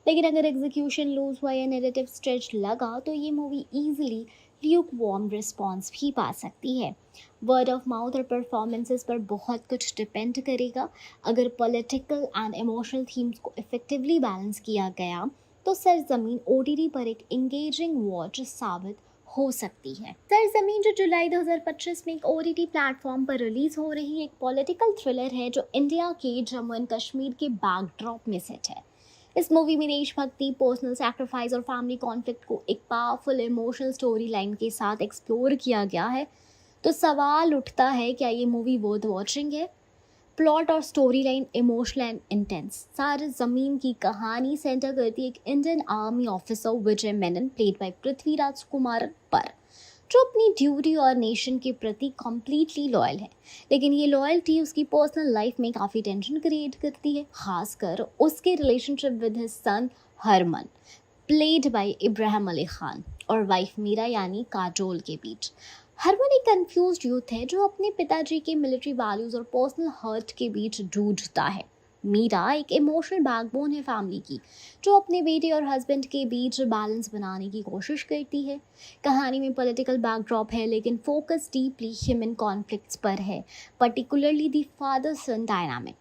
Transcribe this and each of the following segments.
लेकिन अगर execution loose हुआ या नेरेटिव स्ट्रेच लगा तो ये movie easily Luke warm response भी पा सकती है। वर्ड ऑफ माउथ और परफॉर्मेंसेस पर बहुत कुछ डिपेंड करेगा। अगर पॉलिटिकल एंड इमोशनल थीम्स को इफेक्टिवली बैलेंस किया गया तो सरजमीन ओटीटी पर एक एंगेजिंग वॉच साबित हो सकती है। सरजमीन जो जुलाई 2025 में एक ओटीटी प्लेटफॉर्म पर रिलीज हो रही एक पॉलिटिकल थ्रिलर है जो इंडिया के जम्मू एंड कश्मीर के बैकड्रॉप में सेट है। इस मूवी में देशभक्ति, पर्सनल सैक्रिफाइस और फैमिली कॉन्फ्लिक्ट को एक पावरफुल इमोशनल स्टोरी लाइन के साथ एक्सप्लोर किया गया है। तो सवाल उठता है, क्या ये मूवी वर्थ वॉचिंग है? प्लॉट और story line emotional and intense. सारे जमीन की कहानी सेंटर करती है एक Indian army officer Vijay Menon played by Prithviraj Kumar पर, जो अपनी ड्यूटी और नेशन के प्रति कम्प्लीटली लॉयल है। लेकिन ये लॉयल्टी उसकी पर्सनल लाइफ में काफ़ी टेंशन क्रिएट करती है, खासकर उसके relationship with his son Harman played by Ibrahim Ali Khan और वाइफ मीरा यानी काजोल के बीच। हरमन एक कंफ्यूज्ड यूथ है जो अपने पिताजी के मिलिट्री वैल्यूज और पर्सनल हर्ट के बीच जूझता है। मीरा एक इमोशनल बैकबोन है फैमिली की, जो अपने बेटे और हस्बैंड के बीच बैलेंस बनाने की कोशिश करती है। कहानी में पॉलिटिकल बैकड्रॉप है लेकिन फोकस डीपली ह्यूमन कॉन्फ्लिक्ट्स पर है, particularly the father son dynamic.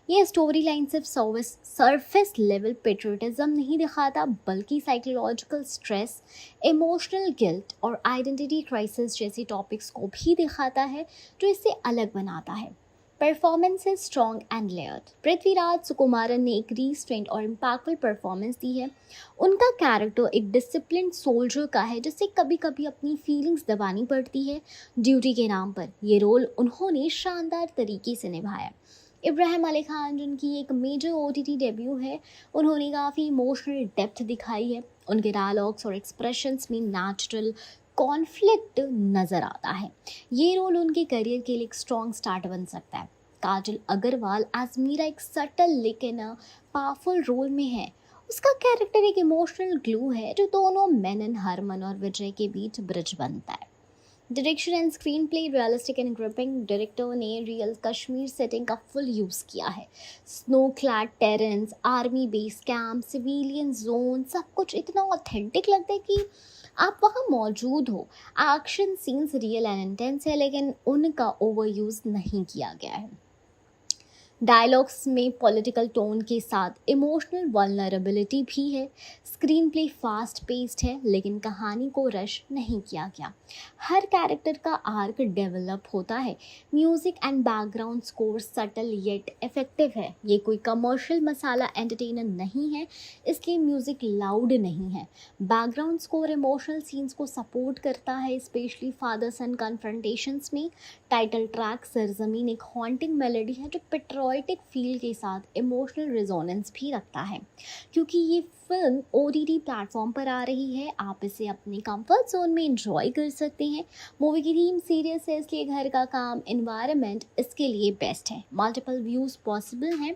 ये स्टोरी लाइन सिर्फ सरफेस लेवल पेट्रियटिज्म नहीं दिखाता, बल्कि साइकोलॉजिकल स्ट्रेस, इमोशनल गिल्ट और आइडेंटिटी क्राइसिस जैसे टॉपिक्स को भी दिखाता है, जो इसे अलग बनाता है। Performances strong and layered. Prithviraj Sukumaran ने एक रीस्ट्रेंट और इम्पैक्टफुल परफॉर्मेंस दी है। उनका कैरेक्टर एक डिसिप्लिन्ड सोल्जर का है जिसे कभी कभी अपनी फीलिंग्स दबानी पड़ती है ड्यूटी के नाम पर। ये रोल उन्होंने शानदार तरीके से निभाया। इब्राहिम अली खान, जिनकी एक मेजर ओटीटी डेब्यू है, उन्होंने काफ़ी इमोशनल डेप्थ दिखाई है। उनके डायलॉग्स और एक्सप्रेशंस में नेचुरल कॉन्फ्लिक्ट नज़र आता है। ये रोल उनके करियर के लिए एक स्ट्रॉन्ग स्टार्ट बन सकता है। काजल अग्रवाल एज मीरा एक सटल लेकिन पावरफुल रोल में है। उसका कैरेक्टर एक इमोशनल ग्लू है जो दोनों मेनन, हरमन और विजय के बीच ब्रिज बनता है। Direction and screenplay realistic and gripping. Director ने रियल कश्मीर सेटिंग का फुल यूज़ किया है। Snow clad terrains, army base camp, civilian zone, सब कुछ इतना ऑथेंटिक लगता है कि आप वहाँ मौजूद हो। Action scenes real and intense है लेकिन उनका ओवर यूज़ नहीं किया गया है। डायलॉग्स में पॉलिटिकल टोन के साथ इमोशनल वल्नरेबिलिटी भी है। स्क्रीन प्ले फास्ट पेस्ड है लेकिन कहानी को रश नहीं किया गया। हर कैरेक्टर का आर्क डेवलप होता है। Music and background score subtle yet effective है। ये कोई कमर्शियल मसाला एंटरटेनर नहीं है, इसलिए म्यूजिक लाउड नहीं है। बैकग्राउंड स्कोर इमोशनल सीन्स को सपोर्ट करता है, स्पेशली फादर सन कन्फ्रंटेशंस में। टाइटल ट्रैक सरजमीन एक हॉन्टिंग मेलोडी है जो पेट्रोइटिक फील के साथ इमोशनल रिजोनेंस भी रखता है। क्योंकि ये फिल्म ओटीटी प्लेटफॉर्म पर आ रही है, आप इसे अपने कंफर्ट जोन में एंजॉय कर सकते हैं। मूवी की थीम सीरियस है, इसलिए घर का काम, एनवायरनमेंट इसके लिए बेस्ट है। मल्टीपल व्यूज़ पॉसिबल हैं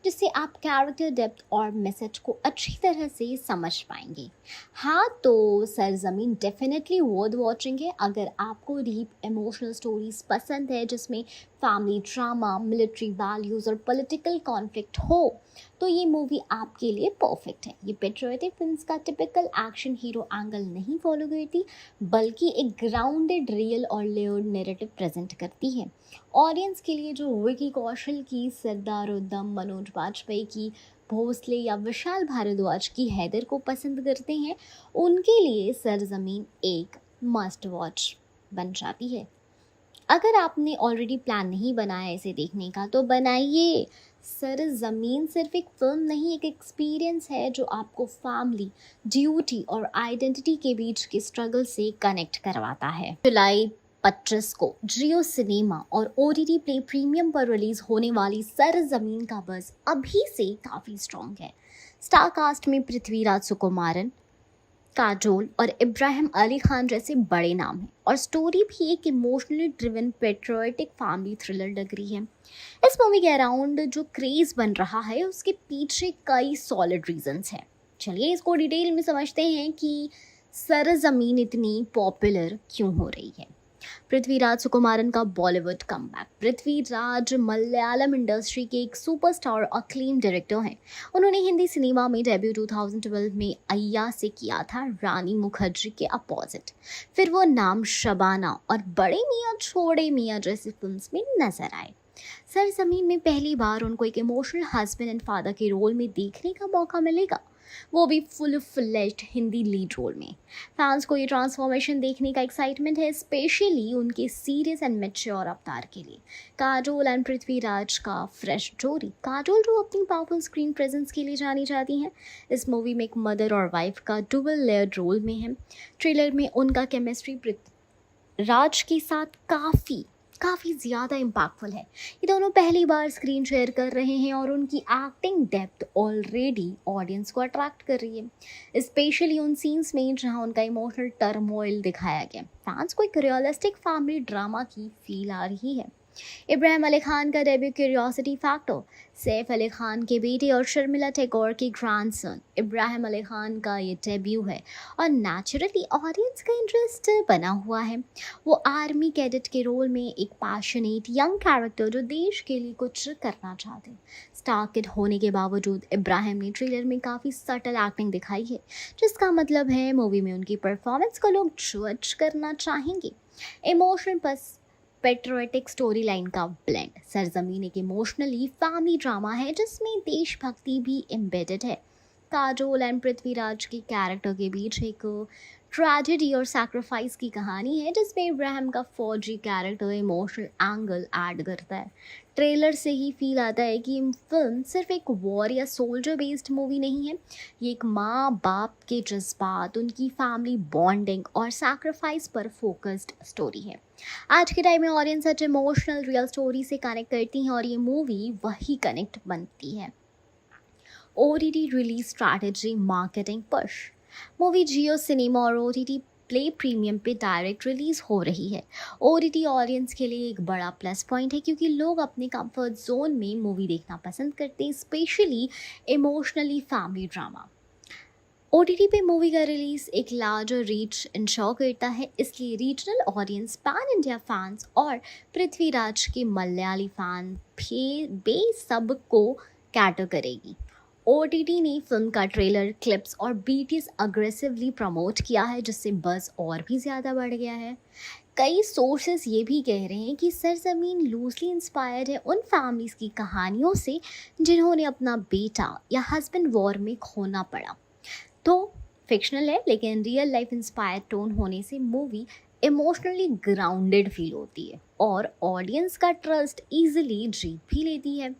जिससे आप कैरेक्टर डेप्थ और मैसेज को अच्छी तरह से समझ पाएंगे। हाँ, तो सरजमीन डेफिनेटली वर्थ वॉचिंग है। अगर आपको डीप इमोशनल स्टोरीज पसंद है जिसमें फैमिली ड्रामा, मिलिट्री वैल्यूज़ और पॉलिटिकल कॉन्फ्लिक्ट हो तो ये मूवी आपके लिए परफेक्ट है। ये पेट्रियोटिक फिल्म्स का टिपिकल एक्शन हीरो एंगल नहीं फॉलो करती, बल्कि एक ग्राउंडेड, रियल और लेयर्ड नैरेटिव प्रेजेंट करती है। ऑडियंस के लिए जो विकी कौशल की सरदार उद्दम, मनोज बाजपेयी की भोसले या विशाल भारद्वाज की हैदर को पसंद करते हैं, उनके लिए सरजमीन एक मस्ट वॉच बन जाती है। अगर आपने ऑलरेडी प्लान नहीं बनाया इसे देखने का तो बनाइए। सरजमीन सिर्फ एक फिल्म नहीं, एक एक्सपीरियंस है जो आपको फैमिली, ड्यूटी और आइडेंटिटी के बीच के स्ट्रगल से कनेक्ट करवाता है। जुलाई 25 को जियो सिनेमा और ओटीटी प्ले प्रीमियम पर रिलीज होने वाली सरजमीन का बज़ अभी से काफ़ी स्ट्रॉन्ग है। स्टार कास्ट में पृथ्वीराज सुकुमारन, काजोल और इब्राहिम अली खान जैसे बड़े नाम हैं और स्टोरी भी एक emotionally driven patriotic family thriller लग रही है। इस मूवी के अराउंड जो क्रेज बन रहा है उसके पीछे कई सॉलिड रीजंस हैं। चलिए इसको डिटेल में समझते हैं कि सरजमीन इतनी पॉपुलर क्यों हो रही है। पृथ्वीराज सुकुमारन का बॉलीवुड कमबैक। पृथ्वीराज मलयालम इंडस्ट्री के एक सुपरस्टार और अक्लेम डायरेक्टर हैं। उन्होंने हिंदी सिनेमा में डेब्यू 2012 में अय्या से किया था, रानी मुखर्जी के अपोजिट। फिर वो नाम शबाना और बड़े मियाँ छोड़े मियाँ जैसी फिल्म्स में नजर आए। सरजमीन में पहली बार उनको एक इमोशनल हस्बैंड एंड फादर के रोल में देखने का मौका मिलेगा, वो भी full fledged Hindi lead role में। फैंस को ये ट्रांसफॉर्मेशन देखने का एक्साइटमेंट है, स्पेशली उनके सीरियस एंड मैच्योर अवतार के लिए। काजोल एंड पृथ्वीराज का फ्रेश जोड़ी। काजोल जो अपनी पावरफुल स्क्रीन प्रेजेंस के लिए जानी जाती हैं, इस मूवी में एक मदर और वाइफ का डुअल लेयर्ड रोल में है। ट्रेलर में उनका केमिस्ट्री पृथ्वीराज के साथ काफ़ी ज़्यादा इम्पैक्टफुल है। ये दोनों पहली बार स्क्रीन शेयर कर रहे हैं और उनकी एक्टिंग डेप्थ ऑलरेडी ऑडियंस को अट्रैक्ट कर रही है, स्पेशली उन सीन्स में जहां उनका इमोशनल टर्मोइल दिखाया गया। फैंस को एक रियलिस्टिक फैमिली ड्रामा की फील आ रही है। इब्राहिम अली खान का debut curiosity factor. Saif Ali Khan के बेटे और शर्मिला टैगोर के ग्रैंडसन इब्राहिम अली खान का ये डेब्यू है और नेचुरली ऑडियंस का इंटरेस्ट बना हुआ है। वो आर्मी कैडेट के रोल में एक पैशनेट यंग कैरेक्टर जो देश के लिए कुछ करना चाहते हैं। स्टार किड होने के बावजूद इब्राहिम ने ट्रेलर में काफ़ी सटल एक्टिंग दिखाई है, जिसका मतलब है मूवी में उनकी परफॉर्मेंस को लोग जज करना चाहेंगे। इमोशनल बस पेट्रियोटिक स्टोरी लाइन का ब्लेंड। सरजमीन एक इमोशनली फैमिली ड्रामा है जिसमें देशभक्ति भी एम्बेडेड है। काजोल एंड पृथ्वीराज के कैरेक्टर के बीच एक ट्रेजेडी और सैक्रिफाइस की कहानी है, जिसमें इब्राहिम का फौजी कैरेक्टर इमोशनल एंगल ऐड करता है। ट्रेलर से ही फील आता है कि फिल्म सिर्फ एक वॉर या सोल्जर बेस्ड मूवी नहीं है, ये एक माँ बाप के जज्बात, उनकी फैमिली बॉन्डिंग और सैक्रिफाइस पर फोकस्ड स्टोरी है। आज के टाइम में ऑडियंस सच इमोशनल रियल स्टोरी से कनेक्ट करती हैं और ये मूवी वही कनेक्ट बनती है। OTT release strategy marketing push. Movie Jio cinema और OTT प्ले प्रीमियम पे डायरेक्ट रिलीज हो रही है। OTT ऑडियंस के लिए एक बड़ा प्लस पॉइंट है क्योंकि लोग अपने कंफर्ट जोन में मूवी देखना पसंद करते हैं, specially emotionally family drama. OTT पे मूवी का रिलीज एक लार्जर रीच इंश्योर करता है, इसलिए regional audience, pan India fans और पृथ्वीराज के मलयाली फैन बे सबको कैटर करेगी। OTT ने फिल्म का ट्रेलर, क्लिप्स और BTS अग्रेसिवली प्रमोट किया है, जिससे बज़ और भी ज़्यादा बढ़ गया है। कई सोर्सेस ये भी कह रहे हैं कि सरजमीन लूजली इंस्पायर्ड है उन फैमिलीज़ की कहानियों से जिन्होंने अपना बेटा या हस्बैंड वॉर में खोना पड़ा। तो फिक्शनल है, लेकिन रियल लाइफ इंस्पायर्ड टोन होने से मूवी इमोशनली ग्राउंडेड फील होती है और ऑडियंस का ट्रस्ट ईजिली जीत भी लेती है।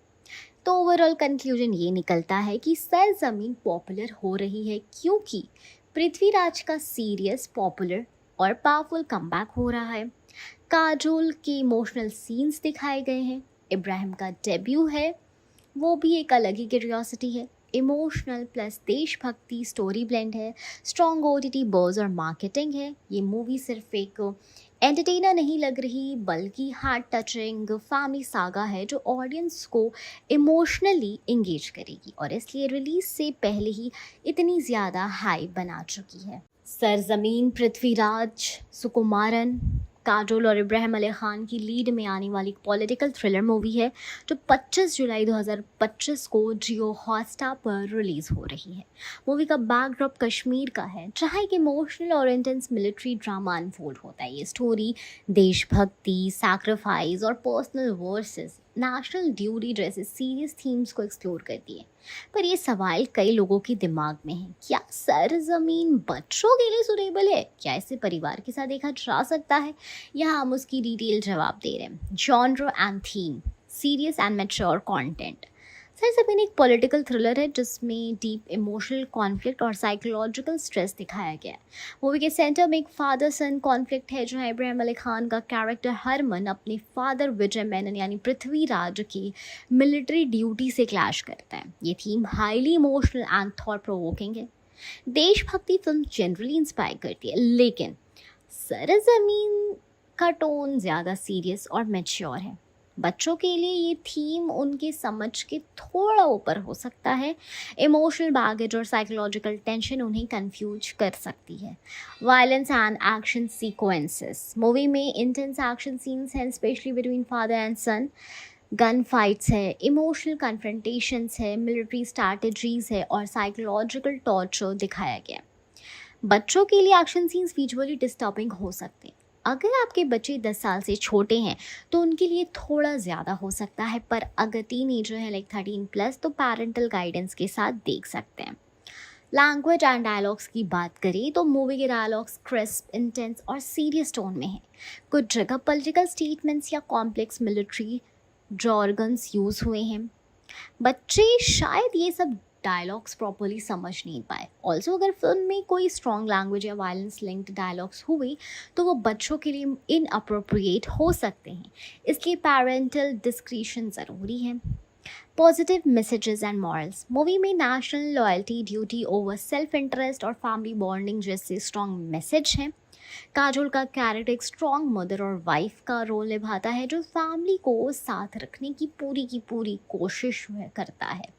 तो ओवरऑल कंक्लूजन ये निकलता है कि सरजमीन पॉपुलर हो रही है क्योंकि पृथ्वीराज का सीरियस, पॉपुलर और पावरफुल कमबैक हो रहा है। काजोल के इमोशनल सीन्स दिखाए गए हैं। इब्राहिम का डेब्यू है, वो भी एक अलग ही क्यूरियोसिटी है। इमोशनल प्लस देशभक्ति स्टोरी ब्लेंड है। स्ट्रॉन्ग OTT बज़ और मार्केटिंग है। ये मूवी सिर्फ एक एंटरटेनर नहीं लग रही, बल्कि हार्ट टचिंग फैमिली सागा है जो ऑडियंस को इमोशनली इंगेज करेगी और इसलिए रिलीज से पहले ही इतनी ज़्यादा हाइप बना चुकी है। सरजमीन पृथ्वीराज सुकुमारन, काजोल और इब्राहिम अली खान की लीड में आने वाली पॉलिटिकल थ्रिलर मूवी है जो 25 जुलाई 2025 को जियो हॉटस्टार पर रिलीज़ हो रही है। मूवी का बैकड्रॉप कश्मीर का है, जहाँ एक इमोशनल और इंटेंस मिलिट्री ड्रामा अनफोल्ड होता है। ये स्टोरी देशभक्ति, सैक्रिफाइस और पर्सनल वर्सेस नेशनल ड्यूटी जैसे सीरियस थीम्स को एक्सप्लोर करती है। पर ये सवाल कई लोगों के दिमाग में है, क्या सरजमीन बच्चों के लिए सुटेबल है? क्या इसे परिवार के साथ देखा जा सकता है? यहाँ हम उसकी डिटेल जवाब दे रहे हैं। Genre and theme, serious and mature content. सरजमीन एक पॉलिटिकल थ्रिलर है जिसमें डीप इमोशनल कॉन्फ्लिक्ट और साइकोलॉजिकल स्ट्रेस दिखाया गया है। मूवी के सेंटर में एक फादर सन कॉन्फ्लिक्ट है जहां इब्राहिम अली खान का कैरेक्टर हरमन अपने फादर विजय मेनन यानी पृथ्वीराज की मिलिट्री ड्यूटी से क्लैश करता है। ये theme highly emotional and thought provoking है। देशभक्ति फिल्म जनरली इंस्पायर करती है, लेकिन सरजमीन का टोन ज़्यादा सीरियस और मैच्योर है। बच्चों के लिए ये थीम उनके समझ के थोड़ा ऊपर हो सकता है। इमोशनल बैगेज और साइकोलॉजिकल टेंशन उन्हें कंफ्यूज कर सकती है। Violence and action sequences, movie में इंटेंस एक्शन सीन्स हैं, specially between father and son. Gun fights है, इमोशनल कन्फ्रंटेशंस है, मिलिट्री स्ट्रैटेजीज है और साइकोलॉजिकल टॉर्चर दिखाया गया है। बच्चों के लिए एक्शन सीन्स विजुअली डिस्टर्बिंग हो सकते हैं। अगर आपके बच्चे 10 साल से छोटे हैं तो उनके लिए थोड़ा ज़्यादा हो सकता है, पर अगर टीनेजर है लाइक 13+ तो पेरेंटल गाइडेंस के साथ देख सकते हैं। लैंग्वेज एंड डायलॉग्स की बात करें तो मूवी के डायलॉग्स क्रिस्प, इंटेंस और सीरियस टोन में है। कुछ जगह पॉलिटिकल स्टेटमेंट्स या कॉम्प्लेक्स मिलिट्री जॉर्गन्स यूज़ हुए हैं। बच्चे शायद ये सब डायलॉग्स प्रॉपरली समझ नहीं पाए। ऑल्सो अगर फिल्म में कोई स्ट्रॉन्ग लैंग्वेज या वायलेंस लिंक्ड डायलॉग्स हुए तो वो बच्चों के लिए इनअप्रोप्रिएट हो सकते हैं, इसलिए पेरेंटल डिस्क्रिशन ज़रूरी है। Positive messages and morals, movie में national loyalty, duty over self interest और फैमिली बॉन्डिंग जैसे स्ट्रॉन्ग मैसेज हैं। काजोल का कैरेक्टर एक स्ट्रॉन्ग मदर और वाइफ का रोल निभाता है जो फैमिली को साथ रखने की पूरी कोशिश करता है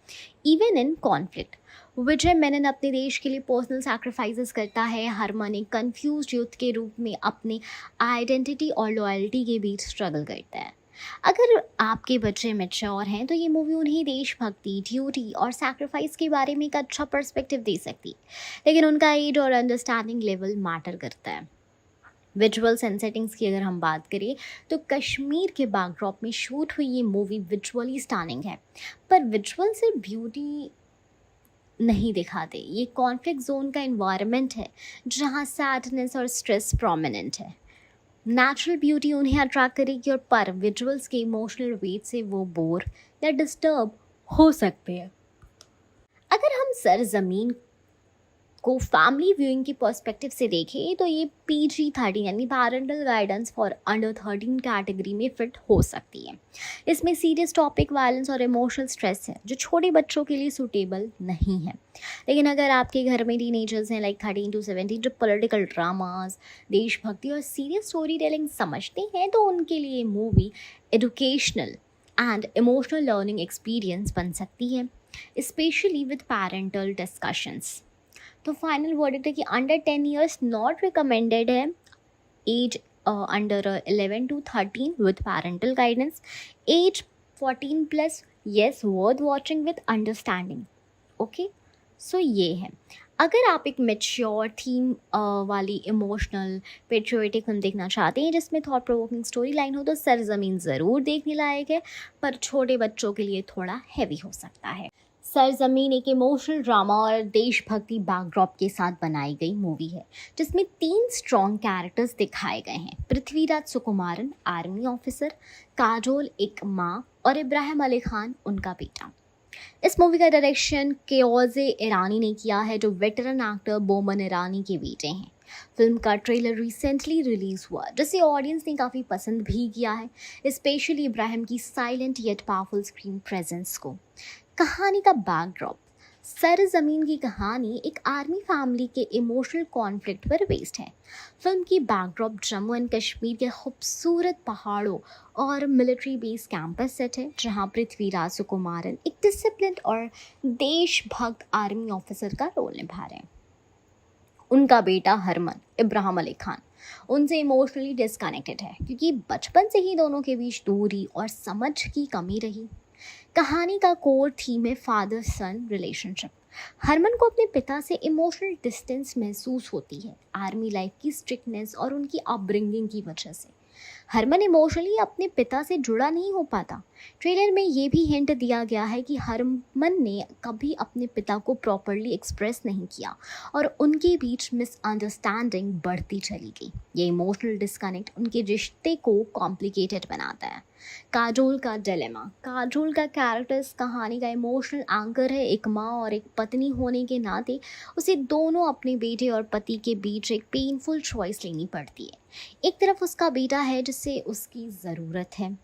इवन इन कॉन्फ्लिक्ट। विजय मेनन अपने देश के लिए पर्सनल सैक्रिफाइसेस करता है। हरमन एक कंफ्यूज यूथ के रूप में अपने आइडेंटिटी और लॉयल्टी के बीच स्ट्रगल करता है। अगर आपके बच्चे मैच्योर हैं तो ये मूवी उन्हें देशभक्ति, ड्यूटी और सैक्रिफाइस के बारे में एक अच्छा पर्सपेक्टिव दे सकती है, लेकिन उनका एज और अंडरस्टैंडिंग लेवल मैटर करता है। विजुअल्स एंड सेटिंग्स की अगर हम बात करें तो कश्मीर के बैकड्रॉप में शूट हुई ये मूवी विजुअली स्टनिंग है, पर विजुअल सिर्फ ब्यूटी नहीं दिखाते। ये कॉन्फ्लिक्ट जोन का एनवायरनमेंट है जहाँ सैडनेस और स्ट्रेस प्रोमिनेंट है। नेचुरल ब्यूटी उन्हें अट्रैक्ट करेगी और पर विजुअल्स के इमोशनल वेट से वो बोर या डिस्टर्ब हो सकते हैं। अगर हम सरजमीन को फैमिली व्यूइंग की पर्सपेक्टिव से देखें तो ये PG-13 यानी parental guidance for under 13 category में फिट हो सकती है। इसमें सीरियस टॉपिक, वायलेंस और इमोशनल स्ट्रेस है जो छोटे बच्चों के लिए सूटेबल नहीं है। लेकिन अगर आपके घर में टीनेजर्स हैं लाइक 13 to 17 जो पॉलिटिकल ड्रामाज, देशभक्ति और सीरियस स्टोरी टेलिंग समझते हैं तो उनके लिए movie educational and emotional learning experience बन सकती है, स्पेशली विद पैरेंटल डिस्कशंस। तो फाइनल वर्डिक्ट है कि अंडर 10 ईयर्स नॉट रिकमेंडेड है, age under 11 to 13 with parental guidance, age 14+ yes worth watching with understanding. Okay, so ये है। अगर आप एक मेच्योर थीम वाली इमोशनल पेट्रियोटिक फिल्म देखना चाहते हैं जिसमें थॉट प्रोवोकिंग स्टोरी लाइन हो तो सरजमीन ज़रूर देखने लायक है, पर छोटे बच्चों के लिए थोड़ा हैवी हो सकता है। सरजमीन एक इमोशनल ड्रामा और देशभक्ति बैकड्रॉप के साथ बनाई गई मूवी है जिसमें 3 स्ट्रॉन्ग कैरेक्टर्स दिखाए गए हैं। पृथ्वीराज सुकुमारन आर्मी ऑफिसर, काजोल एक माँ और इब्राहिम अली खान उनका बेटा। इस मूवी का डायरेक्शन केओजे ईरानी ने किया है जो वेटरन एक्टर बोमन ईरानी के बेटे हैं। फिल्म का ट्रेलर रिसेंटली रिलीज हुआ जिसे ऑडियंस ने काफ़ी पसंद भी किया है, स्पेशली इब्राहिम की silent yet powerful screen presence को। कहानी का बैकड्रॉप, सरजमीन की कहानी एक आर्मी फैमिली के इमोशनल कॉन्फ्लिक्ट पर बेस्ड है। फिल्म की बैकड्रॉप जम्मू एंड कश्मीर के खूबसूरत पहाड़ों और मिलिट्री बेस कैंपस सेट है जहां पृथ्वीराज सुकुमारन एक डिसिप्लिन्ड और देशभक्त आर्मी ऑफिसर का रोल निभा रहे हैं। उनका बेटा हरमन इब्राहिम अली खान उनसे इमोशनली डिस्कनेक्टेड है क्योंकि बचपन से ही दोनों के बीच दूरी और समझ की कमी रही। कहानी का कोर थीम है फादर सन रिलेशनशिप। हरमन को अपने पिता से इमोशनल डिस्टेंस महसूस होती है आर्मी लाइफ की स्ट्रिक्टनेस और उनकी अपब्रिंगिंग की वजह से। हरमन इमोशनली अपने पिता से जुड़ा नहीं हो पाता। ट्रेलर में ये भी हिंट दिया गया है कि हरमन ने कभी अपने पिता को प्रॉपरली एक्सप्रेस नहीं किया और उनके बीच मिसअंडरस्टैंडिंग बढ़ती चली गई। ये इमोशनल डिस्कनेक्ट उनके रिश्ते को कॉम्प्लिकेटेड बनाता है। काजोल का डिलेमा, काजोल का कैरेक्टर इस कहानी का इमोशनल एंकर है। एक माँ और एक पत्नी होने के नाते उसे दोनों अपने बेटे और पति के बीच एक पेनफुल चॉइस लेनी पड़ती है। एक तरफ उसका बेटा है जिसे उसकी ज़रूरत है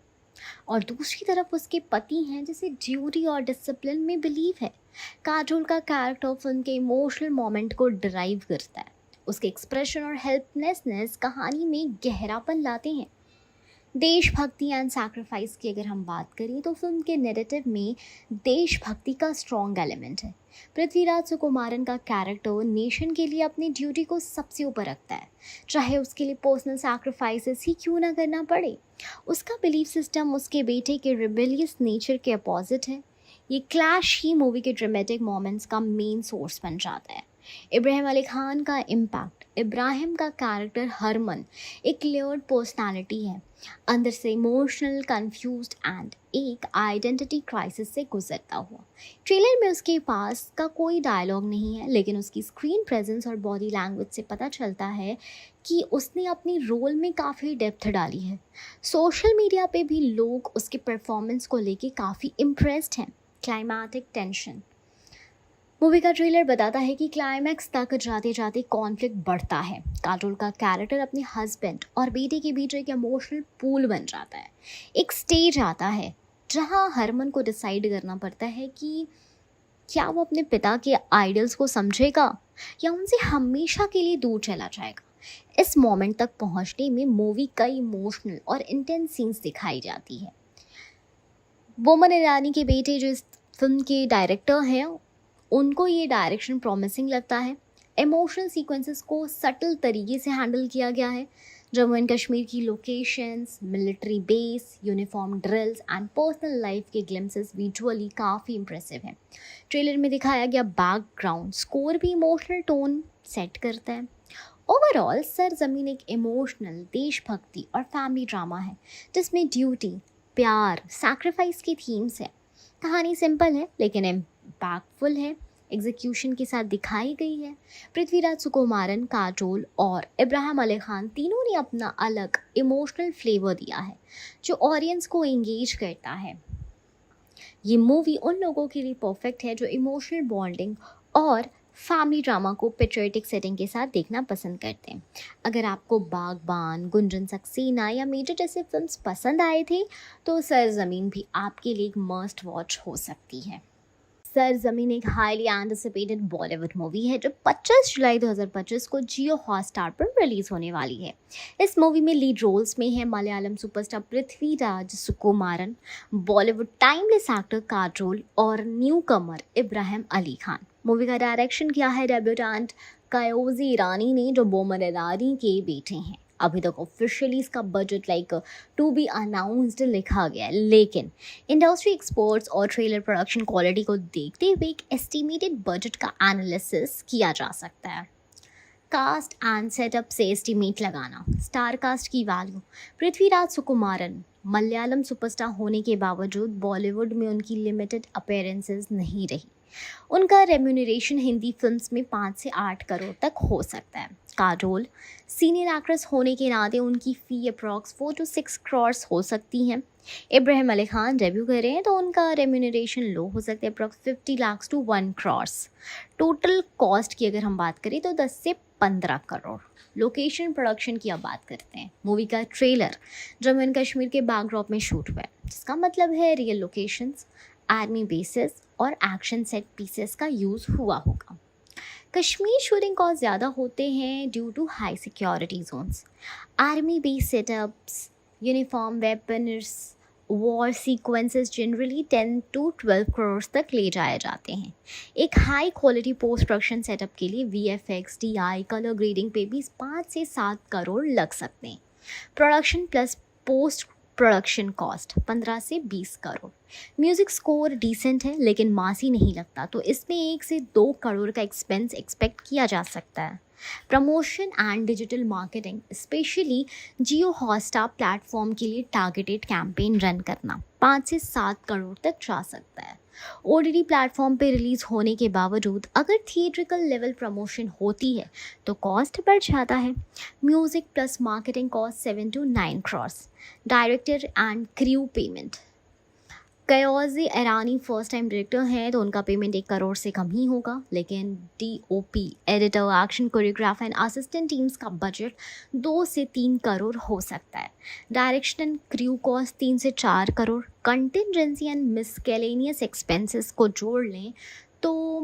और दूसरी तरफ उसके पति हैं जिसे ड्यूटी और डिसिप्लिन में बिलीव है। काजोल का कैरेक्टर फिल्म के इमोशनल मोमेंट को ड्राइव करता है। उसके एक्सप्रेशन और हेल्पलेसनेस कहानी में गहरापन लाते हैं। देशभक्ति एंड सैक्रिफाइस की अगर हम बात करें तो फिल्म के नैरेटिव में देशभक्ति का स्ट्रॉन्ग एलिमेंट है। पृथ्वीराज सुकुमारन का कैरेक्टर नेशन के लिए अपनी ड्यूटी को सबसे ऊपर रखता है, चाहे उसके लिए पर्सनल सैक्रिफाइसेस ही क्यों ना करना पड़े। उसका बिलीफ सिस्टम उसके बेटे के रिबेलियस नेचर के अपोजिट है। ये क्लैश ही मूवी के ड्रामेटिक मोमेंट्स का मेन सोर्स बन जाता है। इब्राहिम अली खान का इम्पैक्ट, इब्राहिम का कैरेक्टर हरमन एक लेयर्ड पर्सनालिटी है, अंदर से इमोशनल, कंफ्यूज्ड एंड एक आइडेंटिटी क्राइसिस से गुजरता हुआ। ट्रेलर में उसके पास का कोई डायलॉग नहीं है, लेकिन उसकी स्क्रीन प्रेजेंस और बॉडी लैंग्वेज से पता चलता है कि उसने अपनी रोल में काफ़ी डेप्थ डाली है। सोशल मीडिया पे भी लोग उसके परफॉर्मेंस को लेके काफ़ी इम्प्रेस्ड हैं। क्लाइमैटिक टेंशन, मूवी का ट्रेलर बताता है कि क्लाइमैक्स तक जाते जाते कॉन्फ्लिक्ट बढ़ता है। काजोल का कैरेक्टर अपने हस्बैंड और बेटे के बीच एक इमोशनल पूल बन जाता है। एक स्टेज आता है जहां हरमन को डिसाइड करना पड़ता है कि क्या वो अपने पिता के आइडल्स को समझेगा या उनसे हमेशा के लिए दूर चला जाएगा। इस मोमेंट तक पहुंचने में मूवी कई इमोशनल और इंटेंस सीन्स दिखाई जाती है। बोमन ईरानी के बेटे जो इस फिल्म के डायरेक्टर हैं, उनको ये डायरेक्शन प्रॉमिसिंग लगता है। इमोशनल सीक्वेंसेस को सटल तरीके से हैंडल किया गया है। जम्मू एंड कश्मीर की locations, military base, uniform drills and personal life के ग्लिम्सेस विजुअली काफ़ी इंप्रेसिव हैं। ट्रेलर में दिखाया गया बैकग्राउंड स्कोर भी इमोशनल टोन सेट करता है। ओवरऑल सरजमीन एक इमोशनल, देशभक्ति और फैमिली ड्रामा है जिसमें ड्यूटी, प्यार, सैक्रिफाइस की थीम्स है। कहानी सिंपल है लेकिन इम्पैक्टफुल है, एग्जीक्यूशन के साथ दिखाई गई है। पृथ्वीराज सुकुमारन, काजोल और इब्राहिम अली खान तीनों ने अपना अलग इमोशनल फ्लेवर दिया है जो ऑडियंस को एंगेज करता है। ये मूवी उन लोगों के लिए परफेक्ट है जो इमोशनल बॉन्डिंग और फैमिली ड्रामा को पेट्रियोटिक सेटिंग के साथ देखना पसंद करते हैं। अगर आपको बागबान, गुंजन सक्सेना या मेजर जैसे फिल्म्स पसंद आए थे तो सरजमीन भी आपके लिए एक मस्ट वॉच हो सकती है। सरजमीन एक हाईली एंटिसिपेटेड बॉलीवुड मूवी है जो 25 जुलाई 2025 को जियो हॉटस्टार पर रिलीज होने वाली है। इस मूवी में लीड रोल्स में है Malayalam superstar Prithviraj Sukumaran, Bollywood timeless actor Kajol और न्यू कमर इब्राहिम अली खान। मूवी का डायरेक्शन किया है डेब्यूटेंट कायोजी ईरानी ने, जो बोमन ईरानी के बेटे हैं। अभी तक ऑफिशियली इसका बजट टू बी अनाउंस्ड लिखा गया है, लेकिन इंडस्ट्री एक्सपर्ट्स और ट्रेलर प्रोडक्शन क्वालिटी को देखते हुए एक एस्टिमेटेड बजट का एनालिसिस किया जा सकता है। कास्ट एंड सेटअप से एस्टिमेट लगाना। स्टार कास्ट की वैल्यू, पृथ्वीराज सुकुमारन मलयालम सुपरस्टार होने के बावजूद बॉलीवुड में उनकी लिमिटेड अपीयरेंसेस नहीं रही। उनका रेम्यूनरेशन हिंदी फिल्म्स में 5 से 8 करोड़ तक हो सकता है। काजोल सीनियर एक्ट्रेस होने के नाते उनकी फ़ी अप्रॉक्स 4 to 6 करोड़ हो सकती हैं। इब्राहिम अली खान डेब्यू कर रहे हैं तो उनका रेम्यूनरेशन लो हो सकता है, approx 50 lakh to 1 crore. Total cost की अगर हम बात करें तो 10 से 15 करोड़। लोकेशन प्रोडक्शन की अब बात करते हैं। मूवी का ट्रेलर जम्मू एंड कश्मीर के बैकड्रॉप में शूट हुआ है, जिसका मतलब है रियल लोकेशंस, आर्मी बेसिस और एक्शन सेट पीसेस का यूज़ हुआ होगा। कश्मीर शूटिंग कॉस्ट ज़्यादा होते हैं due to high security zones. Army base setups, uniform, weapons, war sequences generally 10 to 12 crore तक ले जाए जाते हैं। एक high quality post production setup के लिए VFX, DI, कलर ग्रेडिंग पे भी 5 से 7 करोड़ लग सकते हैं। Production plus post production cost 15 से 20 करोड़। म्यूज़िक स्कोर डिसेंट है लेकिन मासी नहीं लगता, तो इसमें 1 से 2 करोड़ का एक्सपेंस एक्सपेक्ट किया जा सकता है। Promotion and digital marketing, specially Jio Hotstar platform के लिए टारगेटेड कैंपेन रन करना 5 से 7 करोड़ तक जा सकता है। OTT प्लेटफॉर्म पे रिलीज होने के बावजूद अगर थिएट्रिकल लेवल प्रमोशन होती है तो कॉस्ट बढ़ जाता है। Music plus marketing cost 7 to 9 crore. Director and crew payment, Kayoze Irani first time director हैं तो उनका पेमेंट 1 करोड़ से कम ही होगा, लेकिन DOP, editor, action choreographer and assistant teams का बजट 2 से 3 करोड़ हो सकता है। डायरेक्शन एंड क्रू कॉस्ट 3 से 4 करोड़। कंटिजेंसी एंड मिसकेलेनियस एक्सपेंसेस को जोड़ लें तो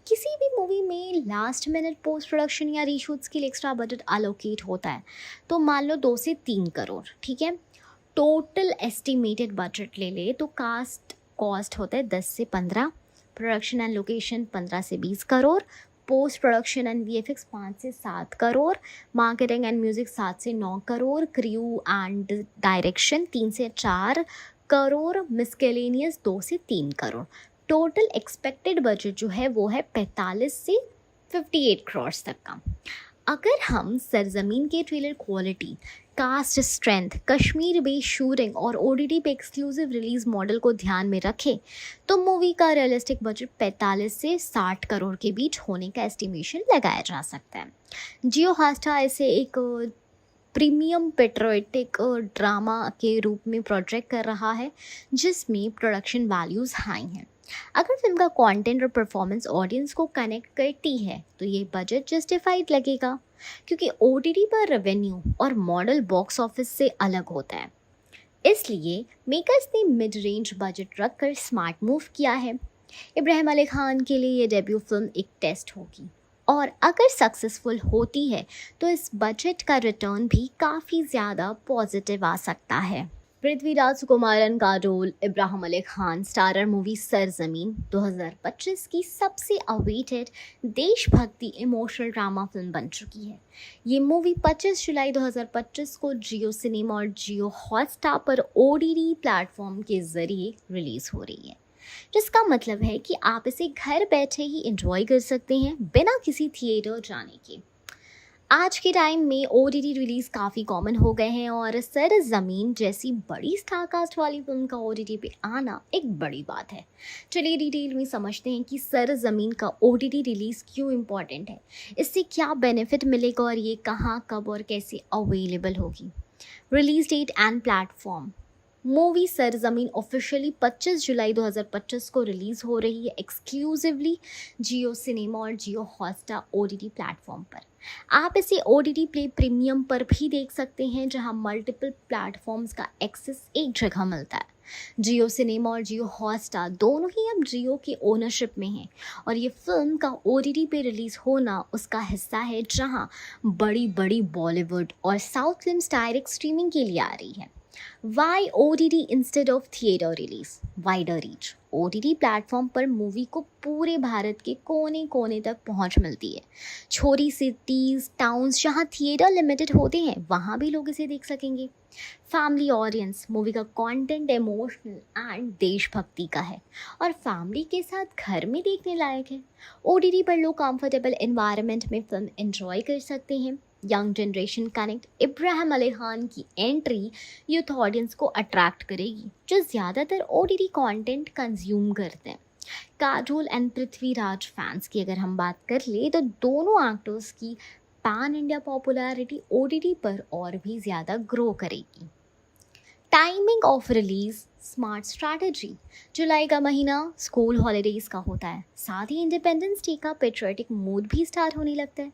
किसी भी मूवी में लास्ट मिनट पोस्ट प्रोडक्शन या रीशूट्स के लिए एक्स्ट्रा बजट अलोकेट होता है, तो मान लो 2 से 3 करोड़, ठीक है। टोटल एस्टिमेटेड बजट ले ले तो कॉस्ट होता है 10 से 15, प्रोडक्शन एंड लोकेशन 15 से 20 crore, post production and VFX 5 से 7 करोड़, मार्केटिंग एंड म्यूजिक 7 से 9 करोड़, क्रू एंड डायरेक्शन 3 से 4 करोड़, मिसकेलेनियस 2 से 3 करोड़। टोटल एक्सपेक्टेड बजट जो है वो है 45 से 58 करोड़ तक का। अगर हम सरजमीन के trailer quality, cast strength, Kashmir based shooting और ओटीटी पे एक्सक्लूसिव रिलीज मॉडल को ध्यान में रखें तो मूवी का रियलिस्टिक बजट 45 से 60 करोड़ के बीच होने का एस्टिमेशन लगाया जा सकता है। जियो हॉटस्टार इसे एक प्रीमियम पेट्रियोटिक ड्रामा के रूप में प्रोजेक्ट कर रहा है जिसमें प्रोडक्शन वैल्यूज़ हाई हैं। अगर फिल्म का कंटेंट और परफॉर्मेंस ऑडियंस को कनेक्ट करती है तो ये बजट जस्टिफाइड लगेगा, क्योंकि ओटीटी पर रेवेन्यू और मॉडल बॉक्स ऑफिस से अलग होता है। इसलिए मेकर्स ने मिड रेंज बजट रखकर स्मार्ट मूव किया है। इब्राहिम अली खान के लिए ये डेब्यू फिल्म एक टेस्ट होगी और अगर सक्सेसफुल होती है तो इस बजट का रिटर्न भी काफ़ी ज़्यादा पॉजिटिव आ सकता है। पृथ्वीराज सुकुमारन का role Ibrahim Ali Khan starrer movie Sarzameen 2025 की सबसे अवेटेड देशभक्ति इमोशनल ड्रामा फिल्म बन चुकी है। ये मूवी 25 जुलाई 2025 को जियो सिनेमा और जियो हॉटस्टार पर ओटीटी प्लेटफॉर्म के ज़रिए रिलीज़ हो रही है, जिसका मतलब है कि आप इसे घर बैठे ही एंजॉय कर सकते हैं बिना किसी थिएटर जाने के। आज के टाइम में ओटीटी रिलीज़ काफ़ी कॉमन हो गए हैं और सरजमीन जैसी बड़ी स्टार कास्ट वाली फिल्म का ओटीटी पे आना एक बड़ी बात है। चलिए डिटेल में समझते हैं कि सरजमीन का ओटीटी रिलीज़ क्यों इम्पॉर्टेंट है, इससे क्या बेनिफिट मिलेगा और ये कहाँ, कब और कैसे अवेलेबल होगी। Release date and platform. Movie Sarzameen officially 25 जुलाई 2025 को रिलीज़ हो रही है एक्सक्लूसिवली जियो सिनेमा और जियो हॉटस्टार ओटीटी प्लेटफॉर्म पर। आप इसे ओटीटी प्ले प्रीमियम पर भी देख सकते हैं, जहां मल्टीपल प्लेटफॉर्म्स का एक्सेस एक जगह मिलता है। जियो सिनेमा और जियो हॉटस्टार दोनों ही अब जियो के ओनरशिप में हैं और ये फिल्म का ओटीटी पे रिलीज़ होना उसका हिस्सा है, जहां बड़ी बड़ी बॉलीवुड और साउथ फिल्म्स डायरेक्ट स्ट्रीमिंग के लिए आ रही है। Why OTT instead of theater release? Wider reach. OTT platform पर मूवी को पूरे भारत के कोने कोने तक पहुंच मिलती है। छोटी सिटीज़, टाउन्स जहां थिएटर लिमिटेड होते हैं वहां भी लोग इसे देख सकेंगे। Family audience. मूवी का कंटेंट इमोशनल एंड देशभक्ति का है और फैमिली के साथ घर में देखने लायक है। OTT पर लोग कंफर्टेबल एनवायरनमेंट में फिल्म एंजॉय कर सकते हैं। Young generation connect. Ibrahim Ali Khan की एंट्री यूथ ऑडियंस को अट्रैक्ट करेगी जो ज़्यादातर ओटीटी कंटेंट कंज्यूम करते हैं। काजोल एंड पृथ्वीराज फैंस की अगर हम बात कर ले तो दोनों एक्टर्स की पैन इंडिया पॉपुलैरिटी ओटीटी पर और भी ज़्यादा ग्रो करेगी। Timing of release smart strategy. जुलाई का महीना स्कूल हॉलीडेज का होता है, साथ ही इंडिपेंडेंस डे का पेट्रियोटिक मूड भी स्टार्ट होने लगता है।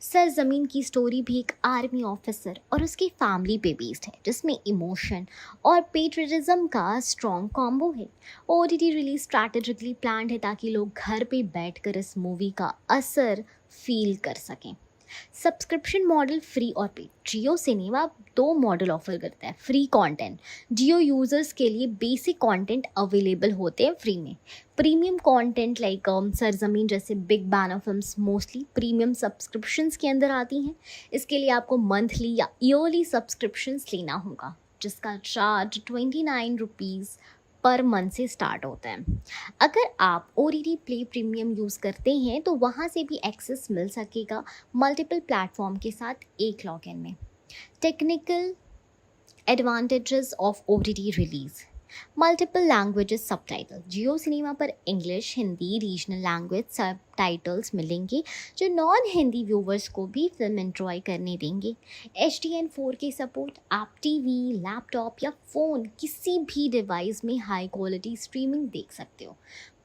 सरजमीन की स्टोरी भी एक आर्मी ऑफिसर और उसकी फैमिली पे बेस्ड है, जिसमें इमोशन और पेट्रियटिज्म का स्ट्रॉन्ग कॉम्बो है। ओटीटी रिलीज स्ट्रैटेजिकली प्लान्ड है ताकि लोग घर पे बैठकर इस मूवी का असर फील कर सकें। सब्सक्रिप्शन मॉडल फ्री और पे। जियो सिनेमा 2 मॉडल ऑफर करता है। Free content. जियो यूजर्स के लिए बेसिक कंटेंट अवेलेबल होते हैं फ्री में। प्रीमियम कंटेंट लाइक सरजमीन जैसे big banner films mostly premium subscriptions के अंदर आती हैं। इसके लिए आपको मंथली या ईयरली सब्सक्रिप्शंस लेना होगा, जिसका चार्ज 29 रुपीज़ पर मंथ से स्टार्ट होता है। अगर आप ओटीटी प्ले प्रीमियम यूज़ करते हैं तो वहाँ से भी एक्सेस मिल सकेगा मल्टीपल प्लेटफॉर्म के साथ एक लॉगिन में। Technical advantages of OTT release. Multiple languages subtitle. Jio cinema पर English, Hindi, regional language subtitles मिलेंगे जो नॉन हिंदी व्यूवर्स को भी फिल्म एंजॉय करने देंगे। HDN 4K support. आप टीवी, लैपटॉप या फ़ोन किसी भी डिवाइस में हाई क्वालिटी स्ट्रीमिंग देख सकते हो।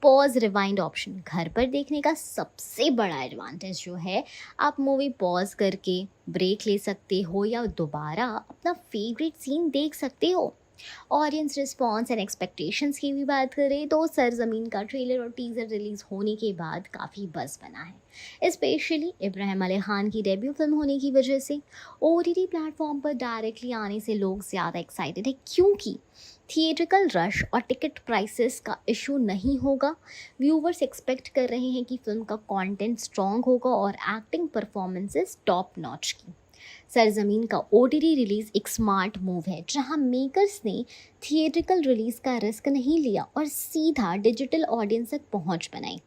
Pause rewind option. घर पर देखने का सबसे बड़ा एडवांटेज जो है, आप मूवी पॉज करके ब्रेक ले सकते हो या दोबारा अपना फेवरेट सीन देख सकते हो। ऑडियंस रिस्पॉन्स एंड एक्सपेक्टेशंस की भी बात करें तो सरजमीन का ट्रेलर और टीजर रिलीज होने के बाद काफ़ी बज़ बना है, स्पेशली इब्राहिम अली खान की डेब्यू फिल्म होने की वजह से। ओटीटी प्लेटफॉर्म पर डायरेक्टली आने से लोग ज़्यादा एक्साइटेड है क्योंकि थिएट्रिकल रश और टिकट प्राइसेस का इशू नहीं होगा। व्यूवर्स एक्सपेक्ट कर रहे हैं कि फिल्म का कंटेंट स्ट्रॉन्ग होगा और एक्टिंग परफॉर्मेंसेस टॉप नॉच की। सरजमीन का ओटीटी रिलीज एक स्मार्ट मूव है जहां मेकर्स ने थिएट्रिकल रिलीज का रिस्क नहीं लिया और सीधा डिजिटल ऑडियंस तक पहुंच बनाई।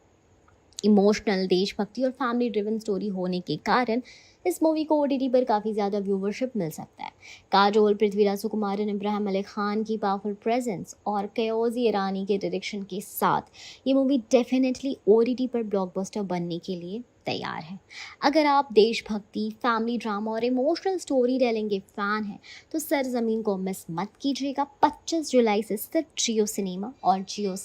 इमोशनल, देशभक्ति और फैमिली ड्रिवन स्टोरी होने के कारण इस मूवी को ओटीटी पर काफ़ी ज़्यादा व्यूवरशिप मिल सकता है। काजोल, पृथ्वीराज सुकुमारन, इब्राहिम अली खान की पावरफुल प्रेजेंस और कयोजी ईरानी के डायरेक्शन के साथ ये मूवी डेफिनेटली ओटीटी पर ब्लॉकबस्टर बनने के लिए तैयार है। अगर आप देशभक्ति, फैमिली ड्रामा और इमोशनल स्टोरी टेलिंग के फ़ैन हैं तो सरजमीन को मिस मत कीजिएगा। 25 जुलाई से सिर्फ जियो सिनेमा और जियो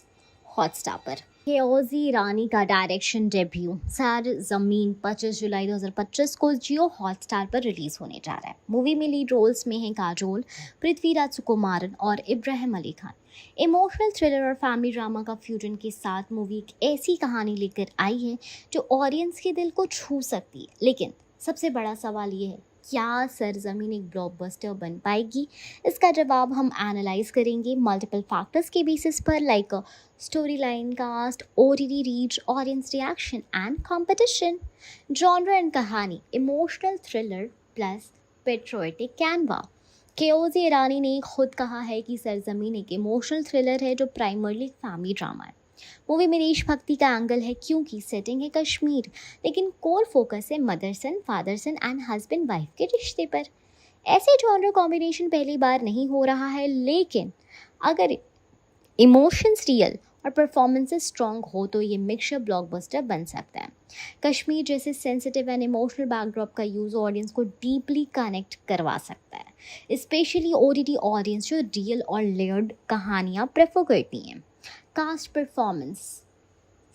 हॉटस्टार पर। केओजी ईरानी का डायरेक्शन डेब्यू सर ज़मीन 25 जुलाई 2025 को जियो हॉटस्टार पर रिलीज होने जा रहा है। मूवी में लीड रोल्स में हैं काजोल, पृथ्वीराज सुकुमारन और इब्राहिम अली खान। इमोशनल थ्रिलर और फैमिली ड्रामा का फ्यूजन के साथ मूवी एक ऐसी कहानी लेकर आई है जो ऑडियंस के दिल को छू सकती है। लेकिन सबसे बड़ा सवाल ये है, क्या सरजमीन एक ब्लॉकबस्टर बन पाएगी? इसका जवाब हम एनालाइज करेंगे मल्टीपल फैक्टर्स के बेसिस पर, like story line, cast, OTT reach, audience reaction and competition. Genre and कहानी, emotional thriller plus patriotic canvas. Kayoze Irani ने खुद कहा है कि सरजमीन एक इमोशनल थ्रिलर है जो प्राइमरली फैमिली ड्रामा है। मूवी में देशभक्ति का एंगल है क्योंकि सेटिंग है कश्मीर, लेकिन कोर फोकस है mother son, father son and husband wife के रिश्ते पर। ऐसे जॉनर कॉम्बिनेशन पहली बार नहीं हो रहा है, लेकिन अगर इमोशंस रियल और परफॉर्मेंसेस स्ट्रॉन्ग हो तो ये मिक्सचर ब्लॉकबस्टर बन सकता है। कश्मीर जैसे सेंसिटिव एंड इमोशनल बैकड्रॉप का यूज़ ऑडियंस को डीपली कनेक्ट करवा सकता है, स्पेशली ओटीटी ऑडियंस जो रियल और लेयर्ड कहानियाँ प्रेफर करती हैं। Cast, performance,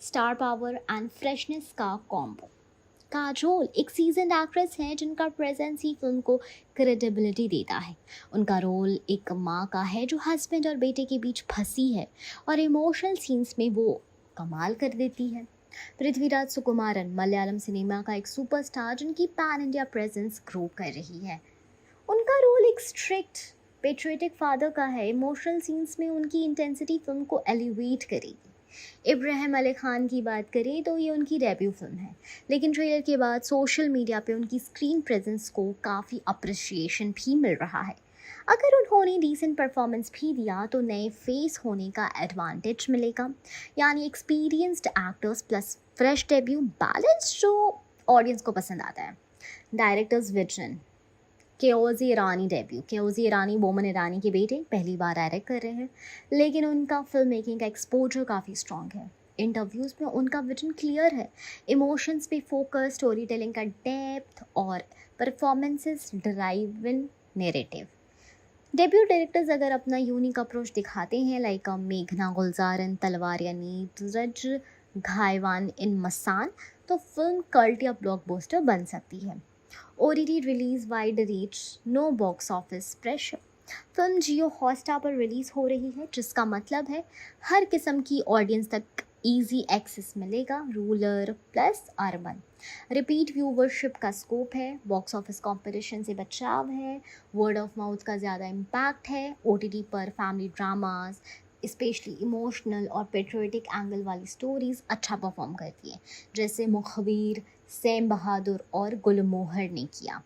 star power and freshness का कॉम्बो। काजोल एक सीजन एक्ट्रेस हैं जिनका प्रेजेंस ही फिल्म को क्रेडिबिलिटी देता है। उनका रोल एक माँ का है जो हस्बैंड और बेटे के बीच फंसी है और इमोशनल सीन्स में वो कमाल कर देती है। पृथ्वीराज सुकुमारन मलयालम सिनेमा का एक सुपरस्टार जिनकी पैन इंडिया प्रेजेंस ग्रो कर रही है। उनका रोल एक स्ट्रिक्ट पेट्रियटिक फादर का है। इमोशनल सीन्स में उनकी इंटेंसिटी फिल्म को एलिवेट करेगी। इब्राहिम अली खान की बात करें तो ये उनकी डेब्यू फिल्म है, लेकिन ट्रेलर के बाद सोशल मीडिया पे उनकी स्क्रीन प्रेजेंस को काफ़ी अप्रिशिएशन भी मिल रहा है। अगर उन्होंने डिसेंट परफॉर्मेंस भी दिया तो नए फेस होने का एडवांटेज मिलेगा, यानी experienced actors plus fresh debut, balance जो ऑडियंस को पसंद आता है। डायरेक्टर्स विजन, केओजी ईरानी डेब्यू। केओजी ईरानी बोमन ईरानी के बेटे पहली बार डायरेक्ट कर रहे हैं, लेकिन उनका फिल्म मेकिंग का एक्सपोजर काफ़ी स्ट्रॉन्ग है। इंटरव्यूज़ में उनका विजन क्लियर है, इमोशंस पे फोकस, स्टोरी टेलिंग का डेप्थ और performances driven narrative. Debut directors अगर अपना यूनिक अप्रोच दिखाते हैं, लाइक मेघना गुलजारन, तलवार या नीरज घायवान इन मसान, तो फिल्म कल्ट या ब्लॉकबस्टर बन सकती है। OTT release, wide reach, no box office pressure. Film Jio Hotstar पर रिलीज हो रही है, जिसका मतलब है हर किस्म की ऑडियंस तक इजी एक्सेस मिलेगा, rural plus urban. Repeat viewership का स्कोप है, बॉक्स ऑफिस कंपटीशन से बचाव है, वर्ड ऑफ माउथ का ज़्यादा इम्पैक्ट है। ओटीटी पर फैमिली ड्रामाज, स्पेशली इमोशनल और पेट्रियटिक एंगल वाली स्टोरीज़ अच्छा परफॉर्म करती है, जैसे मुखबिर, सैम बहादुर और गुलमोहर ने किया।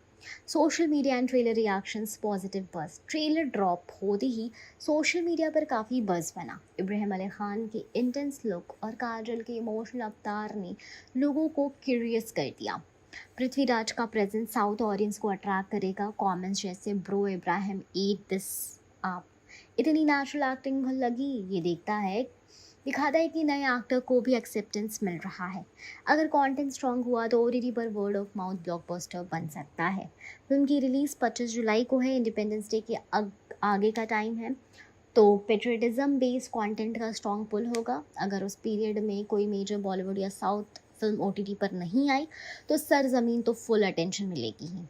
Social media and trailer reactions positive buzz. Trailer drop होते ही सोशल मीडिया पर काफ़ी बज़ बना। इब्राहिम अली खान के इंटेंस लुक और काजल के इमोशनल अवतार ने लोगों को क्यूरियस कर दिया। पृथ्वीराज का प्रेजेंस साउथ ऑडियंस को अट्रैक्ट करेगा। कमेंट्स जैसे ब्रो इब्राहिम ईट दिस आप, इतनी नेचुरल एक्टिंग लगी, ये दिखाता है कि नए एक्टर को भी एक्सेप्टेंस मिल रहा है। अगर कंटेंट स्ट्रॉन्ग हुआ तो ओटीटी पर वर्ड ऑफ माउथ ब्लॉकबस्टर बन सकता है। फिल्म की रिलीज़ 25 जुलाई को है, इंडिपेंडेंस डे के आगे का टाइम है, तो पेट्रियटिज्म बेस्ड कंटेंट का स्ट्रॉन्ग पुल होगा। अगर उस पीरियड में कोई मेजर बॉलीवुड या साउथ फिल्म ओटीटी पर नहीं आई तो सरजमीन तो फुल अटेंशन मिलेगी ही।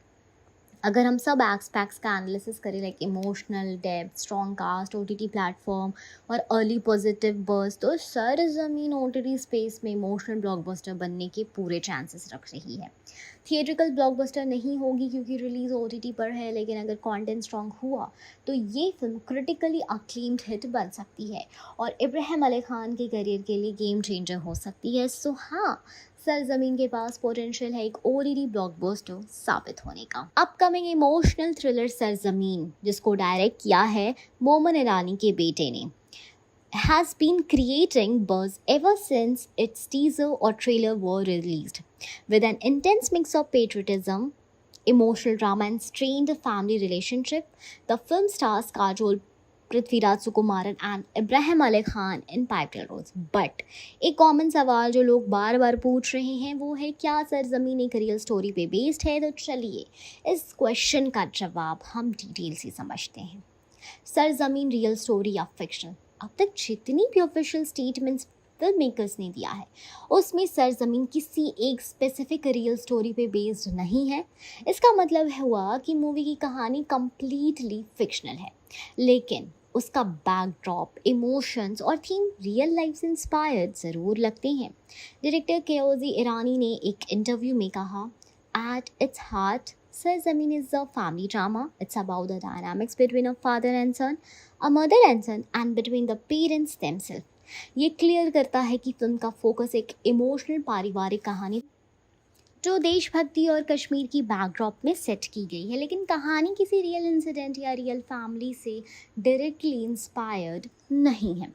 अगर हम सब एस्पेक्ट्स का एनालिसिस करें like emotional depth, strong cast, OTT platform और अर्ली पॉजिटिव बर्स, तो सरजमीन ओटीटी स्पेस में इमोशनल ब्लॉकबस्टर बनने के पूरे चांसेस रख रही है। थिएट्रिकल ब्लॉकबस्टर नहीं होगी क्योंकि रिलीज ओटीटी पर है, लेकिन अगर कंटेंट स्ट्रॉन्ग हुआ तो ये फिल्म क्रिटिकली अक्लेम्ड हिट बन सकती है और इब्राहिम अली खान के करियर के लिए गेम चेंजर हो सकती है। सो हाँ, सरजमीन के पास पोटेंशियल है एक ओटीटी ब्लॉकबस्टर साबित होने का। अपकमिंग इमोशनल थ्रिलर सरजमीन, जिसको डायरेक्ट किया है मोमन ईरानी के बेटे ने, has been creating buzz ever since its teaser or trailer were released. With an intense mix of patriotism, emotional drama, and strained family relationship, the film stars Kajol, Prithviraj Sukumaran and Ibrahim Ali Khan in pivotal roles. But एक common सवाल जो लोग बार बार पूछ रहे हैं वो है, क्या सरजमीन एक रियल स्टोरी पे बेस्ड है? तो चलिए इस क्वेश्चन का जवाब हम डिटेल से समझते हैं। सरजमीन रियल स्टोरी या फिक्शन? अब तक जितनी भी ऑफिशियल स्टेटमेंट्स फिल्म मेकर्स ने दिया है उसमें सरजमीन किसी एक स्पेसिफिक रियल स्टोरी पे बेस्ड नहीं है। इसका मतलब हुआ कि मूवी की कहानी कंप्लीटली फिक्शनल है, लेकिन उसका बैकड्रॉप, इमोशंस और थीम रियल लाइफ से इंस्पायर्ड ज़रूर लगते हैं। डायरेक्टर केओजी ईरानी ने एक इंटरव्यू में कहा, at its heart Sarzameen is a family drama. It's about the dynamics between a father and son, a mother and son, and between the parents themselves. ये clear करता है कि फिल्म का focus एक इमोशनल पारिवारिक कहानी जो देशभक्ति और कश्मीर की बैकड्रॉप में सेट की गई है, लेकिन कहानी किसी रियल इंसिडेंट या रियल फैमिली से डायरेक्टली इंस्पायर्ड नहीं है।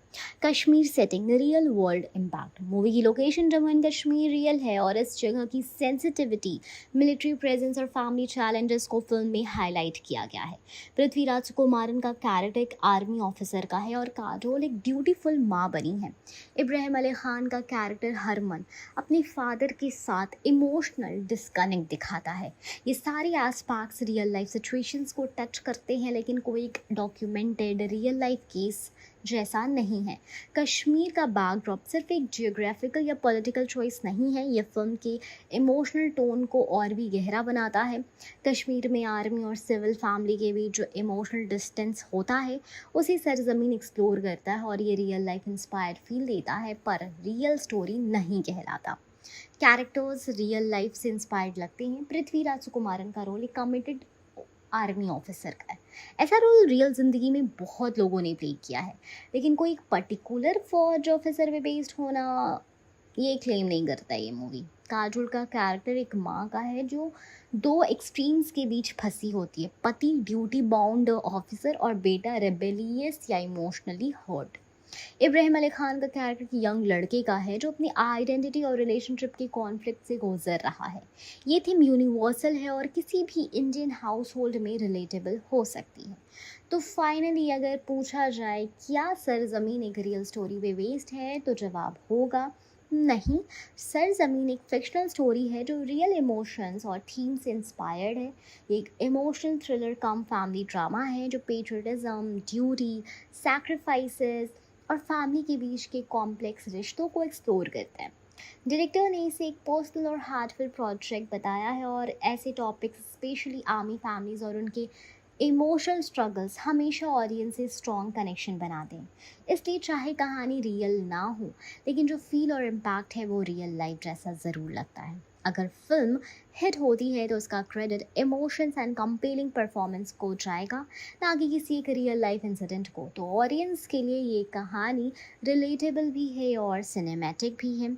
Kashmir setting, real world impact. Movie की location Jammu and Kashmir real है और इस जगह की सेंसिटिविटी, मिलिट्री प्रेजेंस और फैमिली चैलेंजेस को फिल्म में हाईलाइट किया गया है। पृथ्वीराज सुकुमारन का कैरेक्टर एक आर्मी ऑफिसर का है और काजोल एक ब्यूटीफुल माँ बनी है। इब्राहिम अली खान का कैरेक्टर हरमन अपने फादर के साथ इमोशनल डिस्कनेक्ट दिखाता है। ये सारे एस्पेक्ट्स रियल लाइफ सिचुएशंस को टच करते हैं, लेकिन कोई एक डॉक्यूमेंटेड रियल लाइफ केस जैसा नहीं है। कश्मीर का बैकड्रॉप सिर्फ एक जियोग्राफिकल या पॉलिटिकल चॉइस नहीं है, ये फिल्म के इमोशनल टोन को और भी गहरा बनाता है। कश्मीर में आर्मी और सिविल फैमिली के बीच जो इमोशनल डिस्टेंस होता है उसे सरजमीन एक्सप्लोर करता है और ये रियल लाइफ इंस्पायर्ड फील देता है, पर रियल स्टोरी नहीं कहलाता। कैरेक्टर्स रियल लाइफ से इंस्पायर्ड लगते हैं। पृथ्वीराज सुकुमारन का रोल एक कमिटेड आर्मी ऑफिसर का है। ऐसा रोल रियल ज़िंदगी में बहुत लोगों ने प्ले किया है, लेकिन कोई एक पर्टिकुलर फौज ऑफिसर पे बेस्ड होना ये क्लेम नहीं करता ये मूवी। काजोल का कैरेक्टर एक माँ का है जो दो एक्सट्रीम्स के बीच फंसी होती है, पति ड्यूटी बाउंड ऑफिसर और बेटा रेबेलियस या इमोशनली हर्ट। इब्राहिम अली खान का कैरेक्टर यंग लड़के का है जो अपनी आइडेंटिटी और रिलेशनशिप के कॉन्फ्लिक्ट से गुजर रहा है। ये थीम यूनिवर्सल है और किसी भी इंडियन हाउस होल्ड में रिलेटेबल हो सकती है। तो फाइनली अगर पूछा जाए क्या सरजमीन एक रियल स्टोरी पे बेस्ड है, तो जवाब होगा नहीं। सरजमीन एक फिक्शनल स्टोरी है जो रियल इमोशंस और थीम से इंस्पायर्ड है। एक इमोशनल थ्रिलर कम फैमिली ड्रामा है जो पेट्रियटिज्म, ड्यूटी, सैक्रिफाइसेस और फैमिली के बीच के कॉम्प्लेक्स रिश्तों को एक्सप्लोर करता है। डायरेक्टर ने इसे एक पर्सनल और हार्टफुल प्रोजेक्ट बताया है और ऐसे टॉपिक्स स्पेशली आर्मी फैमिलीज़ और उनके इमोशनल स्ट्रगल्स हमेशा ऑडियंस से स्ट्रॉन्ग कनेक्शन बनाते हैं। इसलिए चाहे कहानी रियल ना हो, लेकिन जो फील और इम्पैक्ट है वो रियल लाइफ जैसा ज़रूर लगता है। अगर फिल्म हिट होती है तो उसका credit emotions and compelling performance को जाएगा, ना कि किसी एक रियल लाइफ इंसिडेंट को। तो ऑडियंस के लिए ये कहानी रिलेटेबल भी है और सिनेमैटिक भी है,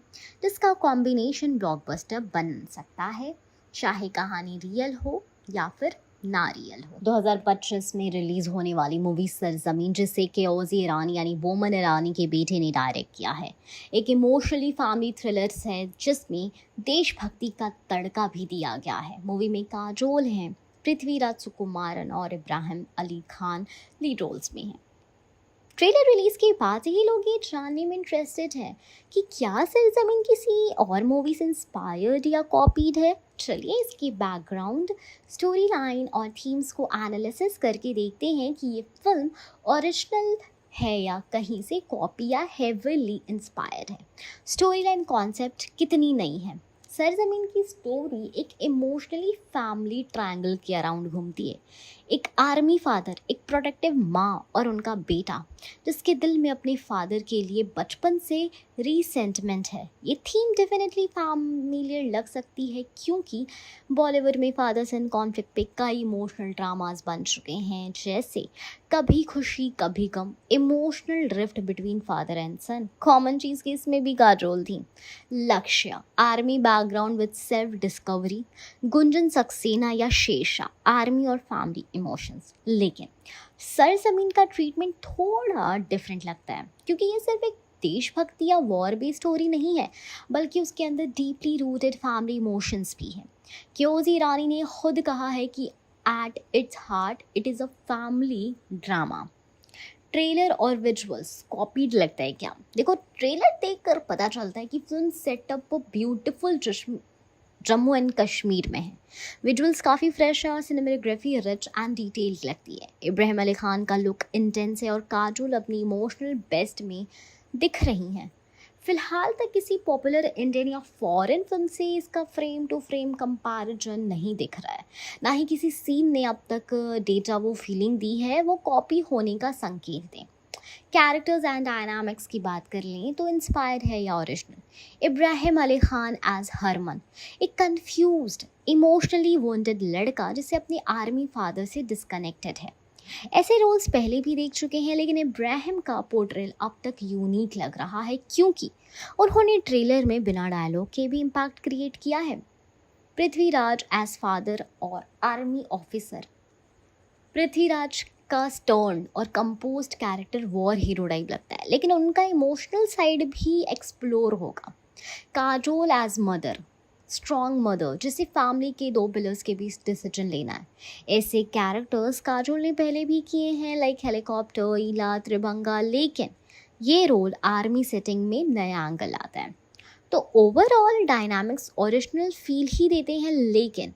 जिसका कॉम्बिनेशन ब्लॉकबस्टर बन सकता है, चाहे कहानी रियल हो या फिर ना रियल हो। 2025 में रिलीज होने वाली मूवी सरजमीन, जिसे केओजी ईरानी यानी बोमन ईरानी के बेटे ने डायरेक्ट किया है, एक इमोशनली फैमिली थ्रिलर है जिसमें देशभक्ति का तड़का भी दिया गया है। मूवी में काजोल हैं, पृथ्वीराज सुकुमारन और इब्राहिम अली खान लीड रोल्स में हैं। ट्रेलर रिलीज के बाद ही लोग ये जानने में इंटरेस्टेड हैं कि क्या सरजमीन किसी और मूवी से इंस्पायर्ड या कॉपीड है। चलिए इसकी बैकग्राउंड, स्टोरी लाइन और थीम्स को एनालिसिस करके देखते हैं कि ये फिल्म ओरिजिनल है या कहीं से कॉपी या हेवीली इंस्पायर्ड है। स्टोरी लाइन कॉन्सेप्ट कितनी नई है। सरजमीन की स्टोरी एक इमोशनली फैमिली ट्रायंगल के अराउंड घूमती है। एक आर्मी फादर, एक प्रोटेक्टिव माँ और उनका बेटा जिसके दिल में अपने फादर के लिए बचपन से रीसेंटमेंट है। ये थीम डेफिनेटली फैमिलियर लग सकती है क्योंकि बॉलीवुड में फादर सन कॉन्फ्लिक्ट पे कई इमोशनल ड्रामास बन चुके हैं, जैसे Kabhi Khushi Kabhi Gham, emotional drift between father and son. Common चीज़ की इसमें भी काजोल थी। Lakshya, army background with self discovery, Gunjan Saxena या शेरशाह, आर्मी और फैमिली इमोशंस। लेकिन सरजमीन का ट्रीटमेंट थोड़ा डिफरेंट लगता है क्योंकि ये सिर्फ एक देशभक्ति या वॉर बेस्ड स्टोरी नहीं है, बल्कि उसके अंदर डीपली रूटेड फैमिली इमोशंस भी हैं। कियोजी ईरानी ने खुद कहा है कि at its heart it is a family drama. Trailer और विजुअल्स कॉपीड लगता है क्या? देखो, ट्रेलर देखकर पता चलता है कि film setup beautiful Jammu and Kashmir में है। विजुअल्स काफ़ी फ्रेश है और सिनेमेटोग्राफी रिच एंड डिटेल्ड लगती है। इब्राहिम अली खान का लुक इंटेंस है और काजोल अपनी इमोशनल बेस्ट में दिख रही हैं। फिलहाल तक किसी पॉपुलर इंडियन या फॉरेन फिल्म से इसका फ्रेम टू फ्रेम कंपैरिजन नहीं दिख रहा है। ना ही किसी सीन ने अब तक डेटा वो फीलिंग दी है वो कॉपी होने का संकेत दें। कैरेक्टर्स एंड डायनामिक्स की बात कर लें तो इंस्पायर्ड है या ओरिजिनल? इब्राहिम अली खान एज हरमन, एक कंफ्यूज्ड इमोशनली वोंडेड लड़का जिसे अपने आर्मी फादर से डिस्कनेक्टेड है। ऐसे रोल्स पहले भी देख चुके हैं, लेकिन इब्राहिम का पोर्ट्रेल अब तक यूनिक लग रहा है क्योंकि उन्होंने ट्रेलर में बिना डायलॉग के भी इम्पैक्ट क्रिएट किया है। पृथ्वीराज एज फादर और आर्मी ऑफिसर, पृथ्वीराज का स्टर्न और composed character war hero type लगता है, लेकिन उनका इमोशनल साइड भी एक्सप्लोर होगा। Kajol as mother, strong mother जिसे फैमिली के दो पिलर्स के बीच डिसीजन लेना है। ऐसे कैरेक्टर्स काजोल ने पहले भी किए हैं, लाइक हेलीकॉप्टर, ईला, त्रिभंगा, लेकिन ये रोल आर्मी सेटिंग में नया एंगल आता है। तो ओवरऑल डायनामिक्स ओरिजिनल फील ही देते हैं, लेकिन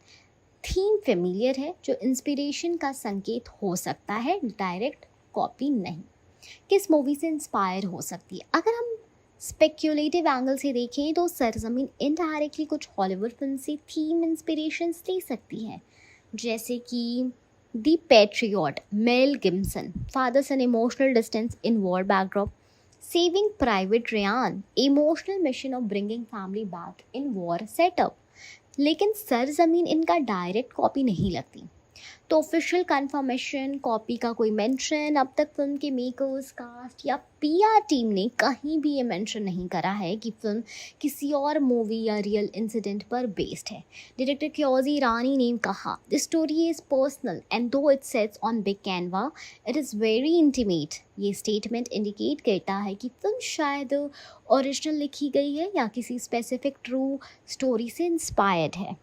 थीम फेमिलियर है जो इंस्पिरेशन का संकेत हो सकता है, डायरेक्ट कॉपी नहीं। किस मूवी से इंस्पायर हो सकती है? अगर हम स्पेक्यूलेटिव एंगल से देखें तो सरजमीन इनडायरेक्टली कुछ हॉलीवुड फिल्म से थीम इंस्पिरेशंस ले सकती है, जैसे कि the Patriot, Mel Gibson, father son emotional distance in war backdrop, Saving Private Ryan, emotional mission of bringing family back in war setup. लेकिन सरजमीन इनका डायरेक्ट कॉपी नहीं लगती। तो ऑफिशियल कंफर्मेशन, कॉपी का कोई मेंशन अब तक फिल्म के मेकर्स, कास्ट या पीआर टीम ने कहीं भी ये मेंशन नहीं करा है कि फिल्म किसी और मूवी या रियल इंसिडेंट पर बेस्ड है। डायरेक्टर कियोजी ईरानी ने कहा, the story is personal and though it sets on big canvas it is very intimate. ये स्टेटमेंट इंडिकेट करता है कि फिल्म शायद ओरिजिनल लिखी गई है या किसी स्पेसिफिक ट्रू स्टोरी से इंस्पायर्ड है।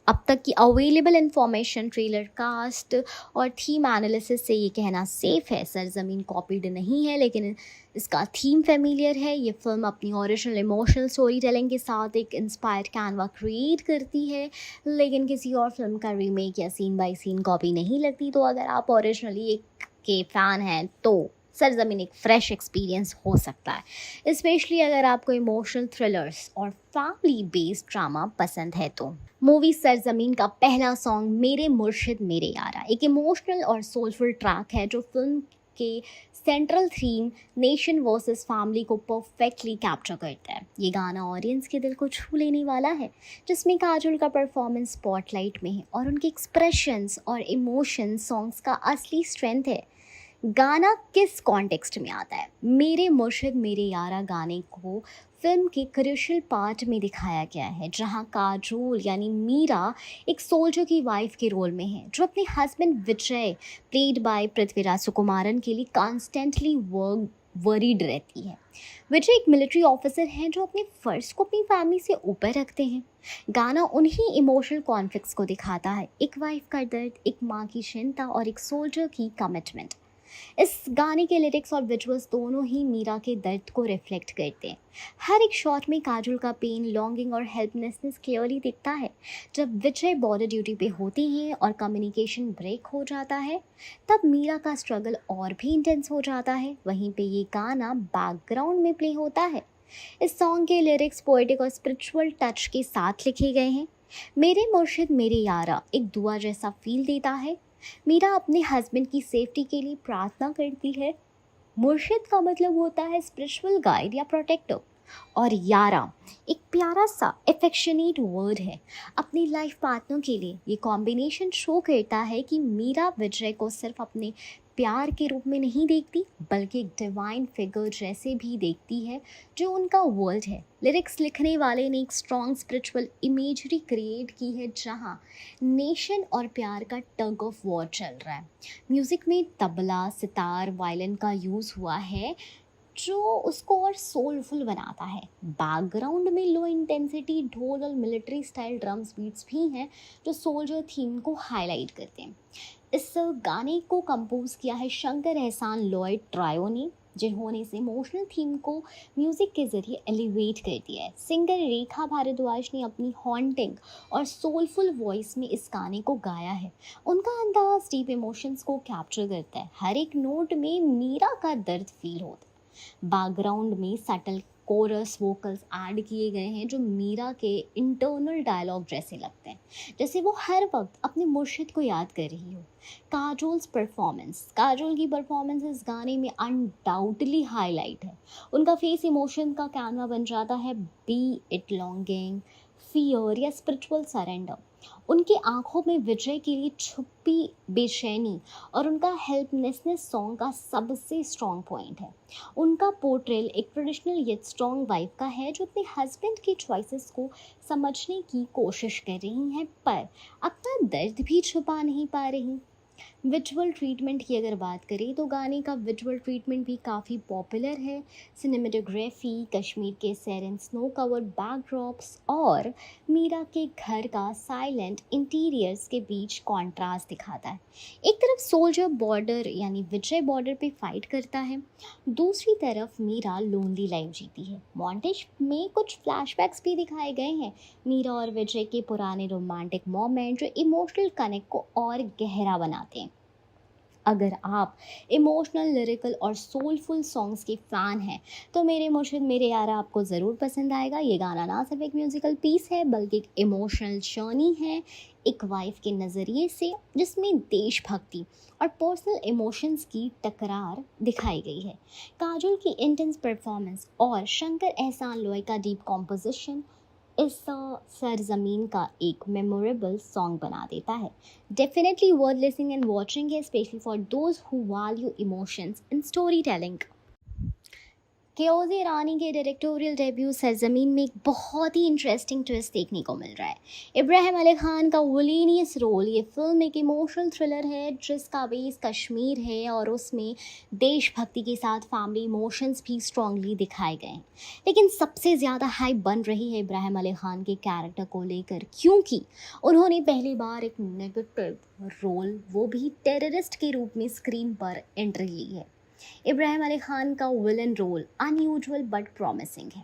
अब तक की अवेलेबल इन्फॉर्मेशन, ट्रेलर, कास्ट और थीम एनालिसिस से ये कहना सेफ है सरजमीन कॉपीड नहीं है, लेकिन इसका थीम फेमिलियर है। ये फिल्म अपनी ओरिजिनल इमोशनल स्टोरी टेलिंग के साथ एक इंस्पायर्ड कैनवा क्रिएट करती है, लेकिन किसी और फिल्म का रीमेक या सीन बाय सीन कॉपी नहीं लगती। तो अगर आप ओरिजिनली एक के फ़ैन हैं तो सरजमीन एक फ्रेश एक्सपीरियंस हो सकता है, स्पेशली अगर आपको इमोशनल थ्रिलर्स और फैमिली बेस्ड ड्रामा पसंद है तो। मूवी सरजमीन का पहला सॉन्ग मेरे मुर्शिद मेरे यारा एक इमोशनल और सोलफुल ट्रैक है जो फिल्म के central theme nation versus family को परफेक्टली कैप्चर करता है। ये गाना ऑडियंस के दिल को छू लेने वाला है, जिसमें काजोल का परफॉर्मेंस स्पॉटलाइट में है और उनके एक्सप्रेशंस और इमोशंस सॉन्ग्स का असली स्ट्रेंथ है। गाना किस कॉन्टेक्स्ट में आता है? मेरे मुर्शिद मेरे यारा गाने को फिल्म के क्रूशियल पार्ट में दिखाया गया है, जहां काजोल यानी मीरा एक सोल्जर की वाइफ के रोल में है जो अपने husband Vijay played by Prithviraj Sukumaran के लिए कॉन्स्टेंटली वरीड रहती है। विजय एक मिलिट्री ऑफिसर हैं जो अपने फ़र्ज को अपनी फैमिली से ऊपर रखते हैं। गाना उन्हीं इमोशनल कॉन्फ्लिक्ट्स को दिखाता है, एक वाइफ का दर्द, एक माँ की चिंता और एक सोल्जर की कमिटमेंट। इस गाने के लिरिक्स और विजुअल्स दोनों ही मीरा के दर्द को रिफ्लेक्ट करते हैं। हर एक शॉट में काजोल का पेन, लॉन्गिंग और हेल्पलेसनेस क्लियरली दिखता है। जब विजय बॉर्डर ड्यूटी पे होती हैं और कम्युनिकेशन ब्रेक हो जाता है, तब मीरा का स्ट्रगल और भी इंटेंस हो जाता है। वहीं पे ये गाना बैकग्राउंड में प्ले होता है, इस सॉन्ग के लिरिक्स पोएटिक और स्पिरिचुअल टच के साथ लिखे गए हैं। मेरे मुर्शिद मेरे यारा एक दुआ जैसा फील देता है। मीरा अपने हस्बैंड की सेफ्टी के लिए प्रार्थना करती है। मुर्शिद का मतलब होता है स्पिरिचुअल गाइड या प्रोटेक्टर, और यारा एक प्यारा सा एफेक्शनेट वर्ड है अपनी लाइफ पार्टनर के लिए। ये कॉम्बिनेशन शो करता है कि मीरा विजय को सिर्फ अपने प्यार के रूप में नहीं देखती, बल्कि एक डिवाइन फिगर जैसे भी देखती है जो उनका वर्ल्ड है। लिरिक्स लिखने वाले ने एक स्ट्रॉन्ग स्पिरिचुअल इमेजरी क्रिएट की है जहाँ नेशन और प्यार का टग ऑफ वॉर चल रहा है। म्यूज़िक में तबला, सितार, वायलिन का यूज़ हुआ है जो उसको और सोलफुल बनाता है। बैकग्राउंड में लो इंटेंसिटी ढोल और मिलिट्री स्टाइल ड्रम्स बीट्स भी हैं जो सोल्जर थीम को हाईलाइट करते हैं। इस गाने को कंपोज किया है शंकर एहसान लॉयड ट्रायो ने, जिन्होंने इस इमोशनल थीम को म्यूज़िक के ज़रिए एलिवेट कर दिया है। सिंगर रेखा भारद्वाज ने अपनी हॉन्टिंग और सोलफुल वॉइस में इस गाने को गाया है। उनका अंदाज डीप इमोशंस को कैप्चर करता है। हर एक नोट में मीरा का दर्द फील होता है। बैकग्राउंड में सटल कोरस वोकल्स ऐड किए गए हैं जो मीरा के इंटरनल डायलॉग जैसे लगते हैं, जैसे वो हर वक्त अपने मुर्शिद को याद कर रही हो। काजोल की परफॉर्मेंस इस गाने में अनडाउटली हाईलाइट है। उनका फेस इमोशन का कैनवा बन जाता है, बी इट लॉन्गिंग, फियर या स्पिरिचुअल सरेंडर। उनकी आंखों में विजय के लिए छुपी बेचैनी और उनका हेल्पलेसनेस सॉन्ग का सबसे स्ट्रॉन्ग पॉइंट है। उनका पोर्ट्रेल एक ट्रेडिशनल येट स्ट्रॉन्ग वाइफ का है जो अपने हस्बैंड की चॉइसेस को समझने की कोशिश कर रही हैं, पर अपना दर्द भी छुपा नहीं पा रही। विजुअल ट्रीटमेंट की अगर बात करें तो गाने का विजुअल ट्रीटमेंट भी काफ़ी पॉपुलर है। सिनेमेटोग्राफी, कश्मीर के सेरेन स्नो कवर्ड बैकड्रॉप्स और मीरा के घर का साइलेंट इंटीरियर्स के बीच कॉन्ट्रास्ट दिखाता है। एक तरफ सोल्जर बॉर्डर यानी विजय बॉर्डर पे फाइट करता है, दूसरी तरफ मीरा लोनली लाइफ जीती है। मॉन्टेज में कुछ फ्लैशबैक्स भी दिखाए गए हैं, मीरा और विजय के पुराने रोमांटिक मोमेंट जो इमोशनल कनेक्ट को और गहरा बनाते हैं। अगर आप इमोशनल, लिरिकल और सोलफुल सॉन्ग्स के फ़ैन हैं तो मेरे मुर्शिद मेरे यारा आपको ज़रूर पसंद आएगा। ये गाना ना सिर्फ एक म्यूज़िकल पीस है बल्कि एक इमोशनल जर्नी है, एक वाइफ के नज़रिए से जिसमें देशभक्ति और पर्सनल इमोशंस की टकरार दिखाई गई है। काजोल की इंटेंस परफॉर्मेंस और शंकर एहसान लोई का डीप कॉम्पोजिशन इस सरजमीन का एक मेमोरेबल सॉन्ग बना देता है। Definitely worth listening and watching है, specially for those who value emotions in story telling. Kayoze Irani के डायरेक्टोरियल डेब्यू सरजमीन में एक बहुत ही इंटरेस्टिंग ट्विस्ट देखने को मिल रहा है। इब्राहिम अली खान का विलेनियस रोल। ये फिल्म एक इमोशनल थ्रिलर है जिसका बेस कश्मीर है और उसमें देशभक्ति के साथ फैमिली इमोशंस भी स्ट्रांगली दिखाए गए हैं। लेकिन सबसे ज़्यादा हाइप बन रही है इब्राहिम अली खान के कैरेक्टर को लेकर, क्योंकि उन्होंने पहली बार एक नेगेटिव रोल, वो भी टेररिस्ट के रूप में स्क्रीन पर एंट्री ली है। इब्राहिम अली खान का villain role unusual but promising है।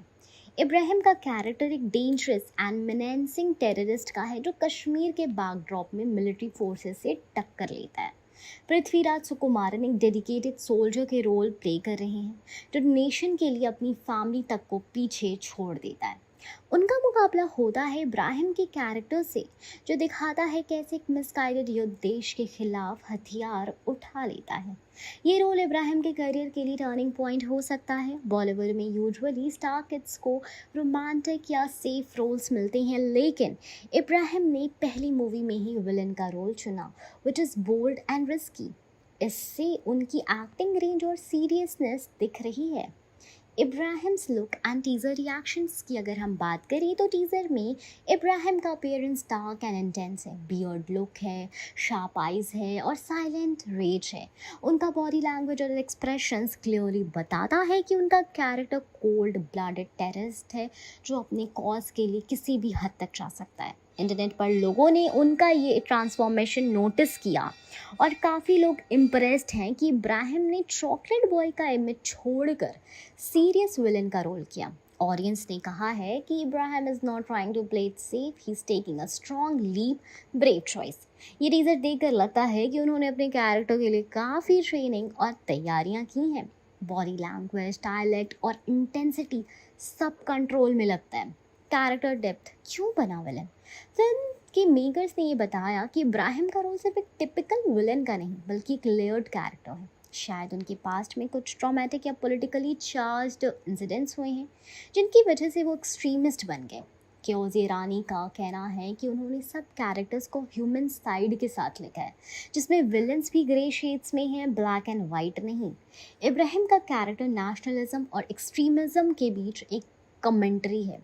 इब्राहिम का कैरेक्टर एक डेंजरस एंड मेनेसिंग टेररिस्ट का है जो कश्मीर के बैकड्रॉप में मिलिट्री फोर्सेस से टक्कर लेता है। पृथ्वीराज सुकुमारन एक डेडिकेटेड सोल्जर के रोल प्ले कर रहे हैं जो नेशन के लिए अपनी फैमिली तक को पीछे छोड़ देता है। उनका मुकाबला होता है इब्राहिम के कैरेक्टर से जो दिखाता है कैसे एक मिसगाइडेड युद्ध देश के खिलाफ हथियार उठा लेता है। ये रोल इब्राहिम के करियर के लिए टर्निंग पॉइंट हो सकता है। बॉलीवुड में यूजुअली स्टार किड्स को रोमांटिक या सेफ रोल्स मिलते हैं, लेकिन इब्राहिम ने पहली मूवी में ही विलन का रोल चुना, which is bold and risky. इससे उनकी एक्टिंग रेंज और सीरियसनेस दिख रही है। Ibrahim's look and teaser reactions की अगर हम बात करें तो टीज़र में इब्राहिम का अपीयरेंस डार्क एंड इंटेंस है। बियर्ड लुक है, शार्प आइज़ है और साइलेंट रेज है। उनका बॉडी लैंग्वेज और एक्सप्रेशंस क्लियरली बताता है कि उनका कैरेक्टर कोल्ड ब्लडेड टेररिस्ट है जो अपने कॉज के लिए किसी भी हद तक जा सकता है। इंटरनेट पर लोगों ने उनका ये ट्रांसफॉर्मेशन नोटिस किया और काफ़ी लोग इम्प्रेस्ड हैं कि इब्राहिम ने चॉकलेट बॉय का इमेज छोड़कर सीरियस विलन का रोल किया। ऑडियंस ने कहा है कि Ibrahim is not trying to play it safe, he is taking a strong leap, brave choice. ये टीज़र देखकर लगता है कि उन्होंने अपने कैरेक्टर के लिए काफ़ी ट्रेनिंग और तैयारियां की हैं। बॉडी लैंग्वेज, डायलेक्ट और इंटेंसिटी सब कंट्रोल में लगता है। कैरेक्टर डेप्थ क्यों बना विलन? फिल्म के मेकर्स ने ये बताया कि इब्राहिम का रोल सिर्फ एक टिपिकल विलन का नहीं बल्कि एक लेयर्ड कैरेक्टर है। शायद उनके पास्ट में कुछ ट्रॉमेटिक या पॉलिटिकली चार्ज्ड इंसिडेंट्स हुए हैं जिनकी वजह से वो एक्सट्रीमिस्ट बन गए। क्योंकि ईरानी का कहना है कि उन्होंने सब कैरेक्टर्स को ह्यूमन साइड के साथ लिखा है, जिसमें विलन्स भी ग्रे शेड्स में हैं, ब्लैक एंड वाइट नहीं। इब्राहिम का कैरेक्टर नेशनलिज्म और एक्सट्रीमिज्म के बीच एक कमेंट्री है।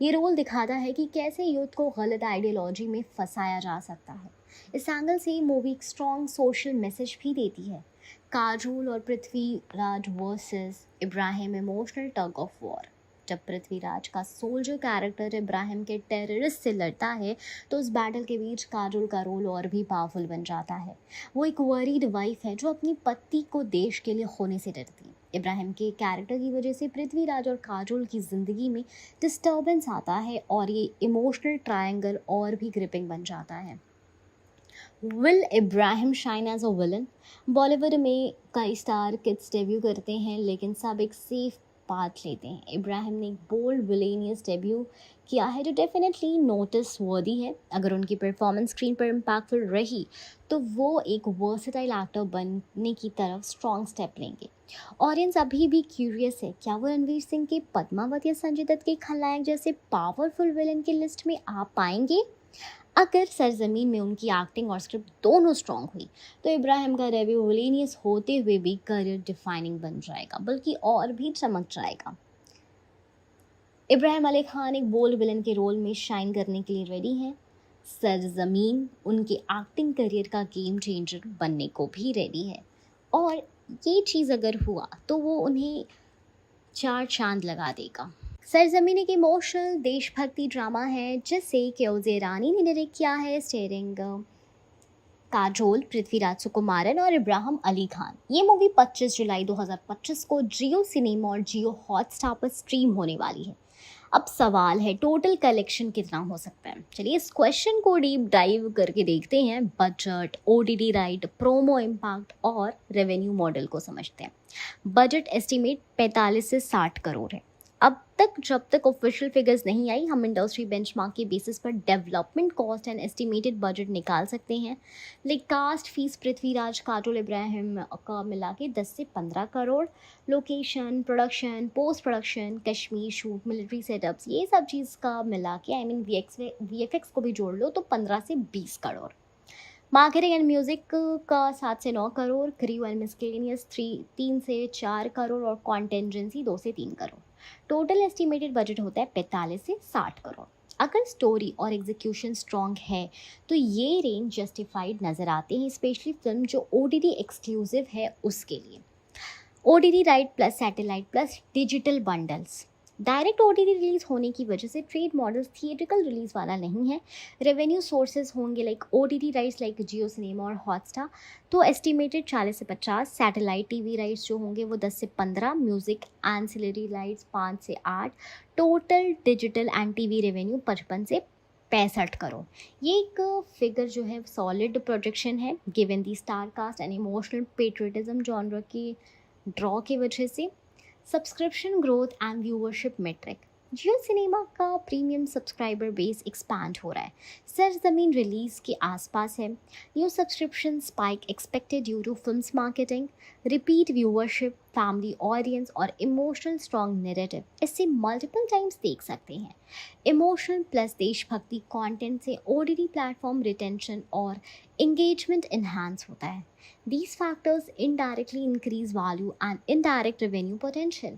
ये रोल दिखाता है कि कैसे यूथ को गलत आइडियोलॉजी में फंसाया जा सकता है। इस एंगल से मूवी एक स्ट्रॉन्ग सोशल मैसेज भी देती है। काजोल और Prithviraj versus Ibrahim emotional tug of war. जब पृथ्वीराज का सोल्जर कैरेक्टर इब्राहिम के टेररिस्ट से लड़ता है तो उस बैटल के बीच काजोल का रोल और भी पावरफुल बन जाता है। वो एक वरीड वाइफ है जो अपनी पति को देश के लिए खोने से डरती है। इब्राहिम के कैरेक्टर की वजह से पृथ्वीराज और काजोल की ज़िंदगी में डिस्टर्बेंस आता है और ये इमोशनल ट्रायंगल और भी ग्रिपिंग बन जाता है। Will Ibrahim shine as a villain? Bollywood में कई स्टार किड्स डेब्यू करते हैं लेकिन सब एक सेफ पाथ लेते हैं। इब्राहिम ने एक बोल्ड विलेनियस डेब्यू किया है जो डेफिनेटली नोटिस वर्दी है। अगर उनकी परफॉर्मेंस स्क्रीन पर इम्पैक्टफुल रही तो वो एक वर्सेटाइल एक्टर बनने की तरफ स्ट्रॉन्ग स्टेप लेंगे। ऑडियंस अभी भी क्यूरियस है, क्या वो रणवीर सिंह के पद्मावत या संजय दत्त के खलनायक जैसे पावरफुल विलन की लिस्ट में आ पाएंगे? अगर सरजमीन में उनकी एक्टिंग और स्क्रिप्ट दोनों स्ट्रॉन्ग हुई तो इब्राहिम का डेब्यू विलेनियस होते हुए भी करियर डिफाइनिंग बन जाएगा, बल्कि और भी चमक जाएगा। इब्राहिम अली खान एक बोल्ड विलन के रोल में शाइन करने के लिए रेडी हैं। सरजमीन उनके एक्टिंग करियर का गेम चेंजर बनने को भी रेडी है और ये चीज़ अगर हुआ तो वो उन्हें 4 चांद लगा देगा। सरजमीन एक इमोशनल देशभक्ति ड्रामा है जिसे केओजे ईरानी ने डायरेक्ट किया है, स्टेरिंग काजोल, पृथ्वीराज सुकुमारन और इब्राहिम अली खान। ये मूवी 25 जुलाई 2025 को जियो सिनेमा और जियो हॉटस्टार पर स्ट्रीम होने वाली है। अब सवाल है टोटल कलेक्शन कितना हो सकता है। चलिए इस क्वेश्चन को डीप डाइव करके देखते हैं। Budget, OTT right, promo impact और रेवेन्यू मॉडल को समझते हैं। बजट एस्टिमेट 45 से 60 करोड़ है। अब तक जब तक ऑफिशियल फिगर्स नहीं आई हम इंडस्ट्री बेंचमार्क के बेसिस पर development cost and estimated budget निकाल सकते हैं। Like cast fees Prithviraj, Kajol, Ibrahim का मिला के 10 से 15 crore. Location, production, post production, Kashmir shoot, military setups, ये सब चीज़ का मिला के आई मीन VFX को भी जोड़ लो तो 15 से 20 करोड़। मार्केटिंग एंड म्यूज़िक का 7 से 9 करोड़। क्रू एंड मिसलेनियस 3 से 4 करोड़ और कॉन्टेंजेंसी 2 से 3 करोड़। टोटल एस्टिमेटेड बजट होता है 45 से 60 करोड़। अगर स्टोरी और एग्जीक्यूशन स्ट्रॉन्ग है तो ये रेंज जस्टिफाइड नज़र आते हैं, स्पेशली फिल्म जो OTT एक्सक्लूसिव है उसके लिए। OTT right plus satellite plus digital bundles. Direct OTT release होने की वजह से ट्रेड मॉडल थिएट्रिकल रिलीज वाला नहीं है। रेवेन्यू सोर्सेज होंगे लाइक OTT राइट्स लाइक जियो सिनेमा और हॉटस्टार तो एस्टिमेटेड 40 से 50। सैटेलाइट TV राइट्स जो होंगे वो 10 से 15। म्यूजिक एंसिलरी राइट्स 5 से 8। Total digital and TV revenue 55 से 65 करोड़। ये एक फिगर जो है सॉलिड प्रोजेक्शन है given the star cast and emotional patriotism genre की ड्रॉ की वजह से। Subscription growth and viewership metric. Jio cinema का प्रीमियम सब्सक्राइबर बेस एक्सपैंड हो रहा है, सरजमीन रिलीज के आसपास है। New subscription spike expected due to film's marketing, repeat viewership, family audience और इमोशनल स्ट्रॉन्ग नैरेटिव। इससे मल्टीपल टाइम्स देख सकते हैं। इमोशनल प्लस देशभक्ति कंटेंट से OTT प्लेटफॉर्म रिटेंशन और engagement enhance होता है। These factors indirectly increase value and indirect revenue potential।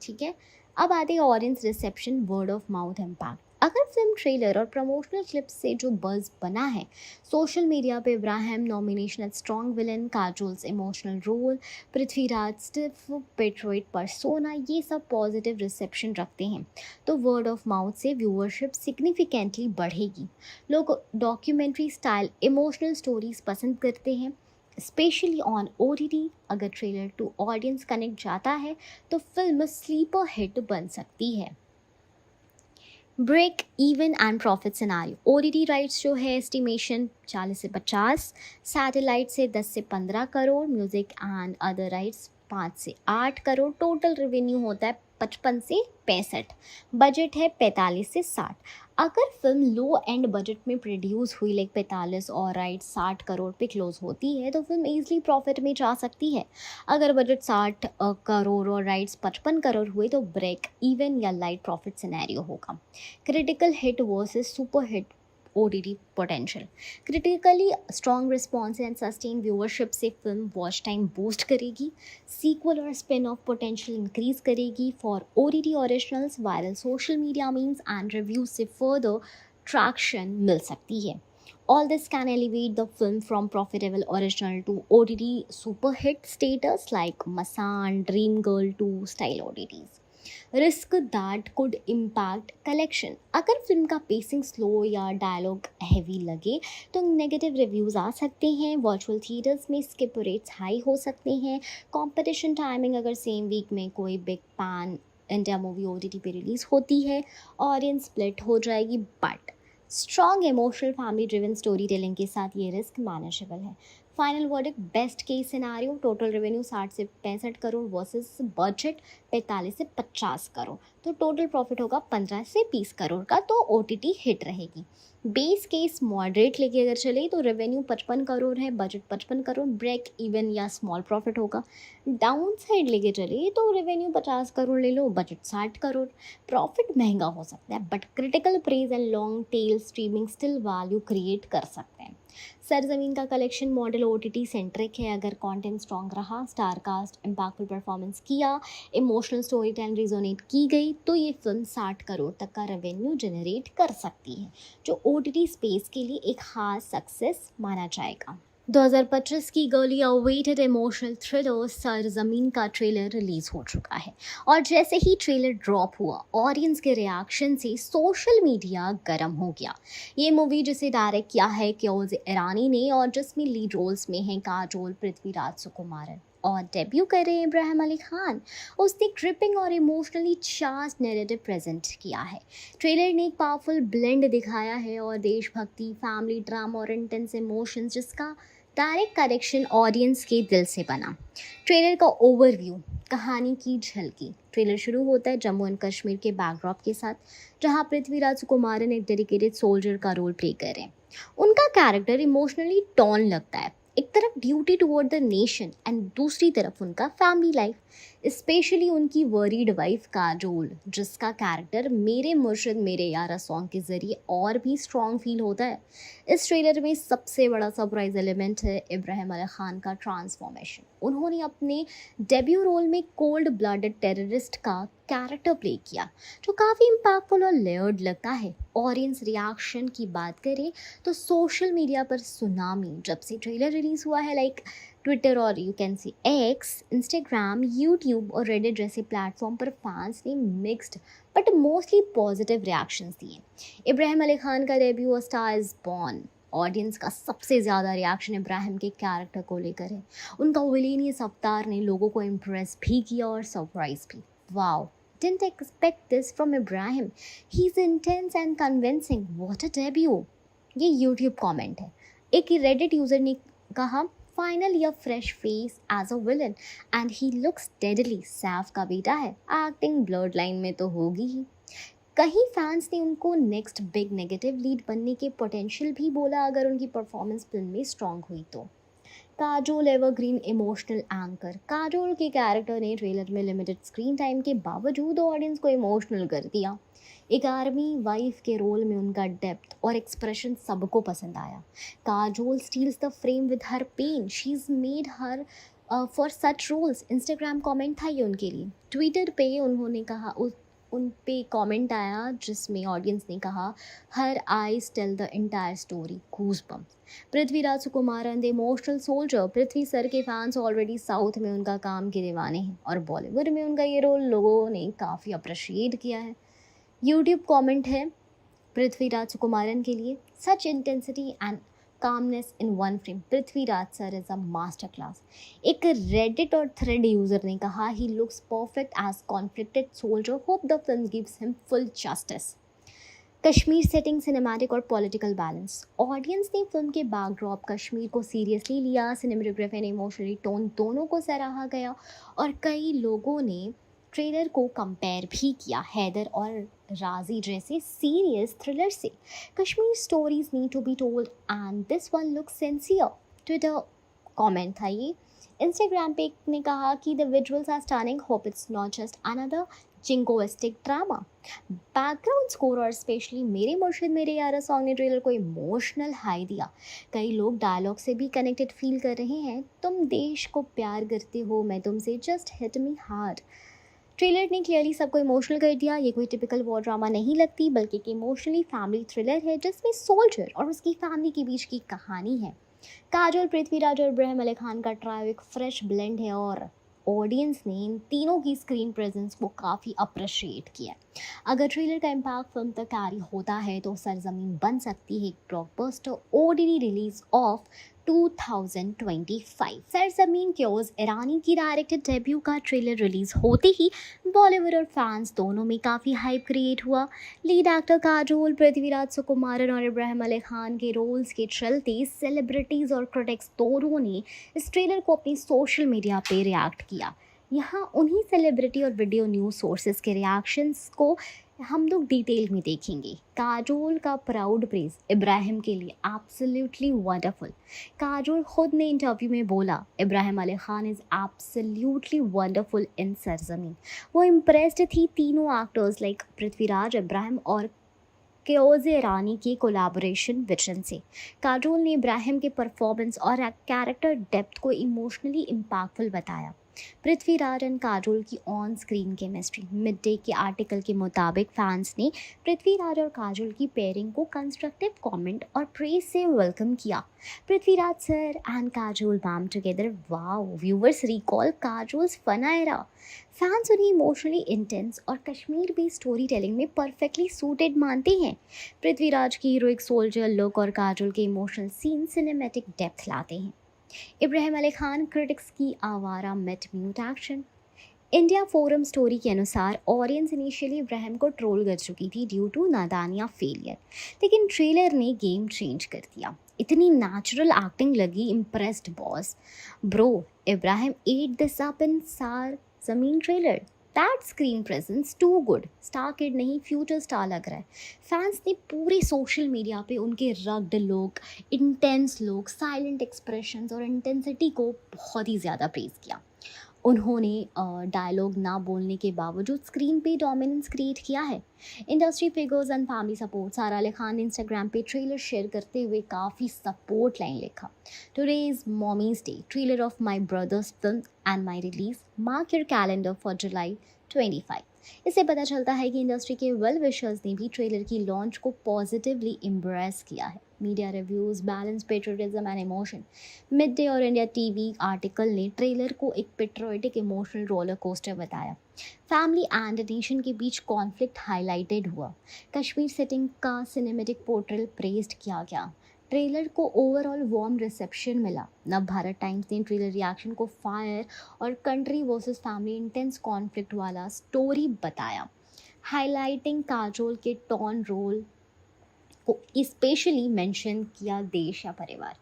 ठीक है, अब आते हैं audience reception, word of mouth impact. अगर फिल्म ट्रेलर और प्रमोशनल क्लिप्स से जो बज़ बना है, सोशल मीडिया पे Ibrahim nomination as strong villain, Kajol's emotional role, Prithviraj stiff patriot persona, ये सब पॉजिटिव रिसेप्शन रखते हैं तो वर्ड ऑफ माउथ से व्यूअरशिप सिग्निफिकेंटली बढ़ेगी। लोग डॉक्यूमेंट्री स्टाइल इमोशनल स्टोरीज पसंद करते हैं स्पेशली ऑन OTT। अगर ट्रेलर टू ऑडियंस कनेक्ट जाता है तो फिल्म स्लीपर हिट बन सकती है। Break even and profit scenario. OTT rights जो है एस्टिमेशन 40 से 50, सैटेलाइट से 10 से 15 crore, music and other rights 5 से 8 करोड़, टोटल रेवेन्यू होता है 55 से 65, बजट है 45 से 60। अगर फिल्म लो एंड बजट में प्रोड्यूस हुई लाइक 45 और राइट 60 करोड़ पे क्लोज होती है तो फिल्म ईजिली प्रॉफिट में जा सकती है। अगर बजट 60 करोड़ और राइट्स 55 करोड़ हुए तो ब्रेक इवन या लाइट प्रॉफिट सिनेरियो होगा। Critical hit versus super hit OTT potential. Critically strong response and sustain viewership से फिल्म वॉच टाइम बूस्ट करेगी, सीक्वल और स्पिन ऑफ पोटेंशियल इंक्रीज करेगी। For OTT originals viral social media memes and reviews से further traction मिल सकती है। All this can elevate the film from profitable original to OTT super hit status like Masan, Dream Girl to style OTTs. Risk that could impact collection. अगर film का pacing slow या dialogue heavy लगे तो negative reviews आ सकते हैं। Virtual theatres में skip rates high हो सकते हैं। कंपटीशन टाइमिंग अगर सेम वीक में कोई big pan India movie OTT पे रिलीज़ होती है, ऑडियंस स्प्लिट हो जाएगी। But strong emotional family driven story telling के साथ ये रिस्क मैनेजेबल है। Final verdict, best case scenario, total revenue 60 से 65 करोड़ वर्सेस बजट 45 से 50 करोड़, तो टोटल प्रॉफिट होगा 15 से 20 करोड़ का, तो OTT हिट रहेगी। बेस केस मॉडरेट लेके अगर चले तो रेवेन्यू 55 करोड़ है, बजट 55 करोड़, ब्रेक इवन या स्मॉल प्रॉफिट होगा। डाउन साइड लेके चले तो रेवेन्यू 50 करोड़ ले लो, बजट 60 करोड़, प्रॉफिट महंगा हो सकता है but critical praise and long tail streaming still value create कर सकते हैं। सरजमीन का कलेक्शन मॉडल OTT सेंट्रिक है। अगर कंटेंट स्ट्रॉन्ग रहा, स्टार कास्ट इम्पैक्टफुल परफॉर्मेंस किया, इमोशनल स्टोरी टेल रिजोनेट की गई तो ये फिल्म 60 करोड़ तक का रेवेन्यू जनरेट कर सकती है, जो OTT स्पेस के लिए एक खास सक्सेस माना जाएगा। 2025 की गर्ली अवेटेड इमोशनल थ्रिलर सरजमीन का ट्रेलर रिलीज हो चुका है और जैसे ही ट्रेलर ड्रॉप हुआ ऑडियंस के रिएक्शन से सोशल मीडिया गर्म हो गया। ये मूवी जिसे डायरेक्ट किया है क्योज ईरानी ने और जिसमें लीड रोल्स में हैं काजोल, पृथ्वीराज सुकुमारन और डेब्यू कर रहे हैं इब्राहिम अली खान, उसने ग्रिपिंग और इमोशनली चार्ज नैरेटिव प्रेजेंट किया है। ट्रेलर ने एक पावरफुल ब्लेंड दिखाया है और देशभक्ति, फैमिली ड्रामा और इंटेंस इमोशंस जिसका डायरेक्ट कनेक्शन ऑडियंस के दिल से बना। ट्रेलर का ओवरव्यू, कहानी की झलकी। ट्रेलर शुरू होता है जम्मू एंड कश्मीर के बैकड्रॉप के साथ, जहां पृथ्वीराज सुकुमारन एक डेडिकेटेड सोल्जर का रोल प्ले कर रहे हैं। उनका कैरेक्टर इमोशनली टॉर्न लगता है, एक तरफ duty toward the nation and दूसरी तरफ उनका फैमिली लाइफ, स्पेशली उनकी वरीड वाइफ काजोल, जिसका कैरेक्टर मेरे मुर्शिद मेरे यारा सॉन्ग के जरिए और भी स्ट्रॉन्ग फील होता है। इस ट्रेलर में सबसे बड़ा सरप्राइज एलिमेंट है इब्राहिम अली खान का ट्रांसफॉर्मेशन। उन्होंने अपने डेब्यू रोल में कोल्ड ब्लडेड टेररिस्ट का कैरेक्टर प्ले किया, जो काफ़ी इम्पैक्टफुल और लेयर्ड लगता है। ऑडियंस रिएक्शन की बात करें तो सोशल मीडिया पर सुनामी जब से ट्रेलर रिलीज हुआ है, लाइक ट्विटर और you can see x, Instagram, YouTube और रेडिट जैसे प्लेटफॉर्म पर फैंस ने mixed but mostly positive reactions दिए। इब्राहिम अली खान का debut a star is born, audience का सबसे ज़्यादा रिएक्शन इब्राहिम के कैरेक्टर को लेकर है। उनका विलेनियस अवतार ने लोगों को इम्प्रेस भी किया और सरप्राइज भी। Wow, didn't expect this from Ibrahim. He's intense and convincing. What a debut. ये YouTube कमेंट है। एक रेडिट यूज़र ने कहा, finally a fresh face as a villain and he looks deadly. Saif का बेटा है, एक्टिंग ब्लड लाइन में तो होगी ही। कहीं फैंस ने उनको नेक्स्ट बिग नेगेटिव लीड बनने के पोटेंशियल भी बोला अगर उनकी परफॉर्मेंस फिल्म में स्ट्रॉन्ग हुई तो। Kajol evergreen emotional anchor. Kajol के कैरेक्टर ने ट्रेलर में लिमिटेड स्क्रीन टाइम के बावजूद ऑडियंस को इमोशनल कर दिया। एक आर्मी वाइफ के रोल में उनका डेप्थ और एक्सप्रेशन सबको पसंद आया। Kajol steals the frame with her pain, she is made her for such roles. Instagram comment था ये उनके लिए। ट्विटर पे उन्होंने कहा, उन पे कमेंट आया जिसमें ऑडियंस ने कहा, her eyes tell the entire story, goosebumps. Prithviraj Sukumaran the emotional soldier. Prithvi sir के फैंस ऑलरेडी साउथ में उनका काम के दीवाने हैं और बॉलीवुड में उनका ये रोल लोगों ने काफ़ी अप्रिशिएट किया है। यूट्यूब कमेंट है पृथ्वीराज सुकुमारन के लिए, सच intensity and calmness in one frame. Prithviraj sir is a master class. एक रेडिट और थ्रेड यूजर ने कहा, he looks perfect as conflicted soldier, hope the film gives him full justice. Kashmir setting, cinematic और political balance. Audience ने film के backdrop Kashmir को seriously लिया, cinematography and emotionally tone दोनों को सराहा गया और कई लोगों ने ट्रेलर को कंपेयर भी किया हैदर और राजी जैसे सीरियस थ्रिलर से। Kashmir stories need to be told and this one looks sincere. Twitter comment था ये। इंस्टाग्राम पे एक ने कहा कि the visuals are stunning, hope it's not just another jingoistic drama. Background score और स्पेशली मेरे मुर्शिद मेरे यारा सॉन्ग ने ट्रेलर को इमोशनल हाई दिया। कई लोग डायलॉग से भी कनेक्टेड फील कर रहे हैं, तुम देश को प्यार करते हो, मैं तुमसे, just hit me hard. Trailer ने क्लियरली सबको इमोशनल कर दिया। ये कोई टिपिकल वॉर ड्रामा नहीं लगती, बल्कि एक इमोशनली फैमिली थ्रिलर है जिसमें सोल्जर और उसकी फैमिली के बीच की कहानी है। काजोल, पृथ्वीराज और इब्राहिम अली खान का ट्रायो एक फ्रेश ब्लेंड है और ऑडियंस ने इन तीनों की स्क्रीन प्रेजेंस को काफ़ी अप्रिशिएट किया। अगर ट्रेलर का इम्पैक्ट फिल्म तक कैरी होता है तो सरजमीन बन सकती है एक blockbuster OTT release of 2025। Sarzameen chaos ईरानी की डायरेक्टेड डेब्यू का ट्रेलर रिलीज होते ही बॉलीवुड और फैंस दोनों में काफ़ी हाइप क्रिएट हुआ। लीड एक्टर काजोल, पृथ्वीराज सुकुमारन और इब्राहिम अली खान के रोल्स के चलते सेलिब्रिटीज़ और क्रिटिक्स दोनों ने इस ट्रेलर को अपनी सोशल मीडिया पे रिएक्ट किया। यहाँ उन्हीं सेलिब्रिटी और वीडियो न्यूज़ सोर्सेज के रिएक्शंस को हम लोग डिटेल में देखेंगे। काजोल का प्राउड प्रेज इब्राहिम के लिए एब्सोल्युटली वंडरफुल। काजोल खुद ने इंटरव्यू में बोला, Ibrahim Ali Khan is absolutely wonderful in Sarzameen. वो इम्प्रेस्ड थी तीनों एक्टर्स लाइक पृथ्वीराज, इब्राहिम और क्योज ईरानी की कोलैबोरेशन विजन से। काजोल ने इब्राहिम के परफॉर्मेंस और कैरेक्टर डेप्थ को इमोशनली इम्पैक्टफुल बताया। पृथ्वीराज एंड काजोल की on screen chemistry. Mid day के आर्टिकल के मुताबिक फैंस ने पृथ्वीराज और काजोल की पेयरिंग को कंस्ट्रक्टिव कमेंट और प्रेज से वेलकम किया। Prithviraj sir and Kajol ma'am together, wow, viewers recall Kajol's fun era. Fans उन्हें इमोशनली इंटेंस और कश्मीर बेस्ड स्टोरी टेलिंग में परफेक्टली सूटेड मानते हैं। पृथ्वीराज की हीरोइक सोल्जर लुक और काजोल के इमोशनल सीन सिनेमैटिक डेप्थ लाते हैं। इब्राहिम अली खान, क्रिटिक्स की आवारा मिट mute action. India forum story के अनुसार ऑडियंस इनिशियली इब्राहिम को ट्रोल कर चुकी थी ड्यू टू नादानिया फेलियर, लेकिन ट्रेलर ने गेम चेंज कर दिया। इतनी नेचुरल एक्टिंग लगी, impressed boss. Bro, Ibrahim ate this up in Sarzameen trailer. That screen presence too good. Star kid नहीं, फ्यूचर स्टार लग रहा है। फैंस ने पूरे सोशल मीडिया पे उनके rugged look, intense look, silent expressions और इंटेंसिटी को बहुत ही ज़्यादा प्रेज किया। उन्होंने डायलॉग ना बोलने के बावजूद स्क्रीन पे डोमिनेंस क्रिएट किया है। Industry figures and family support. सारा अली खान ने इंस्टाग्राम पे ट्रेलर शेयर करते हुए काफ़ी सपोर्ट लाइन लिखा। Today is mommies day, trailer of my brothers film and my release, mark your calendar for जुलाई 25। इससे पता चलता है कि इंडस्ट्री के वेल विशर्स ने भी ट्रेलर की लॉन्च को पॉजिटिवली एम्ब्रेस किया है। Media reviews, balance patriotism and emotion. Mid day और इंडिया टीवी आर्टिकल ने ट्रेलर को एक पेट्रियोटिक इमोशनल रोलर कोस्टर बताया। फैमिली एंड नेशन के बीच कॉन्फ्लिक्ट हाईलाइटेड हुआ। कश्मीर सेटिंग का सिनेमेटिक पोर्ट्रेल प्रेज्ड किया गया। ट्रेलर को ओवरऑल वार्म रिसेप्शन मिला। नव भारत टाइम्स ने ट्रेलर रिएक्शन को फायर और country versus family intense conflict वाला स्टोरी बताया, हाईलाइटिंग काजोल के टॉन रोल को स्पेशली मेंशन किया, देश या परिवार।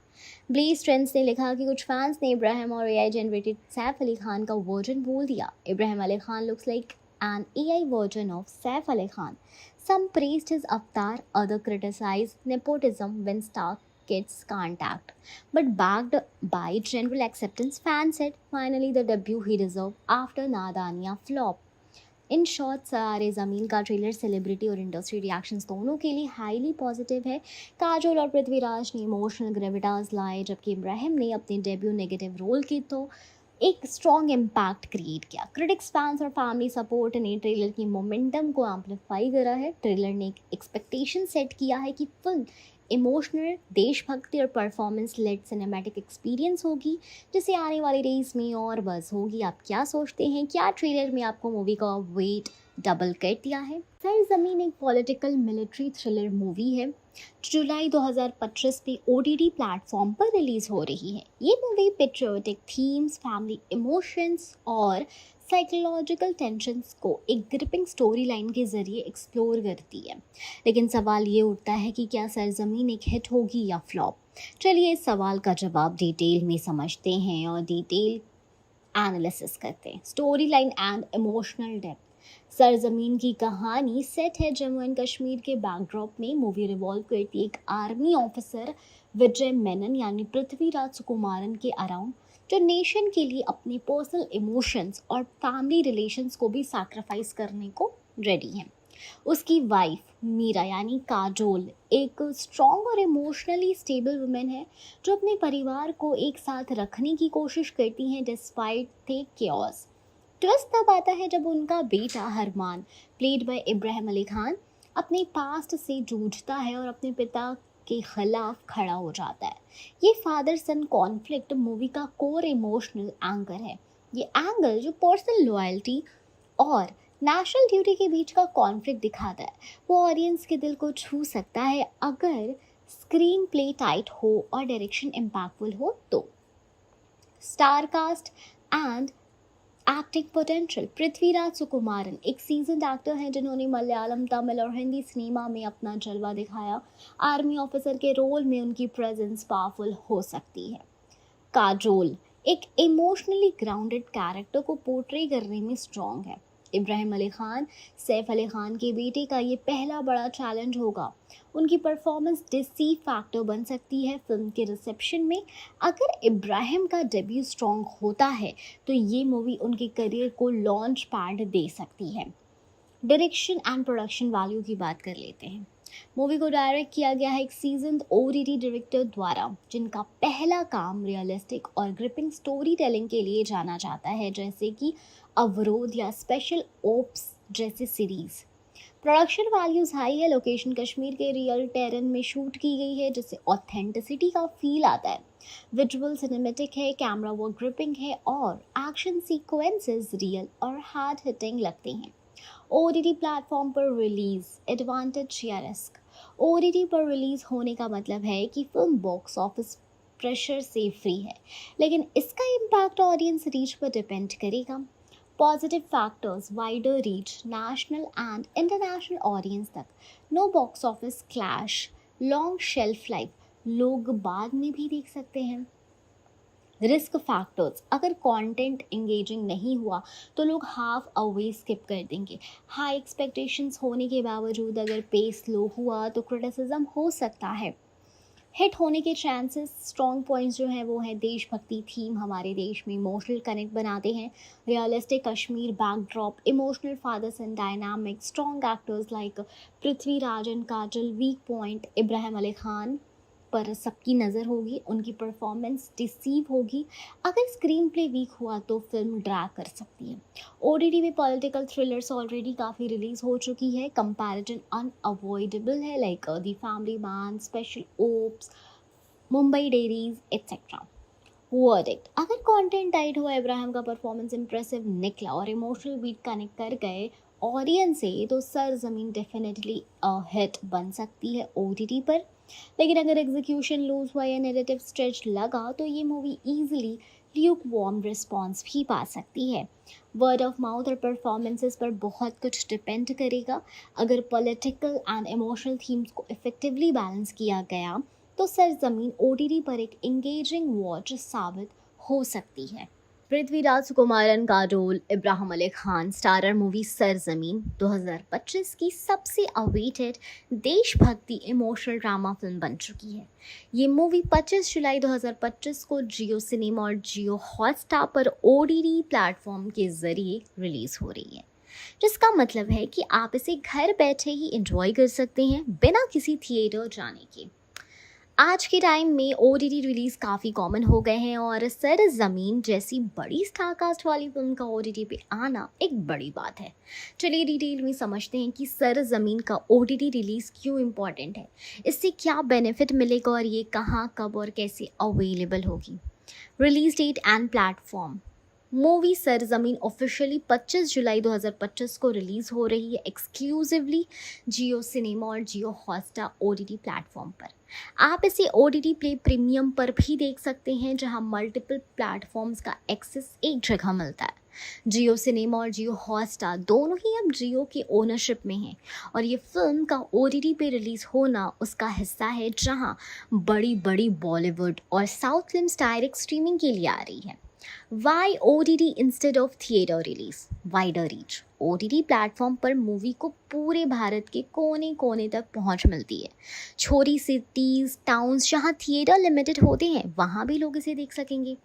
ब्लेज ट्रेंड्स ने लिखा कि कुछ फैंस ने इब्राहिम और एआई जनरेटेड सैफ अली खान का वर्जन बोल दिया। Ibrahim Ali Khan looks like an AI version of Saif Ali Khan. Some praised his avatar, others criticized nepotism when star kids can't act. But backed by general acceptance, fans said finally the debut he deserved after Nadaniya flop. In short, सारे ज़मीन का trailer celebrity और industry reactions दोनों के लिए highly positive है। काजोल और पृथ्वीराज ने इमोशनल ग्रेविटास लाए, जबकि इब्राहिम ने अपने डेब्यू नेगेटिव रोल की तो एक स्ट्रॉन्ग इम्पैक्ट क्रिएट किया। क्रिटिक्स, फैंस और फैमिली सपोर्ट ने ट्रेलर की मोमेंटम को एम्पलीफाई करा है। ट्रेलर ने एक एक्सपेक्टेशन सेट किया है कि फिल्म इमोशनल, देशभक्ति और परफॉर्मेंस लेड सिनेमैटिक एक्सपीरियंस होगी, जिसे आने वाली डेज में और बज़ होगी। आप क्या सोचते हैं? क्या ट्रेलर में आपको मूवी का वेट डबल कर दिया है? सरजमीन एक पॉलिटिकल मिलिट्री थ्रिलर मूवी है जो जुलाई 2025 पे OTT प्लेटफॉर्म पर रिलीज़ हो रही है। ये movie patriotic themes, family emotions और साइकोलॉजिकल टेंशन्स को एक ग्रिपिंग स्टोरी लाइन के जरिए एक्सप्लोर करती है। लेकिन सवाल ये उठता है कि क्या सरजमीन एक हिट होगी या फ्लॉप। चलिए इस सवाल का जवाब डिटेल में समझते हैं और डिटेल एनालिसिस करते हैं। Story line and emotional depth. सरजमीन की कहानी सेट है जम्मू एंड कश्मीर के बैकड्रॉप में। मूवी रिवॉल्व करती है एक आर्मी ऑफिसर विजय मेनन यानी पृथ्वीराज सुकुमारन के अराउंड, जो नेशन के लिए अपने पर्सनल इमोशंस और फैमिली रिलेशंस को भी सैक्रिफाइस करने को रेडी है। उसकी वाइफ मीरा यानी काजोल एक स्ट्रॉन्ग और इमोशनली स्टेबल वुमेन है, जो अपने परिवार को एक साथ रखने की कोशिश करती हैं डिस्पाइट द केओस। ट्विस्ट तब आता है जब उनका बेटा हरमान, प्लेड बाय इब्राहिम अली खान, अपने पास्ट से जूझता है और अपने पिता के खिलाफ खड़ा हो जाता है। ये फादर सन कॉन्फ्लिक्ट मूवी का कोर इमोशनल एंकर है। ये एंगल जो पर्सनल लॉयल्टी और नेशनल ड्यूटी के बीच का कॉन्फ्लिक्ट दिखाता है, वो ऑडियंस के दिल को छू सकता है अगर स्क्रीन प्ले टाइट हो और डायरेक्शन इम्पैक्टफुल हो तो। Star cast and acting potential. Prithviraj Sukumaran एक सीजन्ड एक्टर हैं जिन्होंने मलयालम, तमिल और हिंदी सिनेमा में अपना जलवा दिखाया। आर्मी ऑफिसर के रोल में उनकी प्रेजेंस पावरफुल हो सकती है। काजोल एक इमोशनली ग्राउंडेड कैरेक्टर को पोर्ट्रे करने में स्ट्रॉन्ग है। इब्राहिम अली खान, सैफ अली खान के बेटे का ये पहला बड़ा चैलेंज होगा। उनकी परफॉर्मेंस डिसीव फैक्टर बन सकती है फिल्म के रिसेप्शन में। अगर इब्राहिम का डेब्यू स्ट्रॉन्ग होता है तो ये मूवी उनके करियर को लॉन्च पैड दे सकती है। डायरेक्शन एंड प्रोडक्शन वैल्यू की बात कर लेते हैं। मूवी को डायरेक्ट किया गया है एक सीजन्ड ओटीटी डायरेक्टर द्वारा, जिनका पहला काम रियलिस्टिक और ग्रिपिंग स्टोरी टेलिंग के लिए जाना जाता है, जैसे कि अवरोध या स्पेशल ओप्स जैसे सीरीज। प्रोडक्शन वैल्यूज हाई है। लोकेशन कश्मीर के रियल टेरेन में शूट की गई है, जिससे ऑथेंटिसिटी का फील आता है। विजुअल सिनेमेटिक है, कैमरा वर्क ग्रिपिंग है और एक्शन सीक्वेंसेस रियल और हार्ड हिटिंग लगते हैं। ओटीटी प्लेटफॉर्म पर रिलीज एडवांटेज या रिस्क। ओटीटी पर रिलीज होने का मतलब है कि फिल्म बॉक्स ऑफिस प्रेशर से फ्री है, लेकिन इसका इम्पैक्ट ऑडियंस रीच पर डिपेंड करेगा। Positive factors, wider reach, national and international audience तक, no box office clash, long shelf life, लोग बाद में भी देख सकते हैं। रिस्क फैक्टर्स, अगर कंटेंट एंगेजिंग नहीं हुआ तो लोग हाफ अवे स्किप कर देंगे। हाई एक्सपेक्टेशंस होने के बावजूद अगर पेस लो हुआ तो क्रिटिसिज्म हो सकता है। हिट होने के चांसेस, स्ट्रॉन्ग पॉइंट्स जो हैं वो है देशभक्ति थीम, हमारे देश में इमोशनल कनेक्ट बनाते हैं। Realistic Kashmir backdrop, emotional fathers and dynamic, strong actors like Prithviraj and Kajol. Weak point, Ibrahim Ali Khan पर सबकी नज़र होगी, उनकी परफॉर्मेंस डिसीव होगी। अगर स्क्रीन प्ले वीक हुआ तो फिल्म ड्रैग कर सकती है। ओटीटी में पॉलिटिकल थ्रिलर्स ऑलरेडी काफ़ी रिलीज हो चुकी है। कंपैरिजन अनअवॉइडेबल है, like the Family Man, Special Ops, Mumbai Diaries etcetera. Verdict, अगर कंटेंट टाइट हुआ, इब्राहिम का परफॉर्मेंस इंप्रेसिव निकला और इमोशनल बीट कनेक्ट कर गए ऑडियंस से, तो सरजमीन डेफिनेटली हिट बन सकती है ओटीटी पर। लेकिन अगर एग्जीक्यूशन लूज हुआ या नैरेटिव स्ट्रेच लगा तो ये movie easily Luke warm response भी पा सकती है। वर्ड ऑफ माउथ और परफॉर्मेंसेस पर बहुत कुछ डिपेंड करेगा। अगर पॉलिटिकल एंड इमोशनल थीम्स को इफेक्टिवली बैलेंस किया गया तो सरजमीन ओटीटी पर एक एंगेजिंग वॉच साबित हो सकती है। पृथ्वीराज सुकुमारन का role, Ibrahim Ali Khan, starrer movie Sarzameen 2025 की सबसे अवेटेड देशभक्ति इमोशनल ड्रामा फिल्म बन चुकी है। ये मूवी 25 जुलाई 2025 को जियो सिनेमा और जियो हॉटस्टार पर ओटीटी प्लेटफॉर्म के जरिए रिलीज हो रही है, जिसका मतलब है कि आप इसे घर बैठे ही एंजॉय कर सकते हैं बिना किसी थिएटर जाने के। आज के टाइम में ओटीटी रिलीज काफ़ी कॉमन हो गए हैं और सरजमीन जैसी बड़ी स्टार कास्ट वाली फिल्म का ओटीटी पे आना एक बड़ी बात है। चलिए डिटेल में समझते हैं कि सरजमीन का ओटीटी रिलीज क्यों इम्पॉर्टेंट है, इससे क्या बेनिफिट मिलेगा और ये कहाँ, कब और कैसे अवेलेबल होगी। Release date and platform. Movie Sarzameen officially 25 जुलाई 2025 को रिलीज़ हो रही है एक्सक्लूसिवली जियो सिनेमा और जियो हॉटस्टार ओटीटी प्लेटफॉर्म पर। आप इसे ओटीटी प्ले प्रीमियम पर भी देख सकते हैं, जहां मल्टीपल प्लेटफॉर्म्स का एक्सेस एक जगह मिलता है। जियो सिनेमा और जियो हॉटस्टार दोनों ही अब जियो की ओनरशिप में हैं और ये फिल्म का ओटीटी पे रिलीज़ होना उसका हिस्सा है, जहां बड़ी बड़ी बॉलीवुड और साउथ फिल्म्स डायरेक्ट स्ट्रीमिंग के लिए आ रही है। Why OTT instead of theater release? Wider reach. OTT platform पर मूवी को पूरे भारत के कोने कोने तक पहुंच मिलती है। छोटी सिटीज़, टाउन्स जहां थिएटर लिमिटेड होते हैं, वहां भी लोग इसे देख सकेंगे।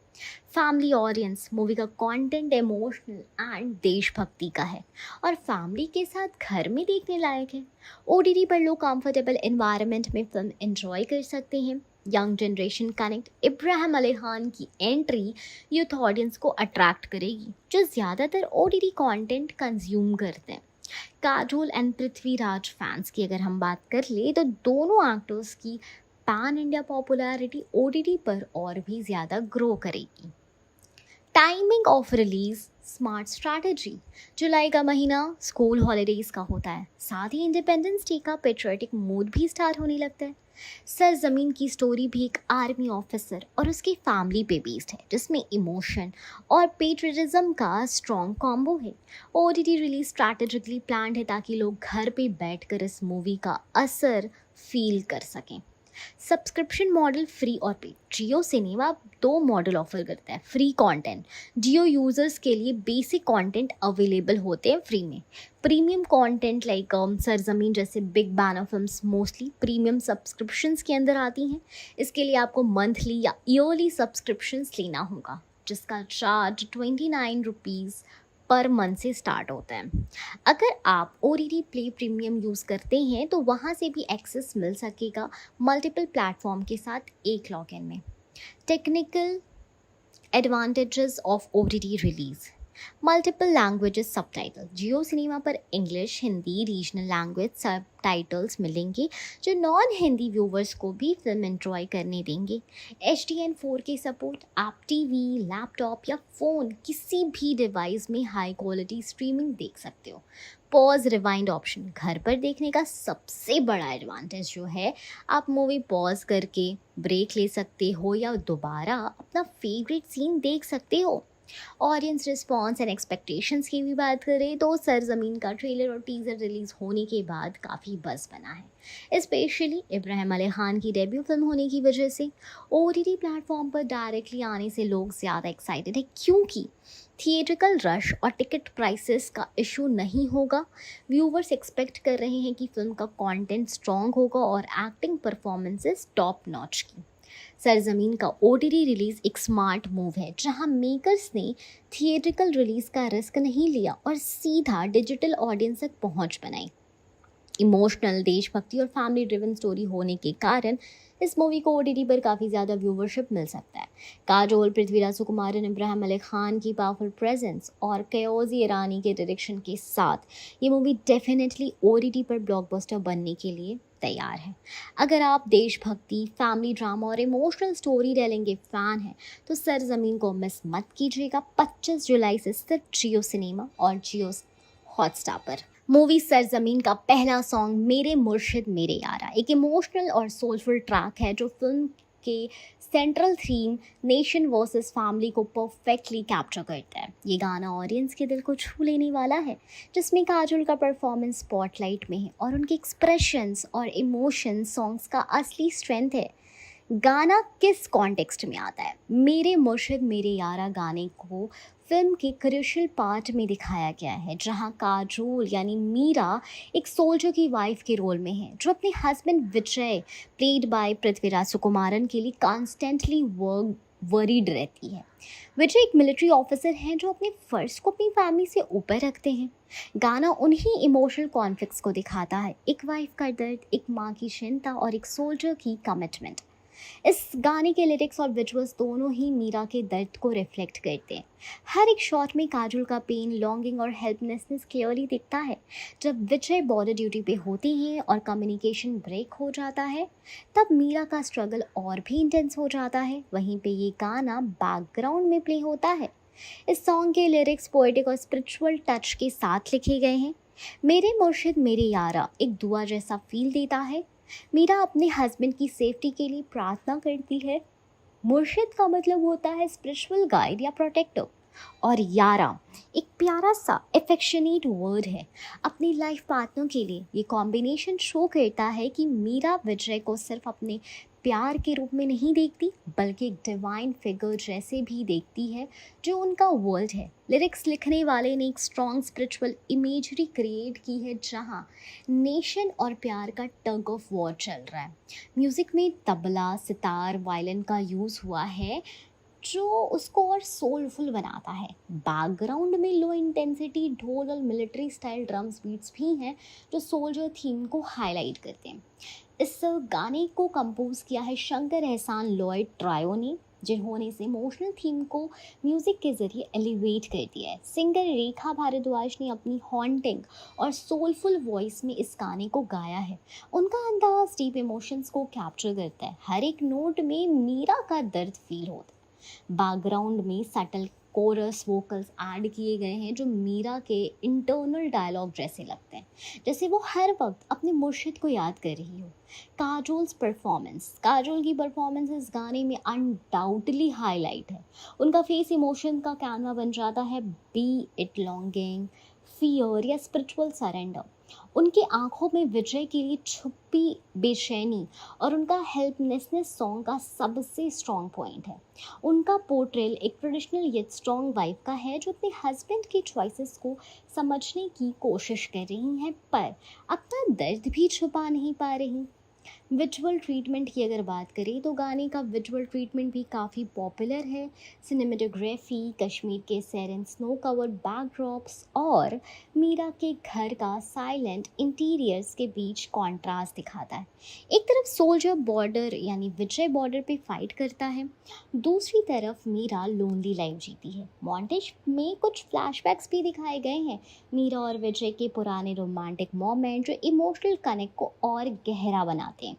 फैमिली ऑडियंस, मूवी का कंटेंट इमोशनल एंड देशभक्ति का है और फैमिली के साथ घर में देखने लायक है। OTT पर लोग कंफर्टेबल एनवायरनमेंट में फिल्म एंजॉय कर सकते हैं। Young generation connect, Ibrahim Ali Khan की एंट्री यूथ ऑडियंस को अट्रैक्ट करेगी, जो ज़्यादातर ओटीटी कंटेंट कंज्यूम करते हैं। काजोल एंड पृथ्वीराज फैंस की अगर हम बात कर ले तो दोनों एक्टर्स की पैन इंडिया पॉपुलैरिटी ओटीटी पर और भी ज़्यादा ग्रो करेगी। Timing of release smart strategy. जुलाई का महीना स्कूल हॉलीडेज का होता है, साथ ही इंडिपेंडेंस डे का पेट्रियोटिक मूड भी स्टार्ट होने लगता है। सरजमीन की स्टोरी भी एक आर्मी ऑफिसर और उसकी फैमिली पे बेस्ड है, जिसमें इमोशन और पेट्रियटिज्म का स्ट्रॉन्ग कॉम्बो है। ओटीटी रिलीज स्ट्रैटेजिकली प्लान्ड है ताकि लोग घर पे बैठकर इस मूवी का असर फील कर सकें। सब्सक्रिप्शन मॉडल फ्री और पे। जियो सिनेमा दो मॉडल ऑफर करता है। फ्री कंटेंट, जियो यूजर्स के लिए बेसिक कंटेंट अवेलेबल होते हैं फ्री में। प्रीमियम कंटेंट लाइक सरजमीन जैसे big banner films mostly premium subscriptions के अंदर आती हैं। इसके लिए आपको मंथली या ईयरली सब्सक्रिप्शंस लेना होगा, जिसका चार्ज 29 रुपीज़ पर मंथ से स्टार्ट होता है। अगर आप OTT प्ले प्रीमियम यूज़ करते हैं तो वहाँ से भी एक्सेस मिल सकेगा मल्टीपल प्लेटफॉर्म के साथ एक लॉगिन में। Technical advantages of OTT release. Multiple languages subtitle. Jio cinema पर English, Hindi, regional language subtitles मिलेंगे, जो नॉन हिंदी व्यूवर्स को भी फिल्म एंजॉय करने देंगे। HDN 4K support. आप टीवी, लैपटॉप या फ़ोन किसी भी डिवाइस में हाई क्वालिटी स्ट्रीमिंग देख सकते हो। Pause rewind option. घर पर देखने का सबसे बड़ा एडवांटेज जो है, आप मूवी पॉज करके ब्रेक ले सकते हो या दोबारा अपना फेवरेट सीन देख सकते हो। ऑडियंस रिस्पॉन्स एंड एक्सपेक्टेशंस की भी बात करें तो सरजमीन का ट्रेलर और टीजर रिलीज होने के बाद काफ़ी बज़ बना है, स्पेशली इब्राहिम अली खान की डेब्यू फिल्म होने की वजह से। OTT प्लेटफॉर्म पर डायरेक्टली आने से लोग ज़्यादा एक्साइटेड है, क्योंकि थिएट्रिकल रश और टिकट प्राइसेस का इशू नहीं होगा। व्यूवर्स एक्सपेक्ट कर रहे हैं कि फिल्म का कंटेंट स्ट्रॉन्ग होगा और एक्टिंग परफॉर्मेंसेस टॉप नॉच की। सरजमीन का OTT रिलीज एक स्मार्ट मूव है, जहां मेकर्स ने थिएट्रिकल रिलीज का रिस्क नहीं लिया और सीधा डिजिटल ऑडियंस तक पहुंच बनाई। इमोशनल, देशभक्ति और फैमिली ड्रिवन स्टोरी होने के कारण इस मूवी को OTT पर काफ़ी ज़्यादा व्यूवरशिप मिल सकता है। काजोल, पृथ्वीराज सुकुमारन, इब्राहिम अली खान की पावरफुल प्रेजेंस और कयोजी ईरानी के डायरेक्शन के साथ ये मूवी डेफिनेटली OTT पर ब्लॉकबस्टर बनने के लिए तैयार है। अगर आप देशभक्ति, फैमिली ड्रामा और इमोशनल स्टोरी टेलिंग के फ़ैन हैं तो सरजमीन को मिस मत कीजिएगा। 25 जुलाई से सिर्फ जियो सिनेमा और जियो हॉटस्टार पर। मूवी सरजमीन का पहला सॉन्ग मेरे मुर्शिद मेरे यारा एक इमोशनल और सोलफुल ट्रैक है, जो फिल्म के central theme nation versus family को परफेक्टली कैप्चर करता है। ये गाना ऑडियंस के दिल को छू लेने वाला है, जिसमें काजोल का परफॉर्मेंस स्पॉटलाइट में है और उनके एक्सप्रेशंस और इमोशंस सॉन्ग्स का असली स्ट्रेंथ है। गाना किस कॉन्टेक्स्ट में आता है? मेरे मुर्शिद मेरे यारा गाने को फिल्म के क्रूशियल पार्ट में दिखाया गया है, जहां काजोल यानी मीरा एक सोल्जर की वाइफ के रोल में है, जो अपने husband Vijay played by Prithviraj Sukumaran के लिए कॉन्स्टेंटली वरीड रहती है। विजय एक मिलिट्री ऑफिसर हैं जो अपने फ़र्ज को अपनी फैमिली से ऊपर रखते हैं। गाना उन्हीं इमोशनल कॉन्फ्लिक्ट्स को दिखाता है, एक वाइफ का दर्द, एक माँ की चिंता और एक सोल्जर की कमिटमेंट। इस गाने के लिरिक्स और विजुअल्स दोनों ही मीरा के दर्द को रिफ्लेक्ट करते हैं। हर एक शॉट में काजोल का पेन, लॉन्गिंग और हेल्पलेसनेस क्लियरली दिखता है। जब विजय बॉर्डर ड्यूटी पे होते हैं और कम्युनिकेशन ब्रेक हो जाता है, तब मीरा का स्ट्रगल और भी इंटेंस हो जाता है। वहीं पे ये गाना बैकग्राउंड में प्ले होता है। इस सॉन्ग के लिरिक्स पोएटिक और स्पिरिचुअल टच के साथ लिखे गए हैं। मेरे मुर्शिद मेरे यारा एक दुआ जैसा फील देता है। मीरा अपने हस्बैंड की सेफ्टी के लिए प्रार्थना करती है। मुर्शिद का मतलब होता है स्पिरिचुअल गाइड या प्रोटेक्टर। और यारा एक प्यारा सा एफेक्शनेट वर्ड है अपनी लाइफ पार्टनर के लिए। ये कॉम्बिनेशन शो करता है कि मीरा विजय को सिर्फ अपने प्यार के रूप में नहीं देखती बल्कि एक डिवाइन फिगर जैसे भी देखती है जो उनका वर्ल्ड है। लिरिक्स लिखने वाले ने एक स्ट्रॉन्ग स्पिरिचुअल इमेजरी क्रिएट की है जहाँ नेशन और प्यार का टग ऑफ वॉर चल रहा है। म्यूज़िक में तबला, सितार, वायलिन का यूज़ हुआ है जो उसको और सोलफुल बनाता है। बैकग्राउंड में लो इंटेंसिटी ढोल और मिलिट्री स्टाइल ड्रम्स बीट्स भी हैं जो सोल्जर थीम को हाईलाइट करते हैं। इस गाने को कंपोज किया है शंकर एहसान लॉयड ट्रायो ने, जिन्होंने इस इमोशनल थीम को म्यूज़िक के ज़रिए एलिवेट कर दिया है। सिंगर रेखा भारद्वाज ने अपनी हॉन्टिंग और सोलफुल वॉइस में इस गाने को गाया है। उनका अंदाज डीप इमोशंस को कैप्चर करता है। हर एक नोट में मीरा का दर्द फील होता है। बैकग्राउंड में सटल कोरस वोकल्स ऐड किए गए हैं जो मीरा के इंटरनल डायलॉग जैसे लगते हैं, जैसे वो हर वक्त अपने मुर्शिद को याद कर रही हो। काजोल की परफॉर्मेंस इस गाने में अनडाउटली हाईलाइट है। उनका फेस इमोशन का कैनवा बन जाता है, बी इट लॉन्गिंग, फियर या स्पिरिचुअल सरेंडर। उनकी आंखों में विजय के लिए छुपी बेचैनी और उनका हेल्पलेसनेस सॉन्ग का सबसे स्ट्रॉन्ग पॉइंट है। उनका पोर्ट्रेल एक ट्रेडिशनल येट स्ट्रॉन्ग वाइफ का है जो अपने हस्बैंड की चॉइसेस को समझने की कोशिश कर रही हैं पर अपना दर्द भी छुपा नहीं पा रही। विजुअल ट्रीटमेंट की अगर बात करें तो गाने का विजुअल ट्रीटमेंट भी काफ़ी पॉपुलर है। सिनेमेटोग्राफी, कश्मीर के सेरेन स्नो कवर्ड बैकड्रॉप्स और मीरा के घर का साइलेंट इंटीरियर्स के बीच कॉन्ट्रास्ट दिखाता है। एक तरफ सोल्जर बॉर्डर यानी विजय बॉर्डर पे फाइट करता है, दूसरी तरफ मीरा लोनली लाइफ जीती है। मॉन्टेज में कुछ फ्लैशबैक्स भी दिखाए गए हैं मीरा और विजय के पुराने रोमांटिक मोमेंट जो इमोशनल कनेक्ट को और गहरा बनाते हैं।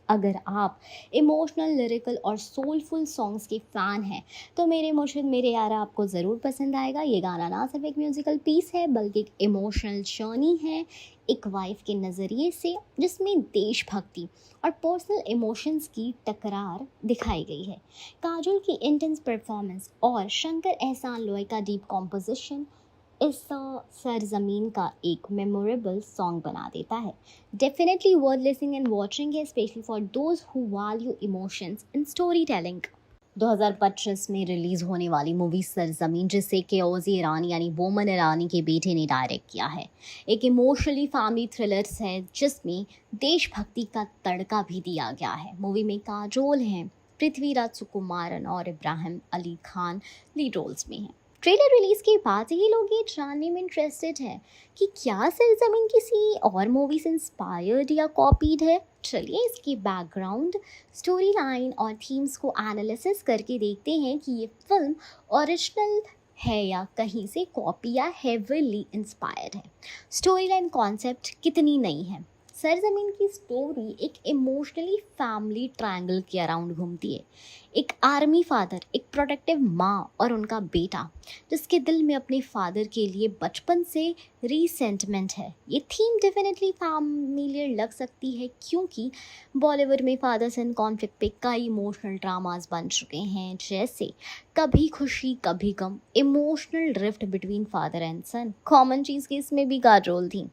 अगर आप इमोशनल, लिरिकल और सोलफुल सॉन्ग्स के फ़ैन हैं तो मेरे मुर्शिद मेरे यारा आपको ज़रूर पसंद आएगा। ये गाना ना सिर्फ एक म्यूज़िकल पीस है बल्कि एक इमोशनल जर्नी है, एक वाइफ के नज़रिए से जिसमें देशभक्ति और पर्सनल इमोशंस की टकरार दिखाई गई है। काजोल की इंटेंस परफॉर्मेंस और शंकर एहसान लॉय का डीप कॉम्पोजिशन इस सरजमीन का एक मेमोरेबल सॉन्ग बना देता है। Definitely worth listening and watching है, specially for those who value emotions in story telling. 2025 में रिलीज होने वाली मूवी सरजमीन, जिसे केओजी ईरानी यानी बोमन ईरानी के बेटे ने डायरेक्ट किया है, एक इमोशनली फैमिली थ्रिलर है जिसमें देशभक्ति का तड़का भी दिया गया है। मूवी में काजोल हैं, पृथ्वीराज सुकुमारन और इब्राहिम अली खान लीड रोल्स में हैं। ट्रेलर रिलीज के बाद ही लोग ये जानने में इंटरेस्टेड हैं कि क्या सरजमीन किसी और मूवी से इंस्पायर्ड या कॉपीड है। चलिए इसकी बैकग्राउंड, स्टोरी लाइन और थीम्स को एनालिसिस करके देखते हैं कि ये फिल्म ओरिजिनल है या कहीं से कॉपी या हेवीली इंस्पायर्ड है। स्टोरी लाइन कॉन्सेप्ट कितनी नई है। सरजमीन की स्टोरी एक इमोशनली फैमिली ट्रायंगल के अराउंड घूमती है। एक आर्मी फादर, एक प्रोटेक्टिव माँ और उनका बेटा जिसके दिल में अपने फादर के लिए बचपन से रीसेंटमेंट है। ये थीम डेफिनेटली फैमिलियर लग सकती है क्योंकि बॉलीवुड में फादर सन कॉन्फ्लिक्ट पे कई इमोशनल ड्रामास बन चुके हैं, जैसे Kabhi Khushi Kabhi Gham, emotional drift between father and son. Common चीज़ की इसमें भी काजोल थी।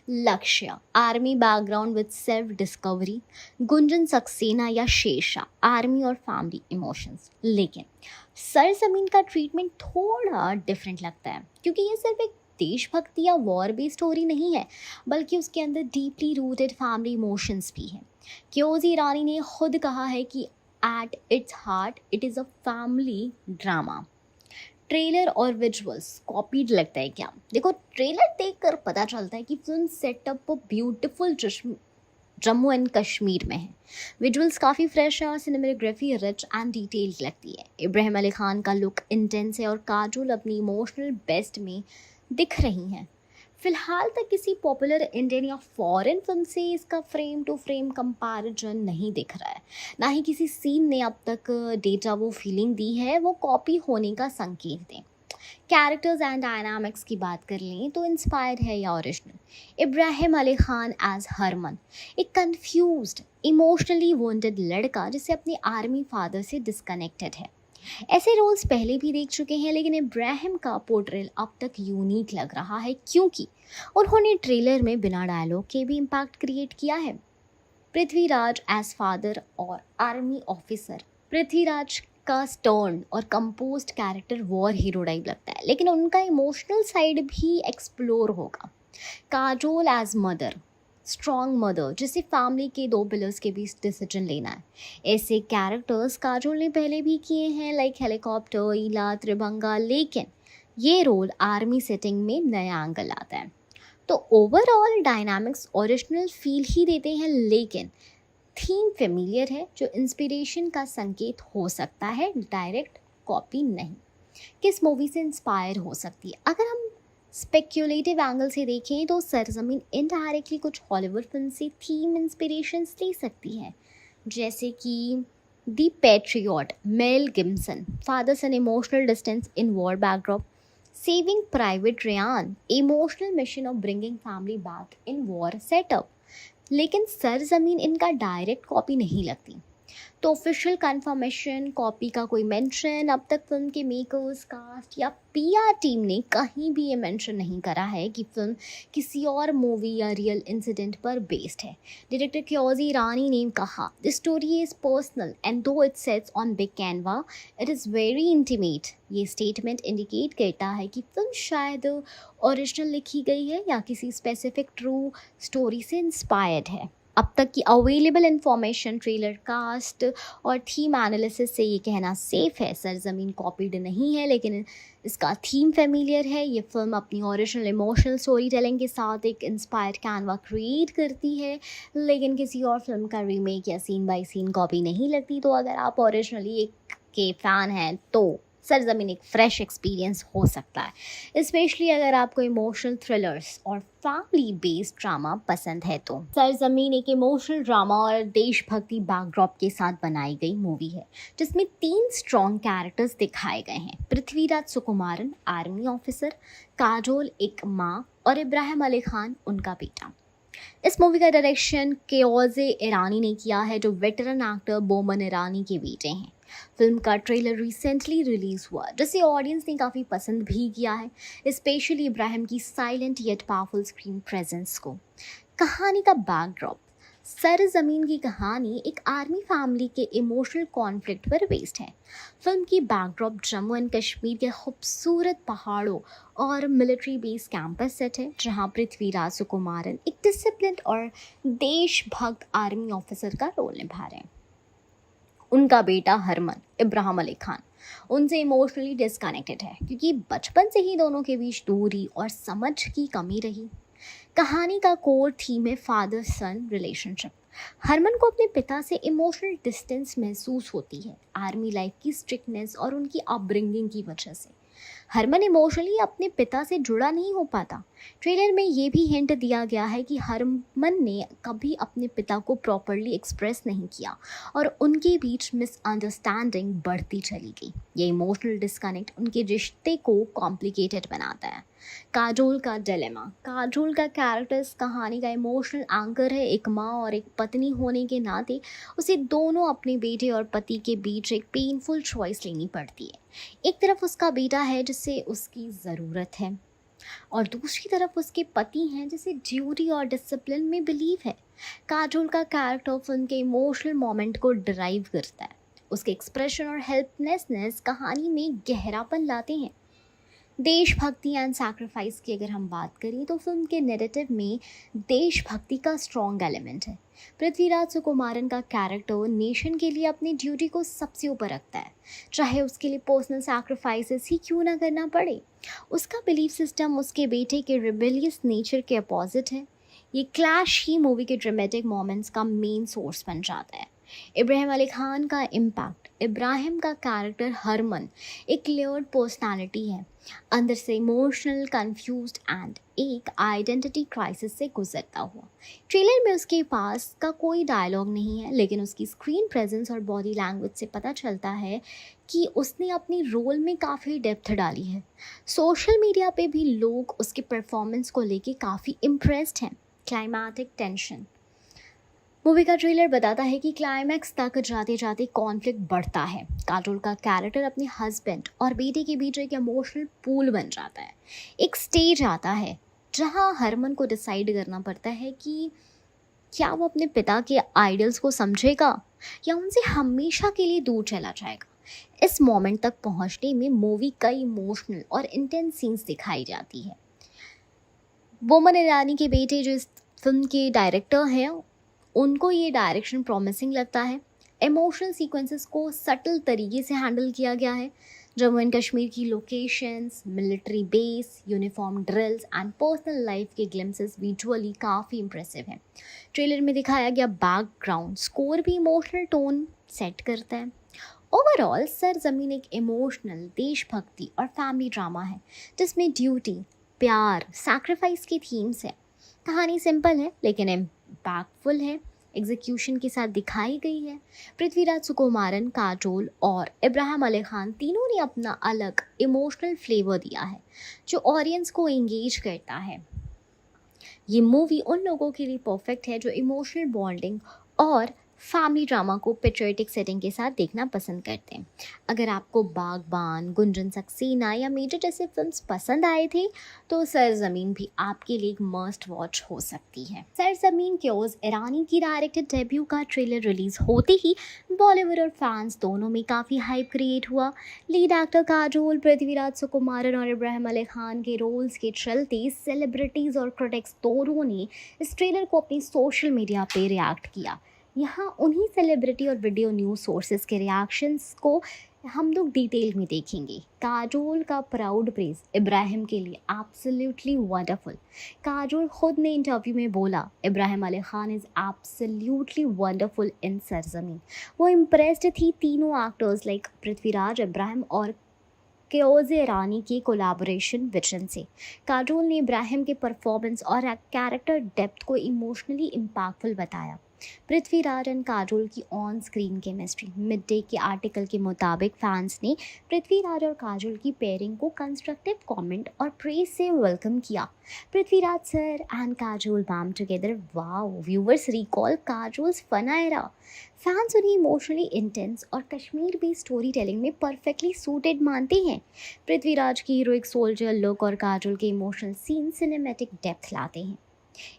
Lakshya, army background with self discovery, Gunjan Saxena या शेरशाह, आर्मी और फैमिली इमोशंस। लेकिन सरजमीन का ट्रीटमेंट थोड़ा डिफरेंट लगता है क्योंकि ये सिर्फ एक देशभक्ति या वॉर बेस्ड स्टोरी नहीं है बल्कि उसके अंदर डीपली रूटेड फैमिली इमोशंस भी हैं। केओजी ईरानी ने खुद कहा है कि at its heart it is a family drama. Trailer और विजुअल्स कॉपीड लगता है क्या? देखो, ट्रेलर देखकर पता चलता है कि film setup beautiful Jammu and Kashmir में है। विजुअल्स काफ़ी फ्रेश है और सिनेमेटोग्राफी रिच एंड डिटेल्ड लगती है। इब्राहिम अली खान का लुक इंटेंस है और काजोल अपनी इमोशनल बेस्ट में दिख रही हैं। फिलहाल तक किसी पॉपुलर इंडियन या फॉरेन फिल्म से इसका फ्रेम टू फ्रेम कंपैरिजन नहीं दिख रहा है, ना ही किसी सीन ने अब तक डेटा वो फीलिंग दी है वो कॉपी होने का संकेत दें। कैरेक्टर्स एंड डायनामिक्स की बात कर लें तो इंस्पायर्ड है या ओरिजिनल। इब्राहिम अली खान एज हरमन, एक कंफ्यूज्ड, इमोशनली वोंडेड लड़का जिसे अपने आर्मी फादर से डिस्कनेक्टेड है। ऐसे रोल्स पहले भी देख चुके हैं, लेकिन इब्राहिम का पोर्ट्रेल अब तक यूनिक लग रहा है क्योंकि उन्होंने ट्रेलर में बिना डायलॉग के भी इम्पैक्ट क्रिएट किया है। पृथ्वीराज एज फादर और आर्मी ऑफिसर, पृथ्वीराज का स्टर्न और composed character war hero type लगता है, लेकिन उनका इमोशनल साइड भी एक्सप्लोर होगा। Kajol as mother, strong mother जिसे फैमिली के दो पिलर्स के बीच डिसीजन लेना है। ऐसे कैरेक्टर्स काजोल ने पहले भी किए हैं, लाइक हेलीकॉप्टर, ईला, त्रिभंगा, लेकिन ये रोल आर्मी सेटिंग में नया एंगल आता है। तो ओवरऑल डायनामिक्स ओरिजिनल फील ही देते हैं, लेकिन थीम फेमिलियर है जो इंस्पिरेशन का संकेत हो सकता है, डायरेक्ट कॉपी नहीं। किस मूवी से इंस्पायर हो सकती है? अगर हम स्पेक्यूलेटिव एंगल से देखें तो सरजमीन इनडायरेक्टली कुछ हॉलीवुड फिल्म से थीम इंस्पिरेशंस ले सकती है, जैसे कि the Patriot, Mel Gibson, father son emotional distance in war backdrop, Saving Private Ryan, emotional mission of bringing family back in war setup. लेकिन सरजमीन इनका डायरेक्ट कॉपी नहीं लगती। तो ऑफिशियल कंफर्मेशन, कॉपी का कोई मेंशन अब तक फिल्म के मेकर्स, कास्ट या पीआर टीम ने कहीं भी ये मेंशन नहीं करा है कि फिल्म किसी और मूवी या रियल इंसिडेंट पर बेस्ड है। डायरेक्टर क्योजी ईरानी ने कहा, the story is personal and though it sets on big canvas it is very intimate. ये स्टेटमेंट इंडिकेट करता है कि फिल्म शायद ओरिजिनल लिखी गई है या किसी स्पेसिफिक ट्रू स्टोरी से इंस्पायर्ड है। अब तक की अवेलेबल इंफॉर्मेशन, ट्रेलर, कास्ट और थीम एनालिसिस से ये कहना सेफ है सरजमीन कॉपीड नहीं है, लेकिन इसका थीम फेमिलियर है। ये फिल्म अपनी ओरिजिनल इमोशनल स्टोरी टेलिंग के साथ एक इंस्पायर्ड कैनवा क्रिएट करती है, लेकिन किसी और फिल्म का रीमेक या सीन बाय सीन कॉपी नहीं लगती। तो अगर आप ओरिजिनली एक के फ़ैन हैं तो सरजमीन एक फ्रेश एक्सपीरियंस हो सकता है, स्पेशली अगर आपको इमोशनल थ्रिलर्स और फैमिली बेस्ड ड्रामा पसंद है। तो सरजमीन एक इमोशनल ड्रामा और देशभक्ति बैकड्रॉप के साथ बनाई गई मूवी है, जिसमें 3 स्ट्रॉन्ग कैरेक्टर्स दिखाए गए हैं। पृथ्वीराज सुकुमारन, आर्मी ऑफिसर, काजोल एक माँ और इब्राहिम अली खान उनका बेटा। इस मूवी का डायरेक्शन क्योजी ईरानी ने किया है, जो वेटरन एक्टर बोमन ईरानी के बेटे हैं। फिल्म का ट्रेलर रिसेंटली रिलीज हुआ, जिसे ऑडियंस ने काफ़ी पसंद भी किया है, स्पेशली इब्राहिम की silent yet powerful screen presence को। कहानी का बैकड्रॉप, सरजमीन की कहानी एक आर्मी फैमिली के इमोशनल कॉन्फ्लिक्ट पर बेस्ड है। फिल्म की बैकड्रॉप जम्मू एंड कश्मीर के खूबसूरत पहाड़ों और मिलिट्री बेस कैंपस सेट है, जहां पृथ्वीराज सुकुमारन एक डिसिप्लिन्ड और देशभक्त आर्मी ऑफिसर का रोल निभा रहे हैं। उनका बेटा हरमन, इब्राहिम अली खान, उनसे इमोशनली डिस्कनेक्टेड है क्योंकि बचपन से ही दोनों के बीच दूरी और समझ की कमी रही। कहानी का कोर थीम है फादर सन रिलेशनशिप। हरमन को अपने पिता से इमोशनल डिस्टेंस महसूस होती है, आर्मी लाइफ की स्ट्रिक्टनेस और उनकी अपब्रिंगिंग की वजह से। हरमन इमोशनली अपने पिता से जुड़ा नहीं हो पाता। ट्रेलर में ये भी हिंट दिया गया है कि हरमन ने कभी अपने पिता को प्रॉपरली एक्सप्रेस नहीं किया और उनके बीच मिसअंडरस्टैंडिंग बढ़ती चली गई। ये इमोशनल डिस्कनेक्ट उनके रिश्ते को कॉम्प्लिकेटेड बनाता है। काजोल का डिलेमा, काजोल का कैरेक्टर इस कहानी का इमोशनल एंकर है। एक माँ और एक पत्नी होने के नाते उसे दोनों अपने बेटे और पति के बीच एक पेनफुल चॉइस लेनी पड़ती है। एक तरफ उसका बेटा है जिसे उसकी ज़रूरत है, और दूसरी तरफ उसके पति हैं जिसे ड्यूटी और डिसिप्लिन में बिलीव है। काजोल का कैरेक्टर फिल्म के इमोशनल मोमेंट को ड्राइव करता है। उसके एक्सप्रेशन और हेल्पलेसनेस कहानी में गहरापन लाते हैं। देशभक्ति एंड सैक्रिफाइस की अगर हम बात करें तो फिल्म के नैरेटिव में देशभक्ति का स्ट्रॉन्ग एलिमेंट है। पृथ्वीराज सुकुमारन का कैरेक्टर नेशन के लिए अपनी ड्यूटी को सबसे ऊपर रखता है, चाहे उसके लिए पर्सनल सैक्रिफाइसेस ही क्यों ना करना पड़े। उसका बिलीफ सिस्टम उसके बेटे के रिबेलियस नेचर के अपोजिट है। ये क्लैश ही मूवी के ड्रामेटिक मोमेंट्स का मेन सोर्स बन जाता है। इब्राहिम अली खान का इम्पैक्ट, इब्राहिम का कैरेक्टर हरमन एक लेयर्ड पर्सनालिटी है, अंदर से इमोशनल, कंफ्यूज्ड एंड एक आइडेंटिटी क्राइसिस से गुजरता हुआ। ट्रेलर में उसके पास का कोई डायलॉग नहीं है, लेकिन उसकी स्क्रीन प्रेजेंस और बॉडी लैंग्वेज से पता चलता है कि उसने अपनी रोल में काफ़ी डेप्थ डाली है। सोशल मीडिया पे भी लोग उसके परफॉर्मेंस को लेके काफ़ी इम्प्रेस्ड हैं। क्लाइमैटिक टेंशन, मूवी का ट्रेलर बताता है कि क्लाइमैक्स तक जाते जाते कॉन्फ्लिक्ट बढ़ता है। काजोल का कैरेक्टर अपने हस्बैंड और बेटे के बीच एक इमोशनल पूल बन जाता है। एक स्टेज आता है जहां हरमन को डिसाइड करना पड़ता है कि क्या वो अपने पिता के आइडल्स को समझेगा या उनसे हमेशा के लिए दूर चला जाएगा। इस मोमेंट तक पहुंचने में मूवी कई इमोशनल और इंटेंस सीन्स दिखाई जाती है। बोमन ईरानी के बेटे जो इस फिल्म के डायरेक्टर हैं, उनको ये डायरेक्शन प्रॉमिसिंग लगता है। इमोशनल सीक्वेंसेस को सटल तरीके से हैंडल किया गया है। जम्मू एंड कश्मीर की locations, military base, uniform drills and personal life के ग्लिम्सेस विजुअली काफ़ी इंप्रेसिव हैं। ट्रेलर में दिखाया गया बैकग्राउंड स्कोर भी इमोशनल टोन सेट करता है। ओवरऑल सरजमीन एक इमोशनल देशभक्ति और फैमिली ड्रामा है जिसमें ड्यूटी, प्यार, सैक्रिफाइस की थीम्स है। कहानी सिंपल है लेकिन इम्पैक्टफुल है, एग्जीक्यूशन के साथ दिखाई गई है। पृथ्वीराज सुकुमारन, काजोल और इब्राहिम अली खान तीनों ने अपना अलग इमोशनल फ्लेवर दिया है जो ऑडियंस को एंगेज करता है। ये मूवी उन लोगों के लिए परफेक्ट है जो इमोशनल बॉन्डिंग और फैमिली ड्रामा को पेट्रियोटिक सेटिंग के साथ देखना पसंद करते हैं। अगर आपको बागबान, गुंजन सक्सेना या मेजर जैसे फिल्म्स पसंद आए थे तो सरजमीन भी आपके लिए एक मस्ट वॉच हो सकती है। सरजमीन क्योज ईरानी की डायरेक्टेड डेब्यू का ट्रेलर रिलीज होते ही बॉलीवुड और फैंस दोनों में काफ़ी हाइप क्रिएट हुआ। लीड एक्टर काजोल, पृथ्वीराज सुकुमारन और इब्राहिम अली खान के रोल्स के चलते सेलिब्रिटीज़ और क्रिटिक्स दोनों ने इस ट्रेलर को अपनी सोशल मीडिया पे रिएक्ट किया। यहाँ उन्हीं सेलिब्रिटी और वीडियो न्यूज़ सोर्सेज के रिएक्शंस को हम लोग डिटेल में देखेंगे। काजोल का प्राउड प्रेज इब्राहिम के लिए एब्सोल्युटली वंडरफुल। काजोल खुद ने इंटरव्यू में बोला, Ibrahim Ali Khan is absolutely wonderful in Sarzameen. वो इम्प्रेस्ड थी तीनों एक्टर्स लाइक पृथ्वीराज, इब्राहिम और केओज ईरानी की कोलैबोरेशन विजन से। काजोल ने इब्राहिम के परफॉर्मेंस और कैरेक्टर डेप्थ को इमोशनली इम्पैक्टफुल बताया। पृथ्वीराज एंड काजोल की on screen chemistry. Mid day के आर्टिकल के मुताबिक फैंस ने पृथ्वीराज और काजोल की पेयरिंग को कंस्ट्रक्टिव कमेंट और प्रेज से वेलकम किया। Prithviraj sir and Kajol ma'am together, wow. Viewers recall Kajol's fun era. Fans उन्हें इमोशनली इंटेंस और कश्मीर बेस्ड स्टोरी टेलिंग में परफेक्टली सूटेड मानते हैं। पृथ्वीराज की हीरोइक सोल्जर लुक और काजोल के इमोशनल सीन सिनेमैटिक डेप्थ लाते हैं।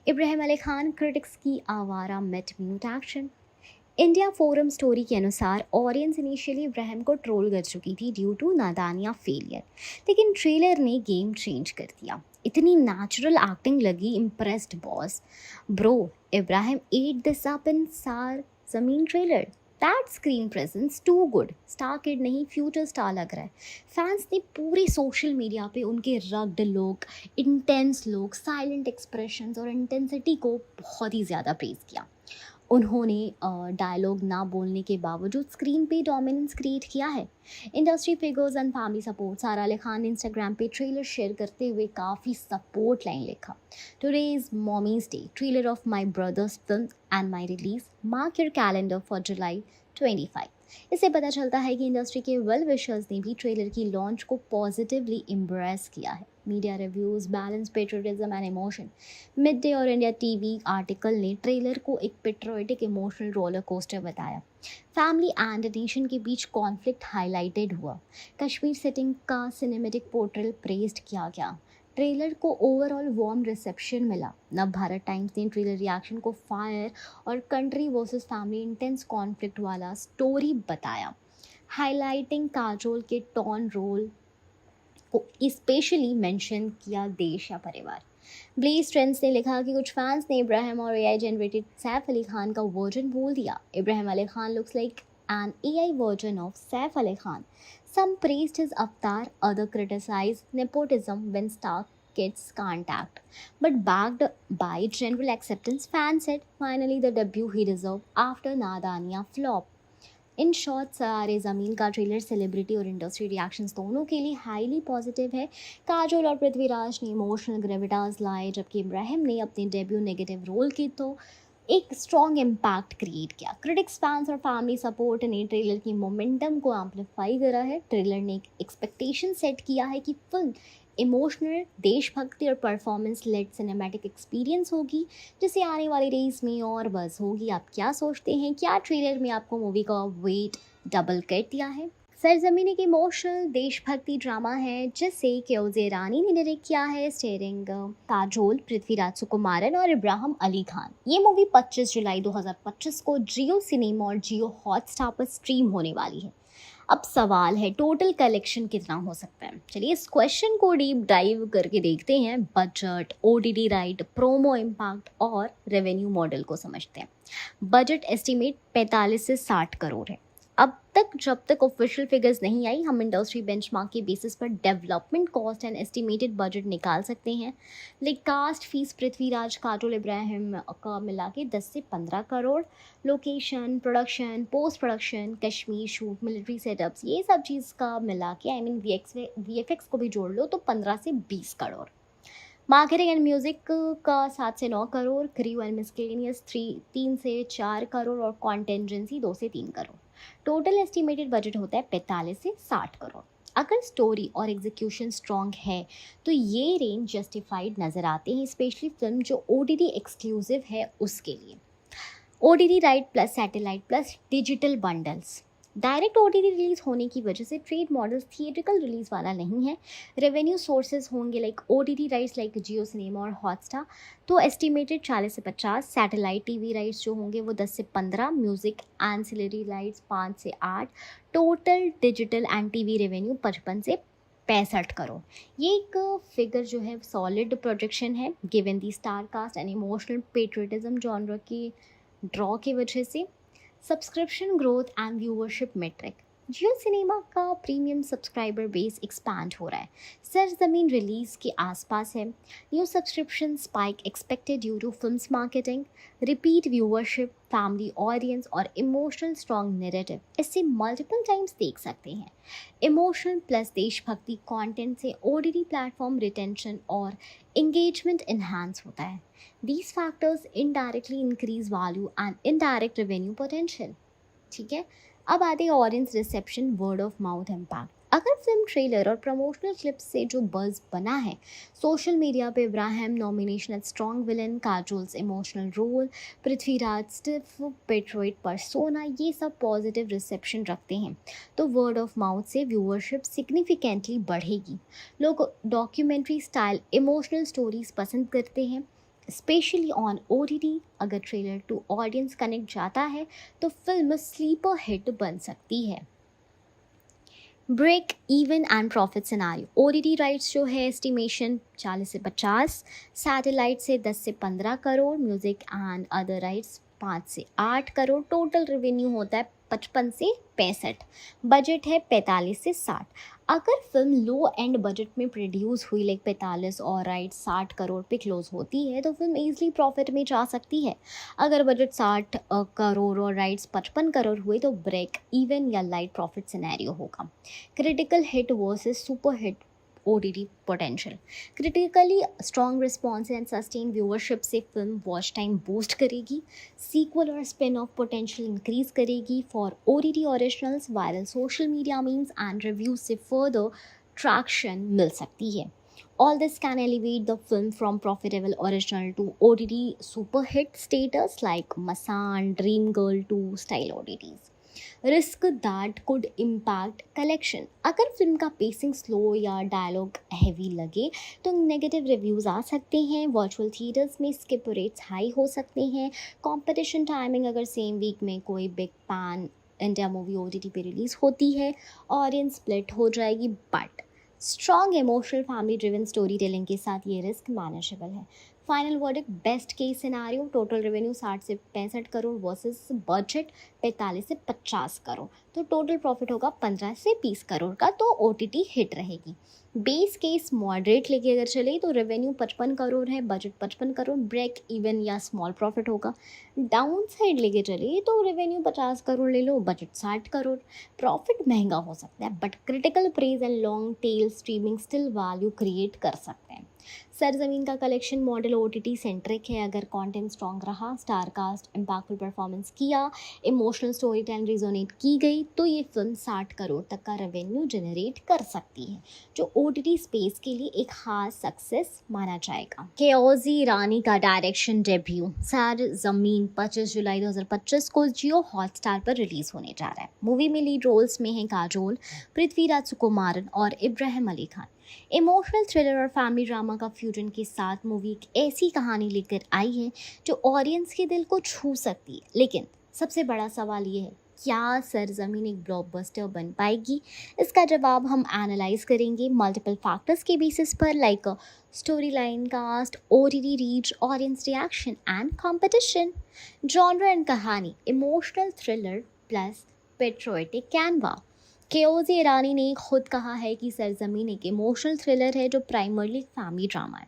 इब्राहिम अली खान क्रिटिक्स की आवारा मिट mute action. India forum story के अनुसार ऑडियंस इनिशियली इब्राहिम को ट्रोल कर चुकी थी ड्यू टू नादानिया फेलियर, लेकिन ट्रेलर ने गेम चेंज कर दिया। इतनी नेचुरल एक्टिंग लगी, impressed boss. Bro, Ibrahim ate this up in Sarzameen trailer. That screen presence too good. Star kid नहीं, फ्यूचर स्टार लग रहा है। फैंस ने पूरे सोशल मीडिया पे उनके rugged look, intense look, silent expressions और इंटेंसिटी को बहुत ही ज़्यादा प्रेज किया। उन्होंने डायलॉग ना बोलने के बावजूद स्क्रीन पे डोमिनेंस क्रिएट किया है। Industry figures and family support. सारा अली खान ने इंस्टाग्राम पे ट्रेलर शेयर करते हुए काफ़ी सपोर्ट लाइन लिखा। Today is mommies day, trailer of my brothers film and my release, mark your calendar for जुलाई 25। इससे पता चलता है कि इंडस्ट्री के वेल विशर्स ने भी ट्रेलर की लॉन्च को पॉजिटिवली एम्ब्रेस किया है। Media reviews, balance patriotism and emotion. Mid day और इंडिया टीवी आर्टिकल ने ट्रेलर को एक पेट्रियोटिक इमोशनल रोलर कोस्टर बताया। फैमिली एंड नेशन के बीच कॉन्फ्लिक्ट हाईलाइटेड हुआ। कश्मीर सेटिंग का सिनेमेटिक पोर्ट्रेल प्रेज्ड किया गया। ट्रेलर को ओवरऑल वार्म रिसेप्शन मिला। नव भारत टाइम्स ने ट्रेलर रिएक्शन को फायर और country versus family intense conflict वाला स्टोरी बताया, हाईलाइटिंग काजोल के टॉन रोल को स्पेशली मेंशन किया, देश या परिवार। ब्लेज ट्रेंड्स ने लिखा कि कुछ फैंस ने इब्राहिम और एआई जनरेटेड सैफ अली खान का वर्जन बोल दिया। Ibrahim Ali Khan looks like an AI version of Saif Ali Khan. Some praised his avatar, others criticized nepotism when star kids can't act. But backed by general acceptance, fans said finally the debut he deserved after Nadania flop. In short सारे ज़मीन का trailer celebrity और industry reactions दोनों के लिए highly positive है। काजोल और पृथ्वीराज ने इमोशनल ग्रेविटास लाए, जबकि इब्राहिम ने अपने डेब्यू नेगेटिव रोल की तो एक स्ट्रॉन्ग इम्पैक्ट क्रिएट किया। क्रिटिक्स, फैंस और फैमिली सपोर्ट ने ट्रेलर की मोमेंटम को एम्पलीफाई करा है। ट्रेलर ने एक एक्सपेक्टेशन सेट किया है कि फिल्म इमोशनल, देशभक्ति और परफॉर्मेंस लेड सिनेमैटिक एक्सपीरियंस होगी, जिससे आने वाली रेस में और बज़ होगी। आप क्या सोचते हैं? क्या ट्रेलर में आपको मूवी का वेट डबल कर दिया है? सरजमीन एक इमोशनल देशभक्ति ड्रामा है जिसे केओजे रानी ने डायरेक्ट किया है, स्टेरिंग काजोल, पृथ्वीराज सुकुमारन और इब्राहिम अली खान। ये मूवी 25 जुलाई 2025 को जियो सिनेमा और जियो हॉटस्टार पर स्ट्रीम होने वाली है। अब सवाल है, टोटल कलेक्शन कितना हो सकता है? चलिए इस क्वेश्चन को डीप डाइव करके देखते हैं। Budget, OTT right, promo impact और रेवेन्यू मॉडल को समझते हैं। बजट एस्टिमेट 45 से 60 करोड़ है। अब तक जब तक ऑफिशियल फिगर्स नहीं आई, हम इंडस्ट्री बेंचमार्क के बेसिस पर development cost and estimated budget निकाल सकते हैं। Like cast fees Prithviraj, Kajol, Ibrahim का मिला के 10 से 15 crore. Location, production, post production, Kashmir shoot, military setups, ये सब चीज़ का मिला के आई मीन VFX को भी जोड़ लो तो 15 से 20 करोड़। मार्केटिंग एंड म्यूजिक का 7 से 9 करोड़। क्रू एंड मिसलेनियस 3 से 4 करोड़ और कॉन्टेंजेंसी 2 से 3 करोड़। टोटल एस्टिमेटेड बजट होता है 45 से 60 करोड़। अगर स्टोरी और एग्जीक्यूशन स्ट्रॉन्ग है तो ये रेंज जस्टिफाइड नज़र आते हैं, स्पेशली फिल्म जो OTT एक्सक्लूसिव है उसके लिए। OTT right plus satellite plus digital bundles. Direct OTT release होने की वजह से ट्रेड मॉडल्स थिएट्रिकल रिलीज वाला नहीं है। रेवेन्यू सोर्सेज होंगे लाइक OTT राइट्स लाइक जियो सिनेमा और हॉटस्टार, तो एस्टिमेटेड 40 से 50। सैटेलाइट टीवी राइट्स जो होंगे वो 10 से 15। म्यूजिक एंसिलरी राइट्स 5 से 8। Total digital and TV revenue 55 से 65 करोड़। ये एक फिगर जो है सॉलिड प्रोजेक्शन है given the star cast and emotional patriotism genre की ड्रॉ की वजह से। Subscription growth and viewership metric. Jio cinema का प्रीमियम सब्सक्राइबर बेस एक्सपैंड हो रहा है, सरजमीन रिलीज के आसपास है। New subscription spike expected due to film's marketing, repeat viewership, family audience और इमोशनल स्ट्रॉन्ग नैरेटिव। इससे मल्टीपल टाइम्स देख सकते हैं। इमोशनल प्लस देशभक्ति कंटेंट से OTT प्लेटफॉर्म रिटेंशन और engagement enhance होता है। These factors indirectly increase value and indirect revenue potential। ठीक है, अब आते हैं audience reception, word of mouth impact. अगर फिल्म ट्रेलर और प्रमोशनल क्लिप्स से जो बज़ बना है, सोशल मीडिया पे Ibrahim nomination as strong villain, Kajol's emotional role, Prithviraj stiff patriot persona, ये सब पॉजिटिव रिसेप्शन रखते हैं, तो वर्ड ऑफ माउथ से व्यूअरशिप सिग्निफिकेंटली बढ़ेगी। लोग डॉक्यूमेंट्री स्टाइल इमोशनल स्टोरीज पसंद करते हैं, स्पेशली ऑन OTT। अगर ट्रेलर टू ऑडियंस कनेक्ट जाता है तो फिल्म स्लीपर हिट बन सकती है। Break even and profit scenario. OTT rights जो है एस्टिमेशन 40 से 50, सैटेलाइट से 10 से 15 crore, music and other rights 5 से 8 करोड़। टोटल रेवेन्यू होता है 55 से 65। बजट है 45 से 60। अगर फिल्म लो एंड बजट में प्रोड्यूस हुई लाइक 45 और राइट 60 करोड़ पे क्लोज होती है तो फिल्म ईजिली प्रॉफिट में जा सकती है। अगर बजट 60 करोड़ और राइट्स 55 करोड़ हुए तो ब्रेक इवन या लाइट प्रॉफिट सिनेरियो होगा। Critical hit versus super hit OTT potential. Critically strong response and sustain viewership से फिल्म वॉच टाइम बूस्ट करेगी, सीक्वल और स्पिन ऑफ पोटेंशियल इंक्रीज करेगी for OTT originals. Viral social media memes and reviews से further traction मिल सकती है। All this can elevate the film from profitable original to OTT super hit status like Masan, Dreamgirl to style OTTs। Risk that could impact collection. अगर film का pacing slow या dialogue heavy लगे तो negative reviews आ सकते हैं। Virtual theatres में skip rates high हो सकते हैं। कंपटीशन टाइमिंग, अगर सेम वीक में कोई big pan India movie OTT पे रिलीज़ होती है, ऑडियंस स्प्लिट हो जाएगी। But strong emotional family driven story telling के साथ ये रिस्क मैनेजेबल है। Final verdict, best case scenario, total revenue 60 से 65 करोड़ वर्सेस बजट 45 से 50 करोड़, तो टोटल प्रॉफिट होगा 15 से 20 करोड़ का, तो OTT हिट रहेगी। बेस केस मॉडरेट लेके अगर चले तो रेवेन्यू 55 करोड़ है, बजट 55 करोड़, ब्रेक इवन या स्मॉल प्रॉफिट होगा। डाउन साइड लेके चले तो रेवेन्यू 50 करोड़ ले लो, बजट 60 करोड़, प्रॉफिट महंगा हो सकता है but critical praise and long tail streaming still value create कर सकते हैं। सरजमीन का कलेक्शन मॉडल ओटीटी सेंट्रिक है। अगर कंटेंट स्ट्रॉन्ग रहा, स्टार कास्ट इम्पैक्टफुल परफॉर्मेंस किया, इमोशनल स्टोरी टेल रिजोनेट की गई तो ये फिल्म 60 करोड़ तक का रेवेन्यू जनरेट कर सकती है, जो ओटीटी स्पेस के लिए एक खास सक्सेस माना जाएगा। केओजी रानी का डायरेक्शन डेब्यू सरजमीन 25 जुलाई 2025 को जियो हॉटस्टार पर रिलीज होने जा रहा है। मूवी में लीड रोल्स में हैं काजोल, पृथ्वीराज सुकुमारन और इब्राहिम अली खान। इमोशनल थ्रिलर और फैमिली ड्रामा का फ्यूजन के साथ मूवी एक ऐसी कहानी लेकर आई है जो ऑडियंस के दिल को छू सकती है। लेकिन सबसे बड़ा सवाल ये है, क्या सरजमीन एक ब्लॉकबस्टर बन पाएगी? इसका जवाब हम एनालाइज करेंगे मल्टीपल फैक्टर्स के बेसिस पर, like story line, cast, OTT reach, audience reaction and competition. Genre and कहानी, emotional thriller plus patriotic canvas. Kayoze Irani ने खुद कहा है कि सरजमीन एक इमोशनल थ्रिलर है जो प्राइमरली फैमिली ड्रामा है।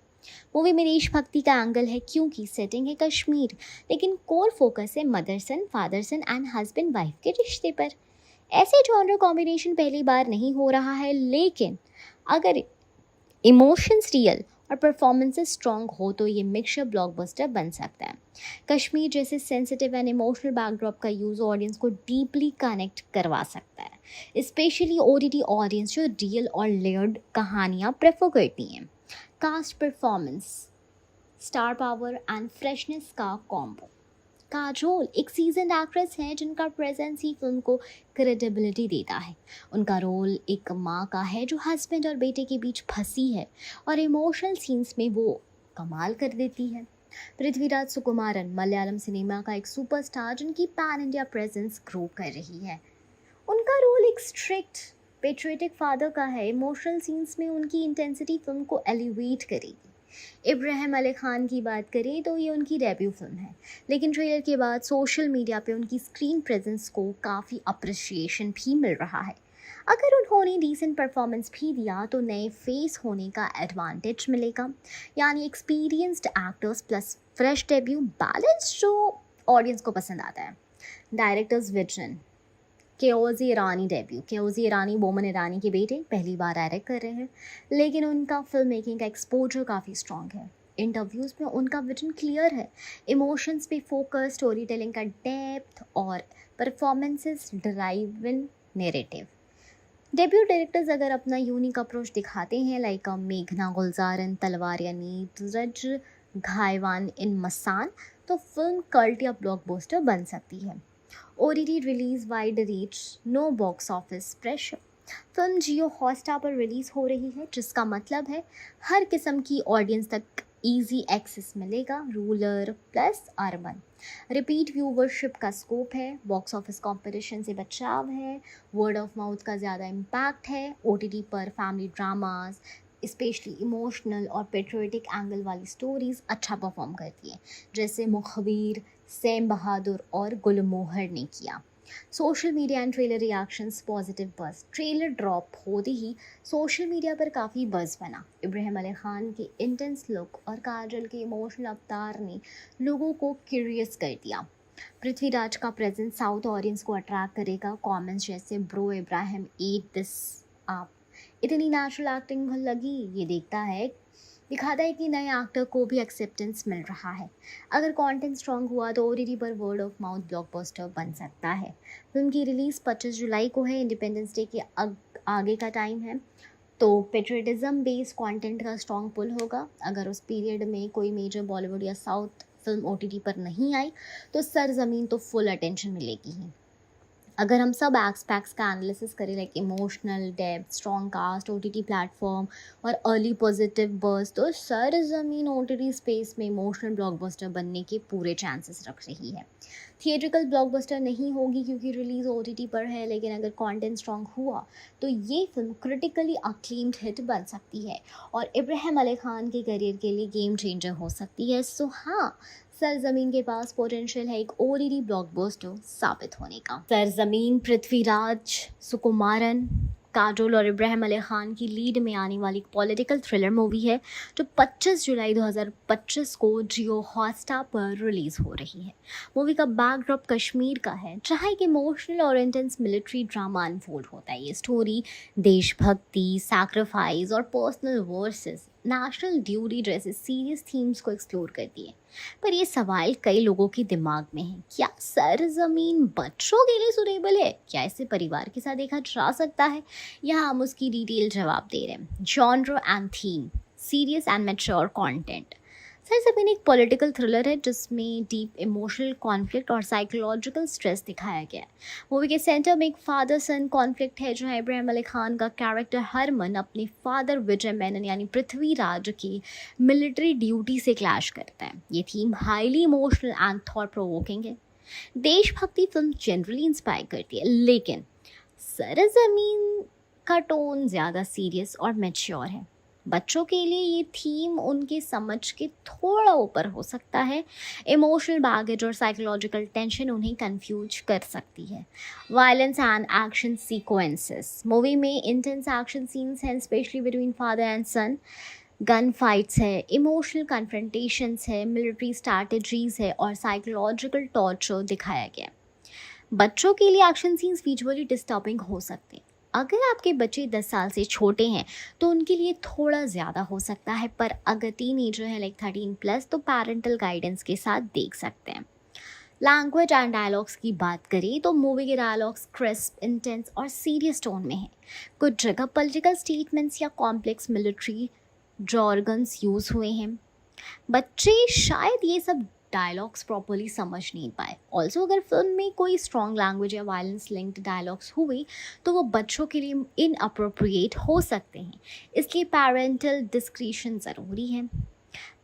मूवी में देशभक्ति का एंगल है क्योंकि सेटिंग है कश्मीर, लेकिन कोर फोकस है mother son, father son and husband wife के रिश्ते पर। ऐसे जॉनर कॉम्बिनेशन पहली बार नहीं हो रहा है, लेकिन अगर इमोशंस रियल और परफॉर्मेंसेस स्ट्रॉन्ग हो तो ये मिक्सचर ब्लॉकबस्टर बन सकता है। कश्मीर जैसे सेंसिटिव एंड इमोशनल बैकड्रॉप का यूज़ ऑडियंस को डीपली कनेक्ट करवा सकता है, स्पेशली ओटीटी ऑडियंस जो रियल और लेयर्ड कहानियाँ प्रेफर करती हैं। Cast, performance, star power and freshness का कॉम्बो। काजोल एक सीजन एक्ट्रेस हैं जिनका प्रेजेंस ही फिल्म को क्रेडिबिलिटी देता है। उनका रोल एक माँ का है जो हस्बैंड और बेटे के बीच फंसी है और इमोशनल सीन्स में वो कमाल कर देती है। पृथ्वीराज सुकुमारन मलयालम सिनेमा का एक सुपरस्टार जिनकी पैन इंडिया प्रेजेंस ग्रो कर रही है। उनका रोल एक स्ट्रिक्ट पेट्रियोटिक फादर का है। इमोशनल सीन्स में उनकी इंटेंसिटी फिल्म को एलिवेट करेगी। इब्राहिम अली खान की बात करें तो ये उनकी डेब्यू फिल्म है, लेकिन ट्रेलर के बाद सोशल मीडिया पे उनकी स्क्रीन प्रेजेंस को काफ़ी अप्रिशिएशन भी मिल रहा है। अगर उन्होंने डिसेंट परफॉर्मेंस भी दिया तो नए फेस होने का एडवांटेज मिलेगा, यानी experienced actors plus fresh debut balance जो ऑडियंस को पसंद आता है। डायरेक्टर्स विजन, केओजी ईरानी डेब्यू। केओजी ईरानी बोमन ईरानी के बेटे पहली बार डायरेक्ट कर रहे हैं, लेकिन उनका फिल्म मेकिंग का एक्सपोजर काफ़ी स्ट्रॉन्ग है। इंटरव्यूज़ में उनका विजन क्लियर है, इमोशंस पे फोकस, स्टोरी टेलिंग का डेप्थ और performances driven narrative. Debut directors अगर अपना यूनिक अप्रोच दिखाते हैं, लाइक मेघना गुलजारन तलवार या नीरज घायवान इन मसान, तो फिल्म कल्ट या ब्लॉकबस्टर बन सकती है। OTT release, wide reach, no box office pressure. Film Jio Hotstar पर रिलीज हो रही है, जिसका मतलब है हर किस्म की ऑडियंस तक इजी एक्सेस मिलेगा, rural plus urban. Repeat viewership का स्कोप है, बॉक्स ऑफिस कंपटीशन से बचाव है, वर्ड ऑफ माउथ का ज़्यादा इम्पैक्ट है। ओटीटी पर फैमिली ड्रामास, स्पेशली इमोशनल और पेट्रियोटिक एंगल वाली स्टोरीज़ अच्छा परफॉर्म करती है, जैसे मुखबिर, सैम बहादुर और गुलमोहर ने किया। Social media and trailer reactions, positive buzz. Trailer drop होते ही सोशल मीडिया पर काफ़ी बज़ बना। इब्राहिम अली खान के इंटेंस लुक और काजल के इमोशनल अवतार ने लोगों को क्यूरियस कर दिया। पृथ्वीराज का प्रेजेंस साउथ ऑडियंस को अट्रैक्ट करेगा। कमेंट्स जैसे ब्रो इब्राहिम ईट दिस आप, इतनी नेचुरल एक्टिंग लगी, ये दिखाता है कि नए एक्टर को भी एक्सेप्टेंस मिल रहा है। अगर कंटेंट स्ट्रॉन्ग हुआ तो ओटीटी पर वर्ड ऑफ माउथ ब्लॉकबस्टर बन सकता है। फिल्म की रिलीज़ 25 जुलाई को है, इंडिपेंडेंस डे के आगे का टाइम है, तो पेट्रियटिज्म बेस्ड कंटेंट का स्ट्रॉन्ग पुल होगा। अगर उस पीरियड में कोई मेजर बॉलीवुड या साउथ फिल्म ओटीटी पर नहीं आई तो सरजमीन तो फुल अटेंशन मिलेगी ही। अगर हम सब एस्पेक्ट्स का एनालिसिस करें, like emotional depth, strong cast, OTT platform और अर्ली पॉजिटिव बज़, तो सरजमीन ओटीटी स्पेस में इमोशनल ब्लॉकबस्टर बनने के पूरे चांसेस रख रही है। थिएट्रिकल ब्लॉकबस्टर नहीं होगी क्योंकि रिलीज़ ओटीटी पर है, लेकिन अगर कंटेंट स्ट्रॉन्ग हुआ तो ये फिल्म क्रिटिकली अक्लेम्ड हिट बन सकती है और इब्राहिम अली खान के करियर के लिए गेम चेंजर हो सकती है। सो हाँ, सरजमीन के पास पोटेंशियल है एक ओटीटी ब्लॉकबस्टर साबित होने का। सरजमीन पृथ्वीराज सुकुमारन, काजोल और इब्राहिम अली खान की लीड में आने वाली एक पॉलिटिकल थ्रिलर मूवी है जो 25 जुलाई 2025 को जियो हॉटस्टार पर रिलीज़ हो रही है। मूवी का बैकड्रॉप कश्मीर का है, जहाँ एक इमोशनल और इंटेंस मिलिट्री ड्रामा अनफोल्ड होता है। ये स्टोरी देशभक्ति, सैक्रिफाइस और पर्सनल वर्सेस नेशनल ड्यूटी जैसे सीरियस थीम्स को एक्सप्लोर करती है। पर ये सवाल कई लोगों के दिमाग में है, क्या सरजमीन बच्चों के लिए सुटेबल है? क्या इसे परिवार के साथ देखा जा सकता है? यहाँ हम उसकी डिटेल जवाब दे रहे हैं। Genre and theme, serious and mature content. सरजमीन एक पॉलिटिकल थ्रिलर है जिसमें डीप इमोशनल कॉन्फ्लिक्ट और साइकोलॉजिकल स्ट्रेस दिखाया गया है। मूवी के सेंटर में एक फादर सन कॉन्फ्लिक्ट है जहाँ इब्राहिम अली खान का कैरेक्टर हरमन अपने फादर विजय मेनन यानी पृथ्वीराज की मिलिट्री ड्यूटी से क्लैश करता है। ये theme highly emotional and thought provoking है। देशभक्ति फिल्म जनरली इंस्पायर करती है, लेकिन सरजमीन का टोन ज़्यादा सीरियस और मैच्योर है। बच्चों के लिए ये थीम उनके समझ के थोड़ा ऊपर हो सकता है। इमोशनल बैगेज और साइकोलॉजिकल टेंशन उन्हें कंफ्यूज कर सकती है। Violence and action sequences, movie में इंटेंस एक्शन सीन्स हैं specially between father and son. Gun fights है, इमोशनल कन्फ्रंटेशंस है, मिलिट्री स्ट्रैटेजीज है और साइकोलॉजिकल टॉर्चर दिखाया गया। बच्चों के लिए एक्शन सीन्स विजुअली डिस्टर्बिंग हो सकते हैं। अगर आपके बच्चे 10 साल से छोटे हैं तो उनके लिए थोड़ा ज़्यादा हो सकता है, पर अगर टीनेजर है लाइक 13+ तो पेरेंटल गाइडेंस के साथ देख सकते हैं। लैंग्वेज एंड डायलॉग्स की बात करें तो मूवी के डायलॉग्स क्रिस्प, इंटेंस और सीरियस टोन में है। कुछ जगह पॉलिटिकल स्टेटमेंट्स या कॉम्प्लेक्स मिलिट्री जॉर्गन्स यूज़ हुए हैं। बच्चे शायद ये सब डायलॉग्स प्रॉपरली समझ नहीं पाए। ऑल्सो अगर फिल्म में कोई स्ट्रॉन्ग लैंग्वेज या वायलेंस लिंक्ड डायलॉग्स हुए तो वो बच्चों के लिए इनअप्रोप्रिएट हो सकते हैं, इसलिए पेरेंटल डिस्क्रिशन ज़रूरी है।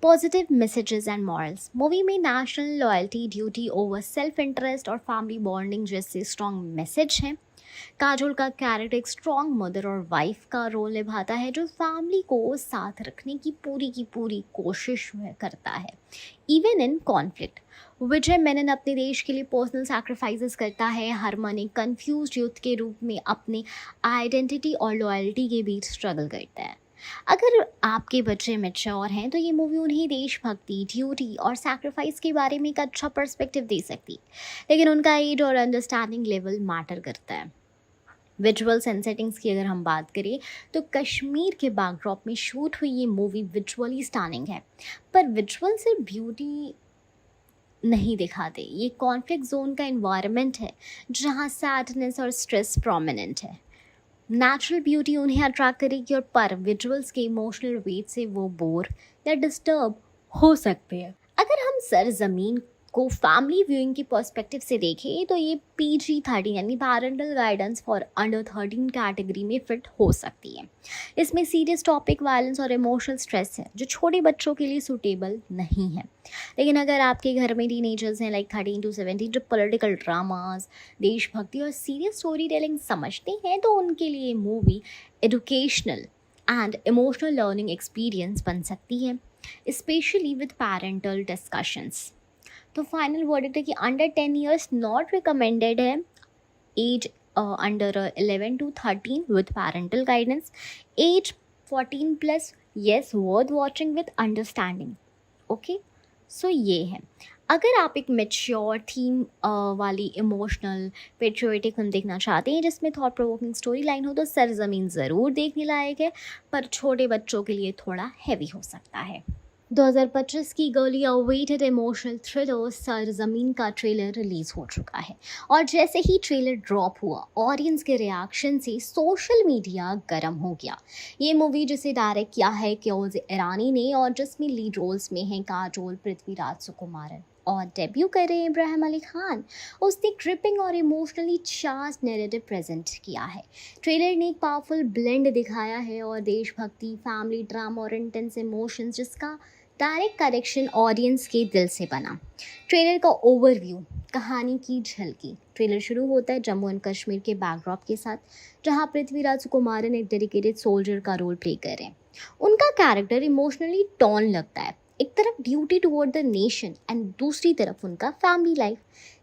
Positive messages and morals, movie में national loyalty, duty over self interest और फैमिली बॉन्डिंग जैसे स्ट्रॉन्ग मैसेज हैं। काजोल का कैरेक्टर एक स्ट्रॉन्ग मदर और वाइफ का रोल निभाता है जो फैमिली को साथ रखने की पूरी कोशिश करता है इवन इन कॉन्फ्लिक्ट। विजय मेनन अपने देश के लिए पर्सनल सैक्रिफाइसेस करता है। हरमन एक कंफ्यूज यूथ के रूप में अपने आइडेंटिटी और लॉयल्टी के बीच स्ट्रगल करता है। अगर आपके बच्चे मैच्योर हैं तो ये मूवी उन्हें देशभक्ति, ड्यूटी और सैक्रिफाइस के बारे में एक अच्छा पर्सपेक्टिव दे सकती है, लेकिन उनका एज और अंडरस्टैंडिंग लेवल मैटर करता है। विजुअल्स एंड सेटिंग्स की अगर हम बात करें तो कश्मीर के बैकड्रॉप में शूट हुई ये मूवी विजुअली स्टनिंग है, पर विजुअल सिर्फ ब्यूटी नहीं दिखाते। ये कॉन्फ्लिक्ट जोन का एनवायरनमेंट है जहाँ सैडनेस और स्ट्रेस प्रोमिनेंट है। नेचुरल ब्यूटी उन्हें अट्रैक्ट करेगी और पर विजुअल्स के इमोशनल वेट से वो बोर या डिस्टर्ब हो सकते हैं। अगर हम सरजमीन को फैमिली व्यूइंग की पर्सपेक्टिव से देखें तो ये PG-13 यानी parental guidance for under 13 category में फिट हो सकती है। इसमें सीरियस टॉपिक, वायलेंस और इमोशनल स्ट्रेस है जो छोटे बच्चों के लिए सूटेबल नहीं है। लेकिन अगर आपके घर में टीनेजर्स हैं लाइक 13 to 17 जो पॉलिटिकल ड्रामास, देशभक्ति और सीरियस स्टोरी टेलिंग समझते हैं तो उनके लिए movie educational and emotional learning experience बन सकती है, स्पेशली विद पैरेंटल डिस्कशंस। तो फाइनल वर्डिक्ट है कि अंडर 10 ईयर्स नॉट रिकमेंडेड है, age under 11 to 13 with parental guidance, age 14+ yes worth watching with understanding. Okay, so ये है। अगर आप एक मैच्योर थीम वाली इमोशनल पेट्रियोटिक फिल्म देखना चाहते हैं जिसमें थॉट प्रोवोकिंग स्टोरी लाइन हो तो सरजमीन ज़रूर देखने लायक है, पर छोटे बच्चों के लिए थोड़ा हैवी हो सकता है। 2025 की गर्ली अवेटेड इमोशनल थ्रिलर सरजमीन का ट्रेलर रिलीज हो चुका है और जैसे ही ट्रेलर ड्रॉप हुआ ऑडियंस के रिएक्शन से सोशल मीडिया गर्म हो गया। ये मूवी जिसे डायरेक्ट किया है कियोज ईरानी ने और जिसमें लीड रोल्स में हैं काजोल, पृथ्वीराज सुकुमारन और डेब्यू कर रहे हैं इब्राहिम अली खान, उसने ग्रिपिंग और इमोशनली चार्ज नैरेटिव प्रेजेंट किया है। ट्रेलर ने एक पावरफुल ब्लेंड दिखाया है और देशभक्ति, फैमिली ड्रामा और इंटेंस इमोशंस जिसका डायरेक्ट कनेक्शन ऑडियंस के दिल से बना। ट्रेलर का ओवरव्यू, कहानी की झलकी। ट्रेलर शुरू होता है जम्मू एंड कश्मीर के बैकड्रॉप के साथ जहां पृथ्वीराज सुकुमारन एक डेडिकेटेड सोल्जर का रोल प्ले कर रहे हैं। उनका कैरेक्टर इमोशनली टॉर्न लगता है, एक तरफ duty toward the nation and दूसरी तरफ उनका फैमिली लाइफ।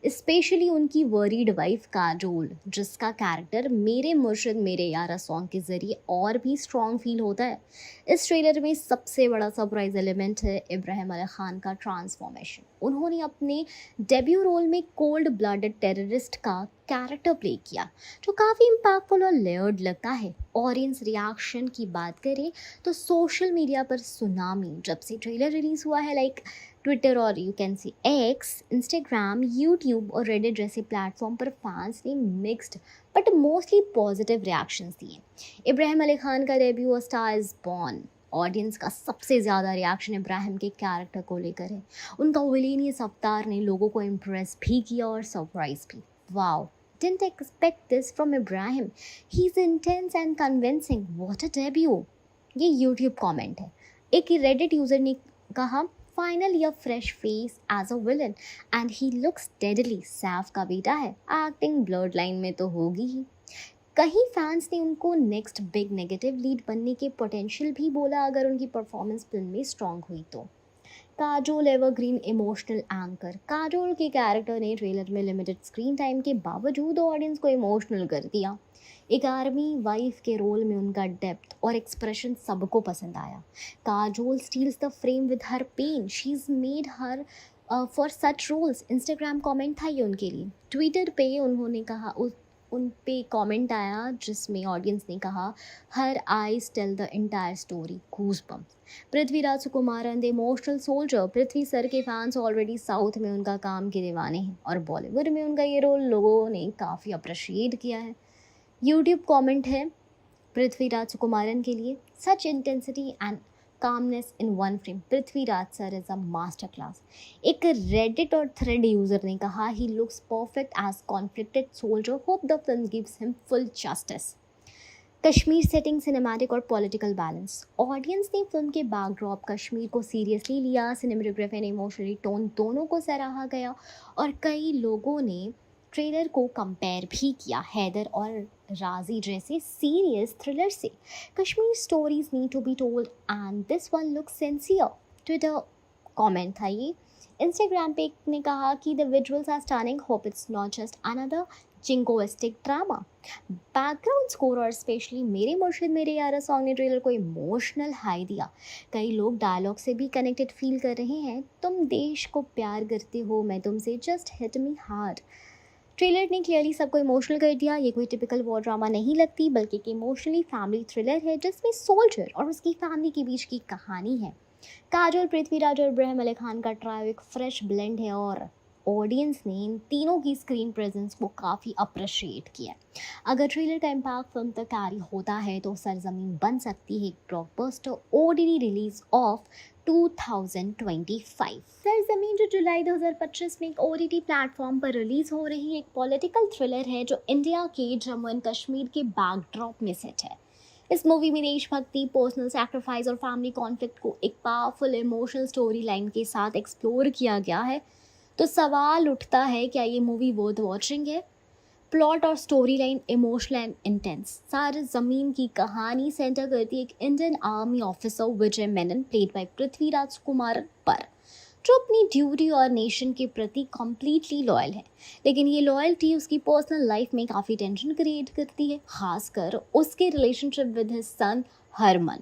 स्पेशली उनकी वरीड वाइफ काजोल, जिसका कैरेक्टर मेरे मुर्शिद मेरे यारा सॉन्ग के ज़रिए और भी स्ट्रॉन्ग फील होता है। इस ट्रेलर में सबसे बड़ा सरप्राइज एलिमेंट है इब्राहिम अली खान का ट्रांसफॉर्मेशन। उन्होंने अपने डेब्यू रोल में कोल्ड ब्लडेड टेररिस्ट का कैरेक्टर प्ले किया, जो काफ़ी इम्पैक्टफुल और लेयर्ड लगता है। ऑडियंस रिएक्शन की बात करें तो सोशल मीडिया पर सुनामी जब से ट्रेलर रिलीज हुआ है, लाइक ट्विटर और you can see x, Instagram, YouTube और रेडिट जैसे प्लेटफॉर्म पर फैंस ने mixed but mostly positive reactions दिए। इब्राहिम अली खान का debut a star is born. Audience का सबसे ज़्यादा रिएक्शन इब्राहिम के कैरेक्टर को लेकर है। उनका विलेनियस अवतार ने लोगों को इम्प्रेस भी किया और सरप्राइज भी। Wow, didn't expect this from Ibrahim. He's intense and convincing. What a debut. ये YouTube कमेंट है। एक रेडिट यूजर ने कहा, finally a fresh face as a villain and he looks deadly. Saif का बेटा है, एक्टिंग ब्लड लाइन में तो होगी ही। कहीं फैंस ने उनको नेक्स्ट बिग नेगेटिव लीड बनने के पोटेंशियल भी बोला अगर उनकी परफॉर्मेंस फिल्म में स्ट्रॉन्ग हुई तो। Kajol evergreen emotional anchor. Kajol के कैरेक्टर ने ट्रेलर में लिमिटेड स्क्रीन टाइम के बावजूद ऑडियंस को इमोशनल कर दिया। एक आर्मी वाइफ के रोल में उनका डेप्थ और एक्सप्रेशन सबको पसंद आया। Kajol steals the frame with her pain. She is made her for such roles. Instagram comment था ये उनके लिए। ट्विटर पे उन्होंने कहा, उन पे कमेंट आया जिसमें ऑडियंस ने कहा, her eyes tell the entire story, goosebumps. Prithviraj Sukumaran the emotional soldier. Prithvi sir के फैंस ऑलरेडी साउथ में उनका काम के दीवाने हैं और बॉलीवुड में उनका ये रोल लोगों ने काफ़ी अप्रिशिएट किया है। यूट्यूब कमेंट है पृथ्वीराज सुकुमारन के लिए, सच intensity and calmness in one frame. Prithviraj sir is a master class. एक रेडिट और थ्रेड यूजर ने कहा, he looks perfect as conflicted soldier, hope the film gives him full justice. Kashmir setting, cinematic और political balance. Audience ने film के backdrop Kashmir को seriously लिया। Cinematography and emotionally tone दोनों को सराहा गया और कई लोगों ने ट्रेलर को कंपेयर भी किया हैदर और राजी जैसे सीरियस थ्रिलर से। Kashmir stories need to be told and this one looks sincere. Twitter comment था ये। इंस्टाग्राम पे एक ने कहा कि the visuals are stunning, hope it's not just another jingoistic drama. Background score और स्पेशली मेरे मुर्शिद मेरे यारा सॉन्ग ने ट्रेलर को इमोशनल हाई दिया। कई लोग डायलॉग से भी कनेक्टेड फील कर रहे हैं, तुम देश को प्यार करते हो, मैं तुमसे, just hit me hard. Trailer ने क्लियरली सबको इमोशनल कर दिया। ये कोई टिपिकल वॉर ड्रामा नहीं लगती, बल्कि एक इमोशनली फैमिली थ्रिलर है जिसमें सोल्जर और उसकी फैमिली के बीच की कहानी है। काजोल, पृथ्वीराज और इब्राहिम अली खान का ट्रायो एक फ्रेश ब्लेंड है और ऑडियंस ने इन तीनों की स्क्रीन प्रेजेंस को काफ़ी अप्रिशिएट किया। अगर ट्रेलर का इम्पैक्ट फिल्म तक कैरी होता है तो सरजमीन बन सकती है एक ब्लॉकबस्टर ओटीटी रिलीज ऑफ 2025। सरजमीन जो जुलाई 2025 में एक ओटीटी प्लेटफॉर्म पर रिलीज हो रही एक पॉलिटिकल थ्रिलर है जो इंडिया के जम्मू एंड कश्मीर के बैकड्रॉप में सेट है। इस मूवी में देशभक्ति, पर्सनल सैक्रिफाइस और फैमिली कॉन्फ्लिक्ट को एक पावरफुल इमोशनल स्टोरी लाइन के साथ एक्सप्लोर किया गया है। तो सवाल उठता है, क्या ये मूवी वर्थ वॉचिंग है? प्लॉट और story line emotional and intense. सारे ज़मीन की कहानी सेंटर करती है एक Indian army officer Vijay Menon, played by Prithviraj Kumar, पर जो अपनी ड्यूटी और नेशन के प्रति कम्प्लीटली लॉयल है। लेकिन ये लॉयल्टी उसकी पर्सनल लाइफ में काफ़ी टेंशन क्रिएट करती है, खासकर उसके relationship with his son Harman,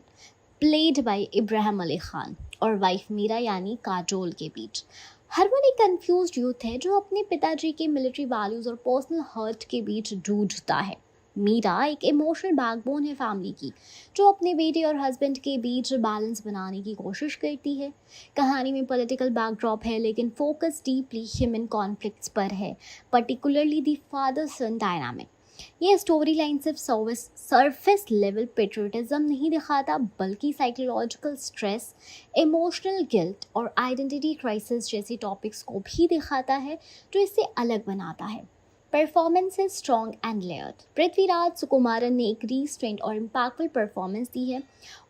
played by Ibrahim Ali Khan, और वाइफ मीरा यानी काजोल के बीच। हरमन एक कंफ्यूज्ड यूथ है जो अपने पिताजी के मिलिट्री वैल्यूज़ और पर्सनल हर्ट के बीच जूझता है। मीरा एक इमोशनल बैकबोन है फैमिली की, जो अपने बेटे और हस्बैंड के बीच बैलेंस बनाने की कोशिश करती है। कहानी में पॉलिटिकल बैकड्रॉप है लेकिन फोकस डीपली ह्यूमन कॉन्फ्लिक्ट्स पर है, particularly the father son dynamic. ये स्टोरी लाइन सिर्फ सरफेस लेवल पेट्रियटिज्म नहीं दिखाता, बल्कि साइकोलॉजिकल स्ट्रेस, इमोशनल गिल्ट और आइडेंटिटी क्राइसिस जैसी टॉपिक्स को भी दिखाता है, जो इसे अलग बनाता है। Performance is strong and layered. Prithviraj Sukumaran ने एक रीस्ट्रेंट और इम्पैक्टफुल परफॉर्मेंस दी है।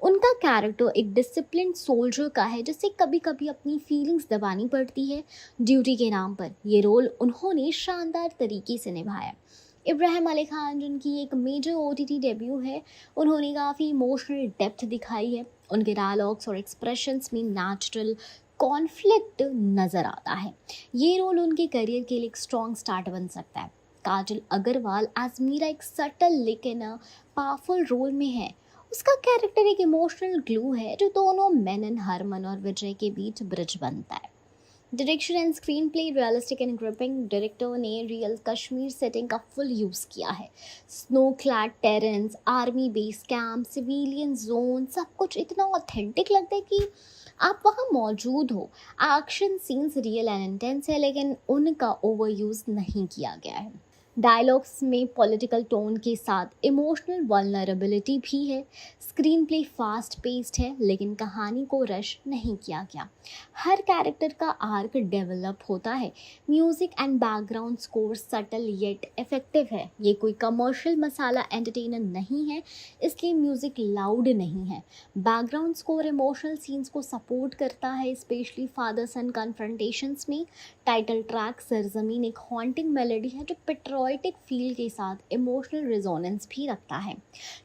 उनका कैरेक्टर एक डिसिप्लिन सोल्जर का है जिसे कभी कभी अपनी फीलिंग्स दबानी पड़ती है ड्यूटी के नाम पर। ये रोल उन्होंने शानदार तरीके से निभाया। इब्राहिम अली खान, जिनकी एक मेजर ओटीटी डेब्यू है, उन्होंने काफ़ी इमोशनल डेप्थ दिखाई है। उनके डायलॉग्स और एक्सप्रेशंस में नेचुरल कॉन्फ्लिक्ट नज़र आता है। ये रोल उनके करियर के लिए एक स्ट्रॉन्ग स्टार्ट बन सकता है। काजल अग्रवाल एज मीरा एक सटल लेकिन पावरफुल रोल में है। उसका कैरेक्टर एक इमोशनल ग्लू है जो दोनों मेनन, हरमन और विजय के बीच ब्रिज बनता है। Direction and screenplay realistic and gripping. Director ने रियल कश्मीर सेटिंग का फुल यूज़ किया है। Snow clad terrains, army base camp, civilian zone, सब कुछ इतना ऑथेंटिक लगता है कि आप वहाँ मौजूद हो। Action scenes real and intense है लेकिन उनका ओवर यूज़ नहीं किया गया है। डायलॉग्स में पॉलिटिकल टोन के साथ इमोशनल वल्नरेबिलिटी भी है। स्क्रीन प्ले फास्ट पेस्ड है लेकिन कहानी को रश नहीं किया गया। हर कैरेक्टर का आर्क डेवलप होता है। Music and background score subtle yet effective है। ये कोई कमर्शियल मसाला एंटरटेनर नहीं है, इसलिए म्यूजिक लाउड नहीं है। बैकग्राउंड स्कोर इमोशनल सीन्स को सपोर्ट करता है, स्पेशली फादर सन कन्फ्रंटेशंस में। टाइटल ट्रैक सरजमीन एक हॉन्टिंग मेलोडी है जो पेट्रोइटिक फील के साथ इमोशनल रिजोनेंस भी रखता है।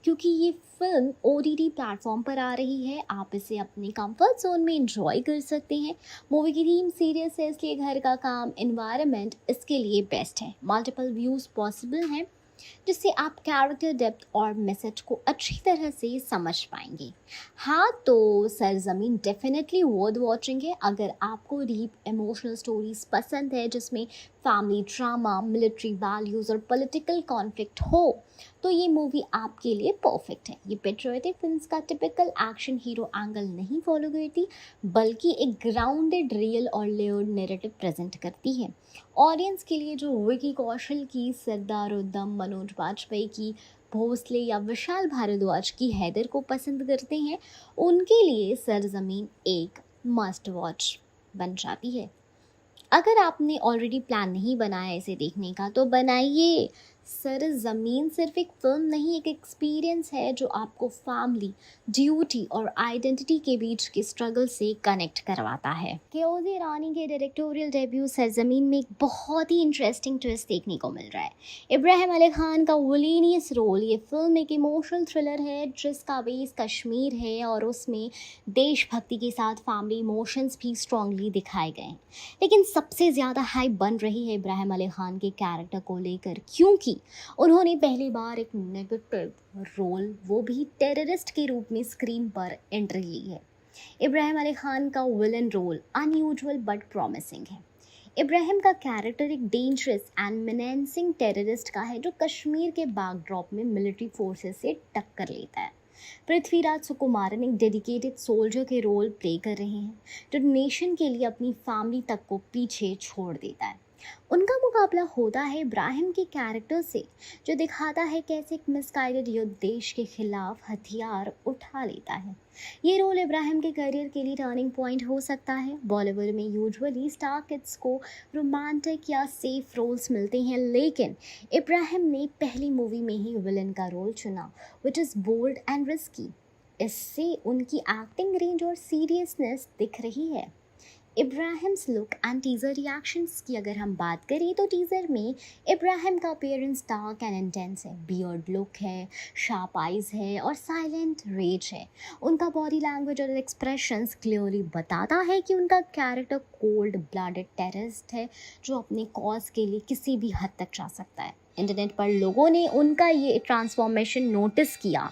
क्योंकि ये फिल्म OTT प्लेटफॉर्म पर आ रही है, आप इसे अपने कंफर्ट जोन में इंजॉय कर सकते हैं। मूवी की थीम सीरियस है, इसलिए घर का काम एनवायरनमेंट इसके लिए बेस्ट है। मल्टीपल व्यूज़ पॉसिबल हैं जिससे आप कैरेक्टर डेप्थ और मैसेज को अच्छी तरह से समझ पाएंगे। हाँ, तो सरजमीन डेफिनेटली वर्थ वॉचिंग है। अगर आपको डीप इमोशनल स्टोरीज पसंद है जिसमें फैमिली ड्रामा, मिलिट्री वैल्यूज़ और पॉलिटिकल कॉन्फ्लिक्ट हो तो ये मूवी आपके लिए परफेक्ट है। ये पेट्रियोटिक फिल्म्स का टिपिकल एक्शन हीरो एंगल नहीं फॉलो करती, बल्कि एक ग्राउंडेड, रियल और लेयर्ड नैरेटिव प्रेजेंट करती है। ऑडियंस के लिए जो विकी कौशल की सरदार उद्दम, मनोज बाजपेयी की भोसले या विशाल भारद्वाज की हैदर को पसंद करते हैं, उनके लिए सरजमीन एक मस्ट वॉच बन जाती है। अगर आपने ऑलरेडी प्लान नहीं बनाया इसे देखने का तो बनाइए। सरजमीन सिर्फ एक फिल्म नहीं, एक एक्सपीरियंस है जो आपको फैमिली, ड्यूटी और आइडेंटिटी के बीच के स्ट्रगल से कनेक्ट करवाता है। केओजी ईरानी के डायरेक्टोरियल डेब्यू सरजमीन में एक बहुत ही इंटरेस्टिंग ट्विस्ट देखने को मिल रहा है। इब्राहिम अली खान का विलेनियस रोल। ये फिल्म एक इमोशनल थ्रिलर है जिसका बेस कश्मीर है और उसमें देशभक्ति के साथ फैमिली इमोशंस भी स्ट्रांगली दिखाए गए हैं। लेकिन सबसे ज़्यादा हाइप बन रही है इब्राहिम अली खान के कैरेक्टर को लेकर, क्योंकि उन्होंने पहली बार एक नेगेटिव रोल, वो भी टेररिस्ट के रूप में स्क्रीन पर एंट्री ली है। इब्राहिम अली खान का villain role unusual but promising है। इब्राहिम का कैरेक्टर एक डेंजरस एंड मेनेसिंग टेररिस्ट का है जो कश्मीर के बैकड्रॉप में मिलिट्री फोर्सेस से टक्कर लेता है। पृथ्वीराज सुकुमारन एक डेडिकेटेड सोल्जर के रोल प्ले कर रहे हैं जो नेशन के लिए अपनी फैमिली तक को पीछे छोड़ देता है। उनका मुकाबला होता है इब्राहिम के कैरेक्टर से जो दिखाता है कैसे एक मिसगाइडेड युद्ध देश के खिलाफ हथियार उठा लेता है। ये रोल इब्राहिम के करियर के लिए टर्निंग पॉइंट हो सकता है। बॉलीवुड में यूजुअली स्टार किड्स को रोमांटिक या सेफ रोल्स मिलते हैं, लेकिन इब्राहिम ने पहली मूवी में ही विलन का रोल चुना, which is bold and risky. इससे उनकी एक्टिंग रेंज और सीरियसनेस दिख रही है। Ibrahim's look and teaser reactions की अगर हम बात करें तो टीज़र में इब्राहिम का अपीयरेंस डार्क एंड इंटेंस है। बियर्ड लुक है, शार्प आइज़ है और साइलेंट रेज है। उनका बॉडी लैंग्वेज और एक्सप्रेशंस क्लियरली बताता है कि उनका कैरेक्टर कोल्ड ब्लडेड टेररिस्ट है जो अपने कॉज के लिए किसी भी हद तक जा सकता है। इंटरनेट पर लोगों ने उनका ये ट्रांसफॉर्मेशन नोटिस किया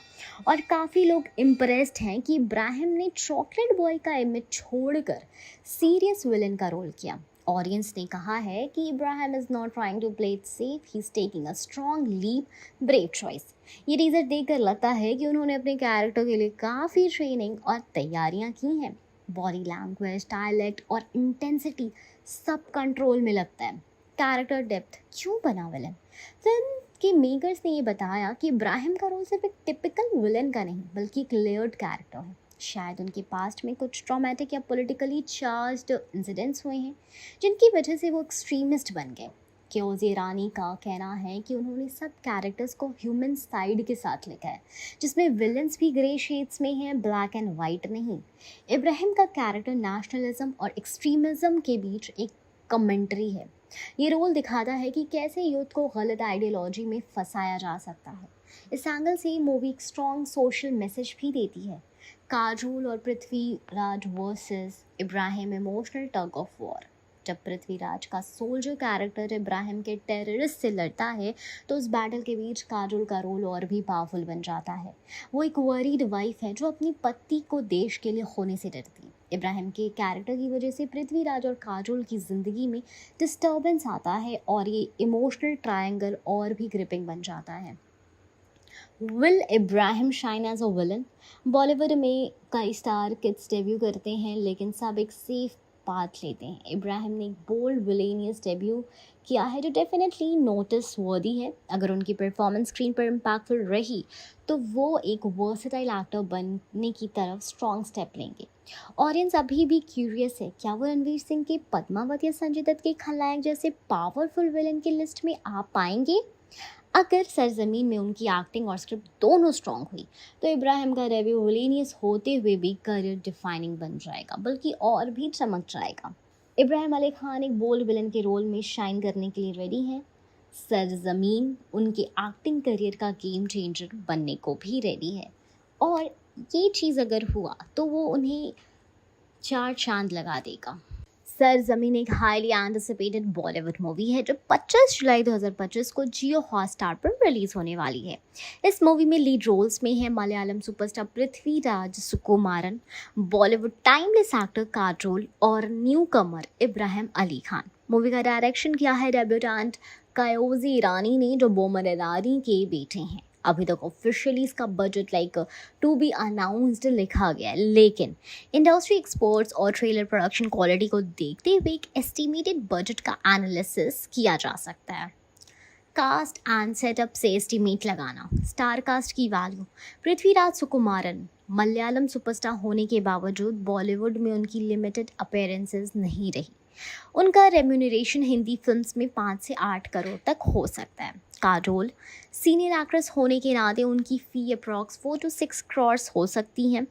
और काफ़ी लोग इम्प्रेस्ड हैं कि इब्राहिम ने चॉकलेट बॉय का इमेज छोड़कर सीरियस विलन का रोल किया। ऑडियंस ने कहा है कि Ibrahim is not trying to play it safe, he is taking a strong leap, brave choice. ये टीज़र देखकर लगता है कि उन्होंने अपने कैरेक्टर के लिए काफ़ी ट्रेनिंग और तैयारियां की हैं। बॉडी लैंग्वेज, डायलेक्ट और इंटेंसिटी सब कंट्रोल में लगता है। कैरेक्टर डेप्थ क्यों बना विलन? फिल्म के मेकर्स ने ये बताया कि इब्राहिम का रोल सिर्फ एक टिपिकल विलन का नहीं बल्कि एक लेयर्ड कैरेक्टर है। शायद उनके पास्ट में कुछ ट्रॉमेटिक या पॉलिटिकली चार्ज्ड इंसिडेंट्स हुए हैं जिनकी वजह से वो एक्सट्रीमिस्ट बन गए। केओजी ईरानी का कहना है कि उन्होंने सब कैरेक्टर्स को ह्यूमन साइड के साथ लिखा है जिसमें विलन्स भी ग्रे शेड्स में हैं, ब्लैक एंड वाइट नहीं। इब्राहिम का कैरेक्टर नेशनलिज्म और एक्सट्रीमिज्म के बीच एक कमेंट्री है। ये रोल दिखाता है कि कैसे यूथ को गलत आइडियोलॉजी में फंसाया जा सकता है। इस एंगल से मूवी एक स्ट्रॉन्ग सोशल मैसेज भी देती है। काजोल और Prithviraj versus Ibrahim, emotional tug of war. जब पृथ्वीराज का सोल्जर कैरेक्टर इब्राहिम के टेररिस्ट से लड़ता है तो उस बैटल के बीच काजोल का रोल और भी पावरफुल बन जाता है। वो एक वरीड वाइफ है जो अपनी पति को देश के लिए खोने से डरती है। इब्राहिम के कैरेक्टर की वजह से पृथ्वीराज और काजोल की ज़िंदगी में डिस्टर्बेंस आता है और ये इमोशनल ट्रायंगल और भी ग्रिपिंग बन जाता है। Will Ibrahim shine as a villain? Bollywood में कई स्टार किड्स डेब्यू करते हैं लेकिन सब एक सेफ पाथ लेते हैं। इब्राहिम ने एक बोल्ड विलेनियस डेब्यू किया है जो डेफिनेटली नोटिस वर्दी है। अगर उनकी परफॉर्मेंस स्क्रीन पर इम्पैक्टफुल रही तो वो एक वर्सेटाइल एक्टर बनने की तरफ स्ट्रॉन्ग स्टेप लेंगे। ऑडियंस अभी भी क्यूरियस है, क्या वो रणवीर सिंह के पद्मावत या संजय दत्त के खलनायक जैसे पावरफुल विलन की लिस्ट में आ पाएंगे? अगर सरजमीन में उनकी एक्टिंग और स्क्रिप्ट दोनों स्ट्रॉन्ग हुई तो इब्राहिम का डेब्यू विलेनियस होते हुए भी करियर डिफाइनिंग बन जाएगा, बल्कि और भी चमक जाएगा। इब्राहिम अली खान एक बोल्ड विलन के रोल में शाइन करने के लिए रेडी हैं। सरजमीन उनके एक्टिंग करियर का गेम चेंजर बनने को भी रेडी है और ये चीज़ अगर हुआ तो वो उन्हें 4 चांद लगा देगा। सरजमीन एक हाईली एंटिसिपेटेड बॉलीवुड मूवी है जो 25 जुलाई 2025 को जियो हॉटस्टार पर रिलीज होने वाली है। इस मूवी में लीड रोल्स में है Malayalam superstar Prithviraj Sukumaran, Bollywood timeless actor Kajol और न्यू कमर इब्राहिम अली खान। मूवी का डायरेक्शन किया है डेब्यूटेंट कायोजी ईरानी ने जो बोमन ईरानी के बेटे हैं। अभी तक ऑफिशियली इसका बजट टू बी अनाउंस्ड लिखा गया है, लेकिन इंडस्ट्री एक्सपर्ट्स और ट्रेलर प्रोडक्शन क्वालिटी को देखते हुए एक एस्टिमेटेड बजट का एनालिसिस किया जा सकता है। कास्ट एंड सेटअप से एस्टिमेट लगाना। स्टार कास्ट की वैल्यू। पृथ्वीराज सुकुमारन मलयालम सुपरस्टार होने के बावजूद बॉलीवुड में उनकी लिमिटेड अपीयरेंसेस नहीं रही। उनका रेम्यूनरेशन हिंदी फिल्म्स में 5 से 8 करोड़ तक हो सकता है। काजोल सीनियर एक्ट्रेस होने के नाते उनकी फ़ी अप्रॉक्स 4 to 6 करोड़ हो सकती हैं।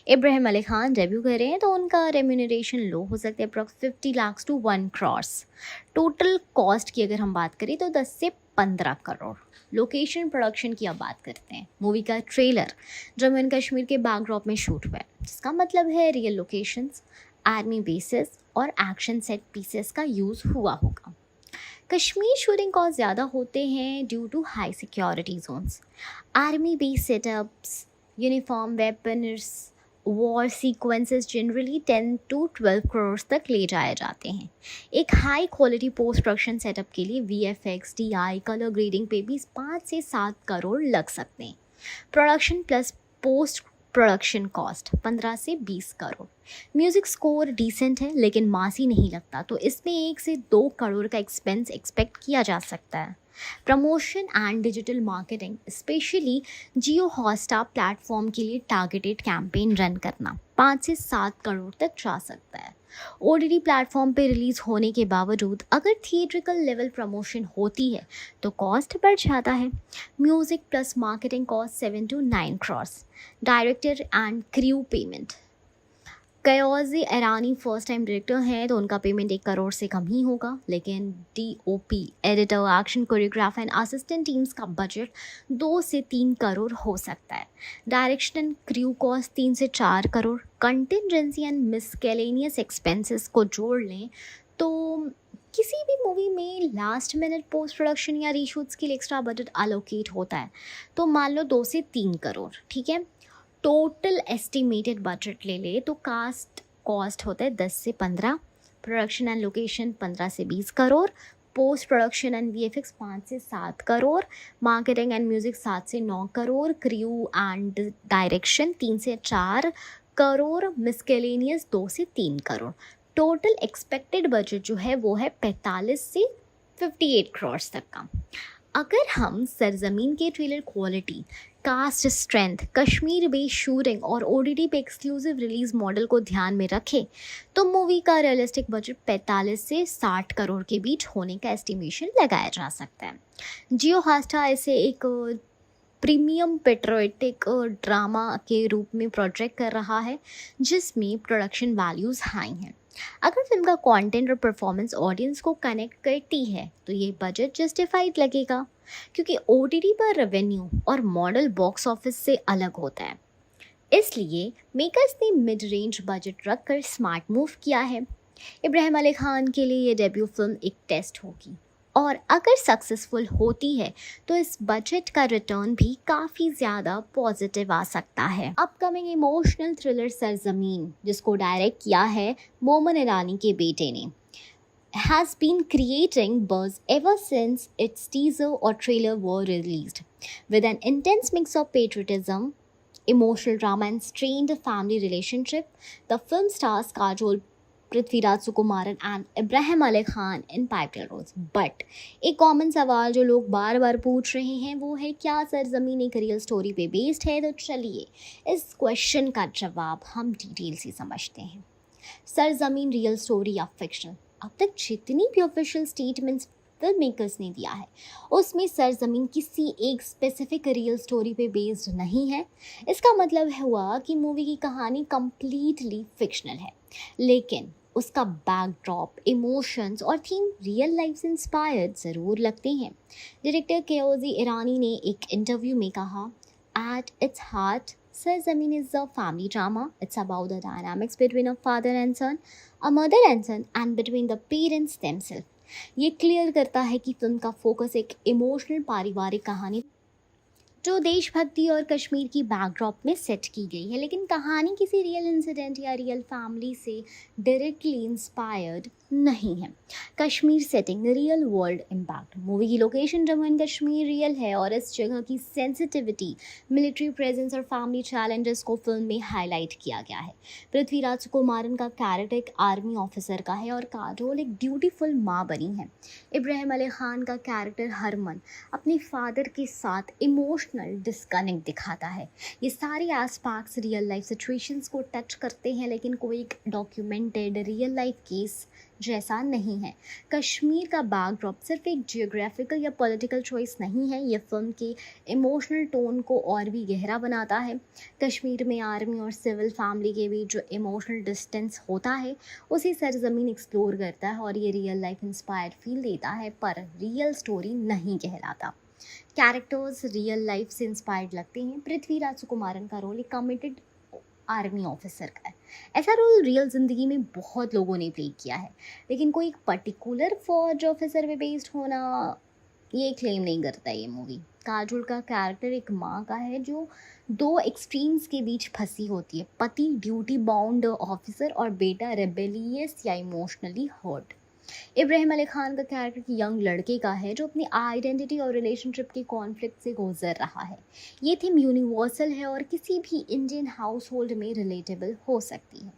इब्राहिम अली खान डेब्यू कर रहे हैं तो उनका रेम्यूनरेशन लो हो सकता है, approx 50 lakh to 1 crore. Total cost की अगर हम बात करें तो 10 से 15 करोड़। लोकेशन प्रोडक्शन की अब बात करते हैं। मूवी का ट्रेलर जम्मू एंड कश्मीर के बैकड्रॉप में शूट हुआ है, जिसका मतलब है रियल लोकेशंस, आर्मी बेसिस और एक्शन सेट पीसेस का यूज़ हुआ होगा। कश्मीर शूटिंग कॉस्ट ज़्यादा होते हैं due to high security zones. Army base setups, uniform, weapons, war sequences generally 10 to 12 crore तक ले जाए जाते हैं। एक high quality post production setup के लिए VFX, DI, कलर ग्रेडिंग पे भी 5 से 7 करोड़ लग सकते हैं। Production plus post production cost 15 से 20 करोड़। म्यूज़िक स्कोर डिसेंट है लेकिन मासी नहीं लगता, तो इसमें 1 से 2 करोड़ का एक्सपेंस एक्सपेक्ट किया जा सकता है। Promotion and digital marketing, specially Jio Hotstar platform के लिए टारगेटेड कैंपेन रन करना 5 से 7 करोड़ तक जा सकता है। OTT प्लेटफॉर्म पे रिलीज़ होने के बावजूद अगर थिएट्रिकल लेवल प्रमोशन होती है तो कॉस्ट बढ़ जाता है। Music plus marketing cost 7 to 9 crore. Director and crew payment. Kayoze Irani first time director हैं तो उनका पेमेंट 1 करोड़ से कम ही होगा, लेकिन DOP, editor, action choreographer and assistant teams का बजट 2 से 3 करोड़ हो सकता है। डायरेक्शन एंड क्रू कॉस्ट 3 से 4 करोड़। कंटिजेंसी एंड मिसकेलेनियस एक्सपेंसेस को जोड़ लें तो किसी भी मूवी में लास्ट मिनट पोस्ट प्रोडक्शन या रीशूट्स के लिए एक्स्ट्रा बजट अलोकेट होता है तो मान लो 2 से 3 करोड़, ठीक है। टोटल एस्टिमेटेड बजट ले ले तो कास्ट कॉस्ट होता है 10 से 15, प्रोडक्शन एंड लोकेशन 15 से 20 crore, post production and VFX 5 से 7 करोड़, मार्केटिंग एंड म्यूज़िक 7 से 9 करोड़, क्रू एंड डायरेक्शन 3 से 4 करोड़, मिसकेलेनियस 2 से 3 करोड़। टोटल एक्सपेक्टेड बजट जो है वो है 45 से 58 करोड़ तक का। अगर हम सरजमीन के trailer quality, cast strength, Kashmir based shooting और OTT पे एक्सक्लूसिव रिलीज मॉडल को ध्यान में रखें तो मूवी का रियलिस्टिक बजट 45 से 60 करोड़ के बीच होने का एस्टिमेशन लगाया जा सकता है। जियो हॉटस्टार इसे एक प्रीमियम पेट्रियोटिक ड्रामा के रूप में प्रोजेक्ट कर रहा है जिसमें प्रोडक्शन वैल्यूज़ हाई हैं। अगर फिल्म का कंटेंट और परफॉर्मेंस ऑडियंस को कनेक्ट करती है तो ये बजट जस्टिफाइड लगेगा, क्योंकि ओटीटी पर रेवेन्यू और मॉडल बॉक्स ऑफिस से अलग होता है। इसलिए मेकर्स ने मिड रेंज बजट रखकर स्मार्ट मूव किया है। इब्राहिम अली खान के लिए ये डेब्यू फिल्म एक टेस्ट होगी, और अगर सक्सेसफुल होती है तो इस बजट का रिटर्न भी काफ़ी ज़्यादा पॉजिटिव आ सकता है। अपकमिंग इमोशनल थ्रिलर सरजमीन, जिसको डायरेक्ट किया है मोमन ईरानी के बेटे ने, has been creating buzz ever since its teaser or trailer were released. With an intense mix of patriotism, emotional drama, and strained family relationship, the film stars Kajol, Prithviraj Sukumaran and Ibrahim Ali Khan in pivotal roles. But एक common सवाल जो लोग बार बार पूछ रहे हैं वो है, क्या सरजमीन एक रियल स्टोरी पे बेस्ड है? तो चलिए इस क्वेश्चन का जवाब हम डिटेल से समझते हैं। सरजमीन रियल स्टोरी या फिक्शन? अब तक जितनी भी ऑफिशियल स्टेटमेंट्स फिल्म मेकर्स ने दिया है उसमें सरजमीन किसी एक स्पेसिफिक रियल स्टोरी पे बेस्ड नहीं है। इसका मतलब हुआ कि मूवी की कहानी कंप्लीटली फिक्शनल है, लेकिन उसका बैकड्रॉप, इमोशंस और थीम रियल लाइफ से इंस्पायर्ड ज़रूर लगते हैं। डायरेक्टर केओजी ईरानी ने एक इंटरव्यू में कहा, at its heart Sarzameen is a family drama. It's about the dynamics between a father and son, a mother and son, and between the parents themselves. ये clear करता है कि फिल्म का focus एक इमोशनल पारिवारिक कहानी जो देशभक्ति और कश्मीर की बैकड्रॉप में सेट की गई है, लेकिन कहानी किसी रियल इंसिडेंट या रियल फैमिली से डायरेक्टली इंस्पायर्ड नहीं है। Kashmir setting, real world impact. Movie की location Jammu and Kashmir real है और इस जगह की सेंसिटिविटी, मिलिट्री प्रेजेंस और फैमिली चैलेंजेस को फिल्म में हाईलाइट किया गया है। पृथ्वीराज सुकुमारन का कैरेक्टर एक आर्मी ऑफिसर का है और काजोल एक ब्यूटीफुल माँ बनी है। इब्राहिम अली खान का कैरेक्टर हरमन अपने फादर के साथ इमोशनल डिस्कनेक्ट दिखाता है। ये सारे एस्पेक्ट्स रियल लाइफ सिचुएशंस को टच करते हैं, लेकिन कोई एक डॉक्यूमेंटेड रियल लाइफ केस जैसा नहीं है। कश्मीर का बैकड्रॉप सिर्फ एक जियोग्राफिकल या पॉलिटिकल चॉइस नहीं है, ये फिल्म के इमोशनल टोन को और भी गहरा बनाता है। कश्मीर में आर्मी और सिविल फैमिली के बीच जो इमोशनल डिस्टेंस होता है उसे सरजमीन एक्सप्लोर करता है और ये रियल लाइफ इंस्पायर्ड फील देता है, पर रियल स्टोरी नहीं कहलाता। कैरेक्टर्स रियल लाइफ से इंस्पायर्ड लगते हैं। पृथ्वीराज सुकुमारन का रोल एक कमिटेड आर्मी ऑफिसर का है। ऐसा रोल रियल ज़िंदगी में बहुत लोगों ने प्ले किया है, लेकिन कोई एक पर्टिकुलर फौज ऑफिसर पे बेस्ड होना ये क्लेम नहीं करता ये मूवी। काजोल का कैरेक्टर एक माँ का है जो दो एक्सट्रीम्स के बीच फंसी होती है, पति ड्यूटी बाउंड ऑफिसर और बेटा रेबेलियस या इमोशनली हर्ट। इब्राहिम अली खान का कैरेक्टर यंग लड़के का है जो अपनी आइडेंटिटी और रिलेशनशिप के कॉन्फ्लिक्ट से गुजर रहा है। ये थीम यूनिवर्सल है और किसी भी इंडियन हाउस होल्ड में रिलेटेबल हो सकती है।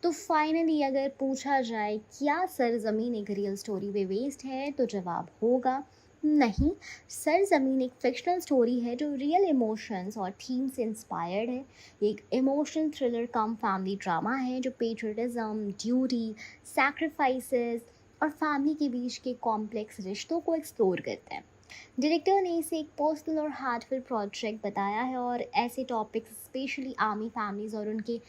तो फाइनली अगर पूछा जाए क्या सरजमीन एक रियल स्टोरी पे बेस्ड है, तो जवाब होगा नहीं। सरजमीन एक फिक्शनल स्टोरी है जो रियल इमोशंस और थीम से इंस्पायर्ड है। एक इमोशनल थ्रिलर कम फैमिली ड्रामा है जो पेट्रियटिज्म, ड्यूटी, सैक्रिफाइसेस और फैमिली के बीच के कॉम्प्लेक्स रिश्तों को एक्सप्लोर करता है। डायरेक्टर ने इसे एक पर्सनल और हार्टफुल प्रोजेक्ट बताया है और ऐसे टॉपिक्स, स्पेशली आर्मी फैमिलीज़ और उनके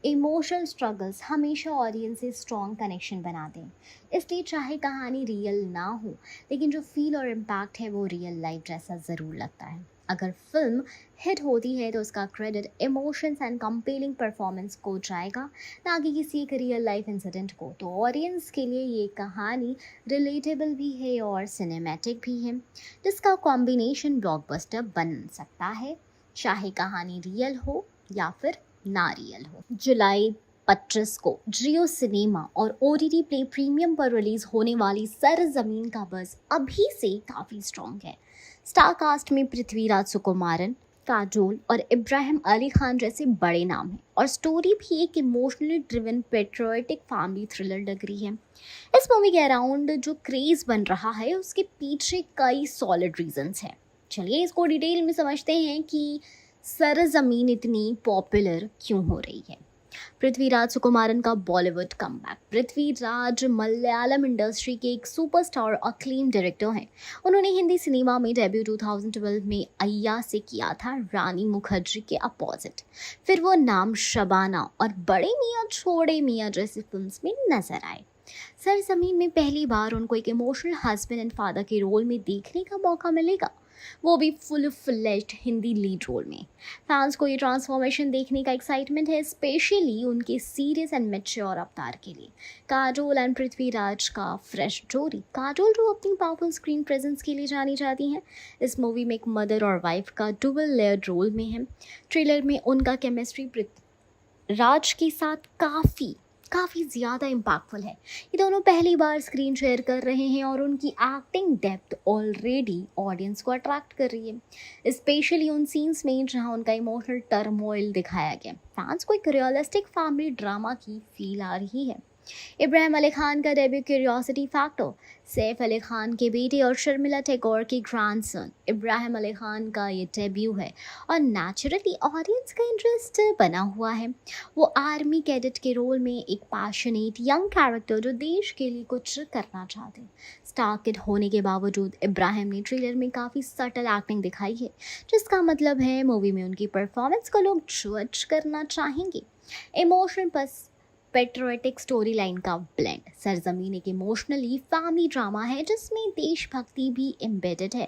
इमोशनल स्ट्रगल्स, हमेशा ऑडियंस से स्ट्रॉन्ग कनेक्शन बनाते हैं। इसलिए चाहे कहानी रियल ना हो, लेकिन जो फील और इम्पैक्ट है वो रियल लाइफ जैसा ज़रूर लगता है। अगर फिल्म हिट होती है तो उसका credit emotions and compelling performance को जाएगा, ना कि किसी एक रियल लाइफ इंसिडेंट को। तो ऑडियंस के लिए ये कहानी रिलेटेबल भी है और सिनेमैटिक भी है, जिसका कॉम्बिनेशन ब्लॉकबस्टर बन सकता है, चाहे कहानी रियल हो या फिर ना रियल हो। जुलाई 25 को जियो सिनेमा और OTT प्ले प्रीमियम पर रिलीज होने वाली सरजमीन का बज़ अभी से काफ़ी स्ट्रॉन्ग है। स्टार कास्ट में पृथ्वीराज सुकुमारन, काजोल और इब्राहिम अली खान जैसे बड़े नाम हैं और स्टोरी भी एक emotionally driven patriotic family thriller लग रही है। इस मूवी के अराउंड जो क्रेज़ बन रहा है उसके पीछे कई सॉलिड रीजंस हैं। चलिए इसको डिटेल में समझते हैं कि सरजमीन इतनी पॉपुलर क्यों हो रही है। पृथ्वीराज सुकुमारन का बॉलीवुड कमबैक। पृथ्वीराज मलयालम इंडस्ट्री के एक सुपरस्टार और अक्लेम डायरेक्टर हैं। उन्होंने हिंदी सिनेमा में डेब्यू 2012 में अय्या से किया था, रानी मुखर्जी के अपोजिट। फिर वो नाम शबाना और बड़े मियाँ छोड़े मियाँ जैसी फिल्म्स में नजर आए। सरजमीन में पहली बार उनको एक इमोशनल हस्बैंड एंड फादर के रोल में देखने का मौका मिलेगा, वो भी full fledged Hindi lead role में। फैंस को ये ट्रांसफॉर्मेशन देखने का एक्साइटमेंट है, स्पेशली उनके सीरियस एंड मैच्योर अवतार के लिए। काजोल एंड पृथ्वीराज का फ्रेश जोड़ी। काजोल जो अपनी पावरफुल स्क्रीन प्रेजेंस के लिए जानी जाती हैं, इस मूवी में एक मदर और वाइफ का डुअल लेयर्ड रोल में है। ट्रेलर में उनका केमिस्ट्री पृथ्वीराज के साथ काफ़ी ज़्यादा इम्पैक्टफुल है। ये दोनों पहली बार स्क्रीन शेयर कर रहे हैं और उनकी एक्टिंग डेप्थ ऑलरेडी ऑडियंस को अट्रैक्ट कर रही है, स्पेशली उन सीन्स में जहां उनका इमोशनल टर्मोइल दिखाया गया। फैंस को एक रियलिस्टिक फैमिली ड्रामा की फील आ रही है। इब्राहिम अली खान का debut curiosity factor. Saif Ali Khan के बेटे और शर्मिला टैगोर के ग्रैंडसन इब्राहिम अली खान का ये डेब्यू है और नेचुरली ऑडियंस का इंटरेस्ट बना हुआ है। वो आर्मी कैडेट के रोल में एक पैशनेट यंग कैरेक्टर जो देश के लिए कुछ करना चाहते हैं। स्टार किड होने के बावजूद इब्राहिम ने ट्रेलर में काफ़ी सटल एक्टिंग दिखाई है, जिसका मतलब है मूवी में उनकी परफॉर्मेंस को लोग जज करना चाहेंगे। इमोशनल पेट्रियोटिक स्टोरी लाइन का ब्लेंड। सरजमीन एक इमोशनली फैमिली ड्रामा है जिसमें देशभक्ति भी एम्बेडेड है।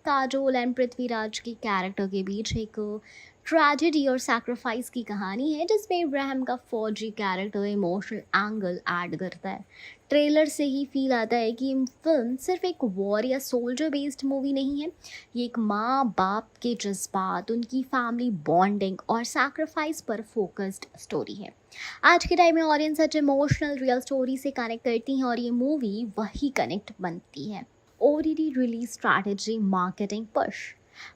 काजोल एंड पृथ्वीराज के कैरेक्टर के बीच एक ट्रेजेडी और सैक्रिफाइस की कहानी है, जिसमें इब्राहिम का फौजी कैरेक्टर इमोशनल एंगल ऐड करता है। ट्रेलर से ही फील आता है कि ये फिल्म सिर्फ एक वॉर या सोल्जर बेस्ड मूवी नहीं है, ये एक माँ बाप के जज्बात, उनकी फैमिली बॉन्डिंग और सैक्रिफाइस पर फोकस्ड स्टोरी है। आज के टाइम में ऑडियंस सच इमोशनल रियल स्टोरी से कनेक्ट करती हैं और ये मूवी वही कनेक्ट बनती है। OTT release strategy marketing push.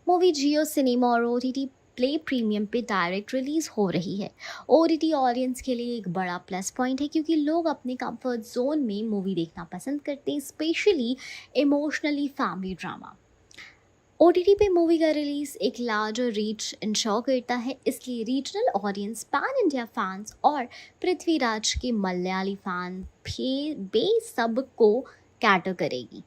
Movie Jio cinema और OTT प्ले प्रीमियम पे डायरेक्ट रिलीज हो रही है। OTT ऑडियंस के लिए एक बड़ा प्लस पॉइंट है क्योंकि लोग अपने कंफर्ट जोन में मूवी देखना पसंद करते हैं, specially emotionally family drama. OTT पे मूवी का रिलीज एक लार्जर रीच इंश्योर करता है, इसलिए regional audience, pan India fans और पृथ्वीराज के मलयाली फैन बे सबको कैटर करेगी।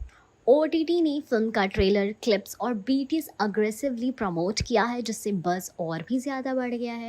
OTT ने फिल्म का ट्रेलर, क्लिप्स और BTS अग्रेसिवली प्रमोट किया है, जिससे बज़ और भी ज़्यादा बढ़ गया है।